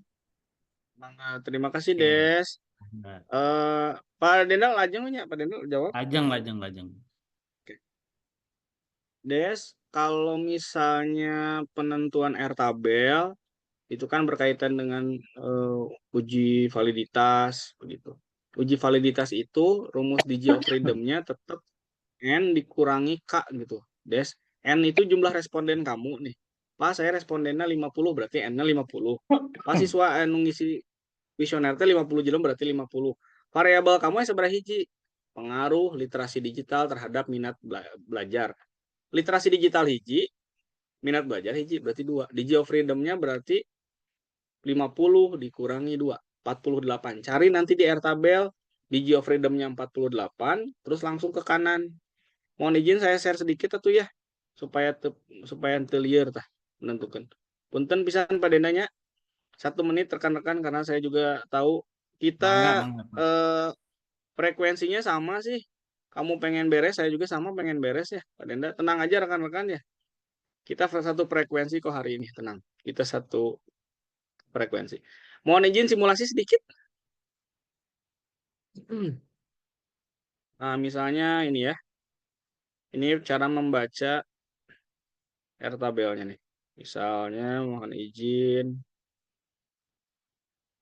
Mangga, terima kasih Oke. Des. Mangga. Pak Denda lajeng nya, Pak Denda jawab. Lajeng. Des, kalau misalnya penentuan airtabel itu kan berkaitan dengan uji validitas begitu. Uji validitas itu rumus degree of freedom-nya tetap N dikurangi K gitu. Des, N itu jumlah responden kamu nih. Pak, saya respondennya 50 berarti N-nya 50. Pak siswa anu ngisi kuesioner teh 50 jelema berarti 50. Variabel kamu yang seberapa hiji? Pengaruh literasi digital terhadap minat belajar. Literasi digital hiji, minat belajar hiji berarti 2. Degree of freedom-nya berarti 50 dikurangi 2, 48. Cari nanti di airtabel degree of freedom-nya 48, terus langsung ke kanan. Mohon izin saya share sedikit atuh ya, supaya liar tah menentukan. Punten pisan Pak Dendanya, 1 menit rekan-rekan karena saya juga tahu kita Mangga, Pak. frekuensinya sama sih. Kamu pengen beres, saya juga sama pengen beres ya, Pak Denda. Tenang aja rekan-rekan ya. Kita satu frekuensi kok hari ini, tenang. Kita satu frekuensi. Mohon izin simulasi sedikit. Nah, misalnya ini ya. Ini cara membaca airtabelnya nih. Misalnya mohon izin.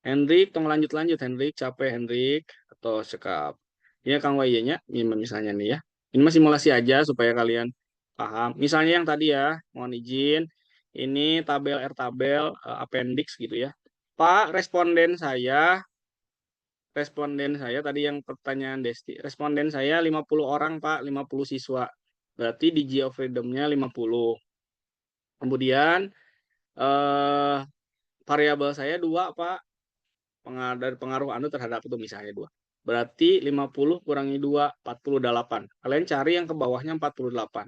Hendrik, tolong lanjut Hendrik, capek Hendrik atau sekap. Ini Kang Wayenya, misalnya nih ya. Ini masih simulasi aja supaya kalian paham. Misalnya yang tadi ya, mohon izin. Ini tabel airtabel appendix gitu ya. Pak, responden saya tadi yang pertanyaan Desti. Responden saya 50 orang, Pak, 50 siswa. Berarti degree of freedom-nya 50. Kemudian variabel saya 2, Pak. Pengaruh anu terhadap itu misalnya 2. Berarti 50 kurangi 2, 48. Kalian cari yang ke bawahnya 48.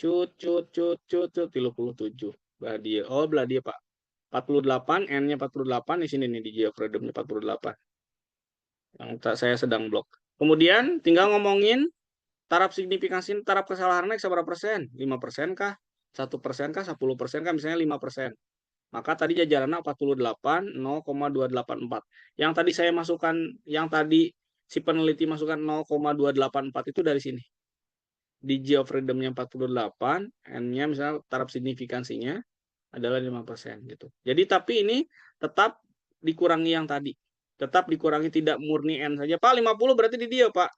Cut, 37. Belah dia, Pak. 48, N-nya 48, di sini nih di degree of freedom-nya 48. Yang saya sedang blok. Kemudian tinggal ngomongin taraf signifikansi, taraf kesalahannya seberapa persen? 5% kah? 1% kah? 10% kah? Misalnya 5%. Maka tadi jajarannya 48, 0,284. Yang tadi saya masukkan, yang tadi si peneliti masukkan 0,284 itu dari sini. Degree of freedom-nya 48, N-nya misalnya taraf signifikansinya adalah 5% gitu. Jadi tapi ini tetap dikurangi yang tadi. Tetap dikurangi, tidak murni N saja. Pak, 50 berarti di dia, Pak.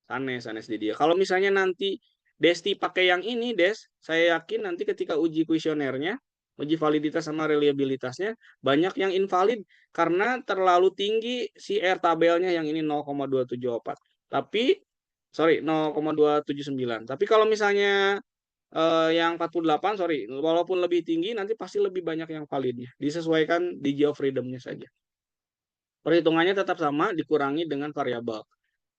Sanes di dia. Kalau misalnya nanti Desti pakai yang ini, Des, saya yakin nanti ketika uji kuesionernya, uji validitas sama reliabilitasnya, banyak yang invalid karena terlalu tinggi si airtabelnya yang ini 0,274. Tapi, 0,279. Tapi kalau misalnya yang 48, walaupun lebih tinggi, nanti pasti lebih banyak yang validnya. Disesuaikan degree of freedom-nya saja. Perhitungannya tetap sama, dikurangi dengan variabel.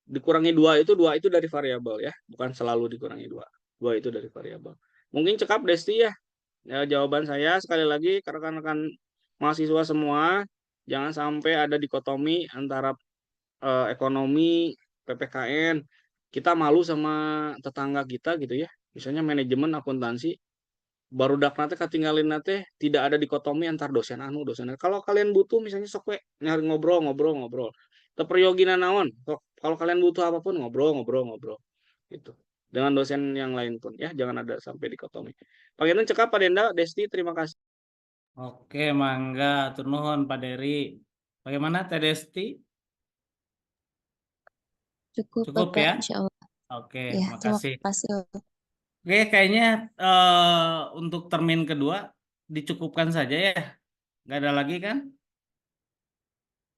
Dikurangi 2 itu dari variabel ya, bukan selalu dikurangi 2. 2 itu dari variabel. Mungkin cekap Desti ya. Jawaban saya sekali lagi ke rekan-rekan mahasiswa semua, jangan sampai ada dikotomi antara ekonomi, PPKN. Kita malu sama tetangga kita gitu ya. Misalnya manajemen akuntansi, baru dak nate ketinggalin nate tidak ada dikotomi antar dosen anu dosen. Kalau kalian butuh misalnya sok we nyari ngobrol. Tepriogina naon. Kalau kalian butuh apapun ngobrol gitu. Dengan dosen yang lain pun ya, jangan ada sampai dikotomi. Pak Genten cekap Pak Denda, Desti terima kasih. Oke, mangga, atur nuhun Pak Dery. Bagaimana Teh Desti? Cukup Cukup Bapak, ya? insya Allah. Oke, Ya, terima makasih. kasih Bapak. Oke, kayaknya untuk termin kedua dicukupkan saja ya. Nggak ada lagi kan?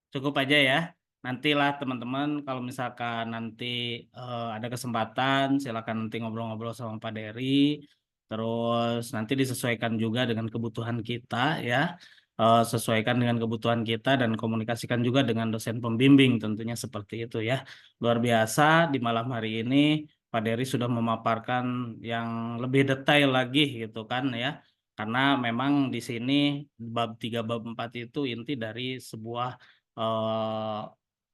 Cukup aja ya. Nantilah teman-teman kalau misalkan nanti ada kesempatan silakan nanti ngobrol-ngobrol sama Pak Dery. Terus nanti disesuaikan juga dengan kebutuhan kita ya. Sesuaikan dengan kebutuhan kita dan komunikasikan juga dengan dosen pembimbing tentunya seperti itu ya. Luar biasa di malam hari ini Pak Dery sudah memaparkan yang lebih detail lagi gitu kan ya. Karena memang di sini bab 3 bab 4 itu inti dari sebuah eh,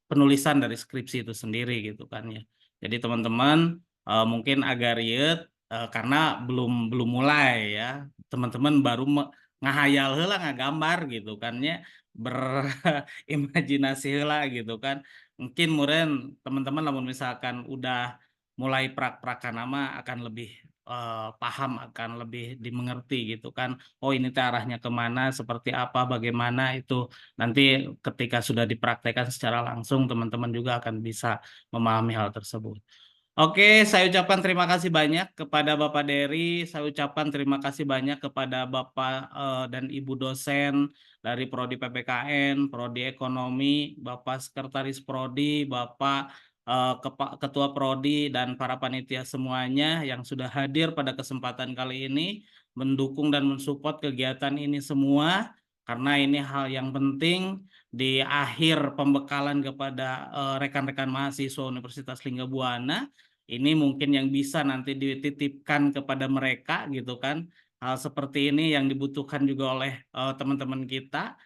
penulisan dari skripsi itu sendiri gitu kan ya. Jadi teman-teman mungkin agak riet karena belum mulai ya. Teman-teman baru ngahayal heula ngagambar gitu kan ya, berimajinasi heula gitu kan. Mungkin muren teman-teman namun misalkan udah mulai prak-prakan nama akan lebih paham, akan lebih dimengerti gitu kan. Oh ini teh arahnya kemana, seperti apa, bagaimana itu nanti ketika sudah dipraktekkan secara langsung teman-teman juga akan bisa memahami hal tersebut. Oke, saya ucapkan terima kasih banyak kepada Bapak Dery, saya ucapkan terima kasih banyak kepada Bapak dan Ibu dosen dari Prodi PPKN, Prodi Ekonomi, Bapak Sekretaris Prodi, Bapak Ketua Prodi dan para panitia semuanya yang sudah hadir pada kesempatan kali ini mendukung dan mensupport kegiatan ini semua karena ini hal yang penting di akhir pembekalan kepada rekan-rekan mahasiswa Universitas Linggabuana. Ini mungkin yang bisa nanti dititipkan kepada mereka gitu kan. Hal seperti ini yang dibutuhkan juga oleh teman-teman kita.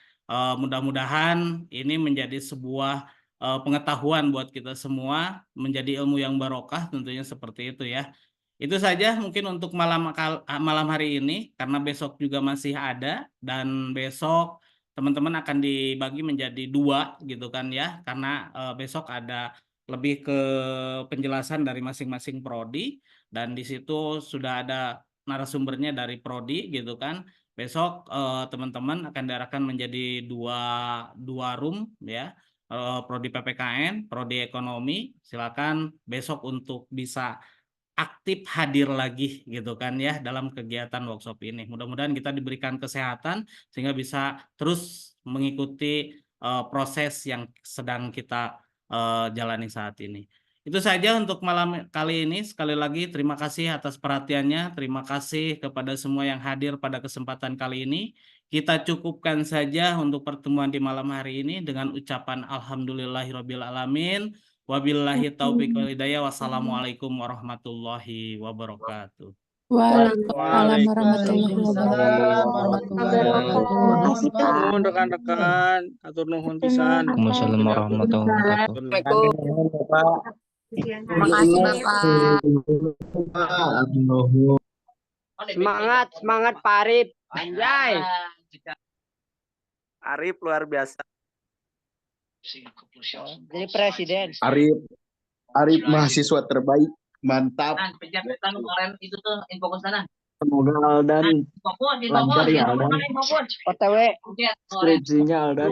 Mudah-mudahan ini menjadi sebuah pengetahuan buat kita semua, menjadi ilmu yang barokah tentunya seperti itu ya. Itu saja mungkin untuk malam hari ini karena besok juga masih ada dan besok teman-teman akan dibagi menjadi 2 gitu kan ya karena besok ada lebih ke penjelasan dari masing-masing prodi dan di situ sudah ada narasumbernya dari prodi gitu kan. Besok teman-teman akan diarahkan menjadi dua room ya. Prodi PPKN, prodi ekonomi. Silakan besok untuk bisa aktif hadir lagi gitu kan ya dalam kegiatan workshop ini. Mudah-mudahan kita diberikan kesehatan sehingga bisa terus mengikuti proses yang sedang kita jalani saat ini. Itu saja untuk malam kali ini. Sekali lagi terima kasih atas perhatiannya. Terima kasih kepada semua yang hadir pada kesempatan kali ini. Kita cukupkan saja untuk pertemuan di malam hari ini dengan ucapan alhamdulillahirabbil alamin. Wabillahi taufiq wal hidayah. Wassalamualaikum warahmatullahi wabarakatuh. Waalaikumsalam warahmatullahi wabarakatuh. Terima kasih Pak. Rekan-rekan, atur nuhun pisan. Waalaikumsalam warahmatullahi wabarakatuh. Terima kasih Bapak. Semangat Pak Arif. Anjay. Arif luar biasa. Jadi presiden. Arif mahasiswa terbaik. Mantap. Itu tuh info ke sana. Semoga Aldan lancar ya Aldan. OTW. Skripsinya Aldan.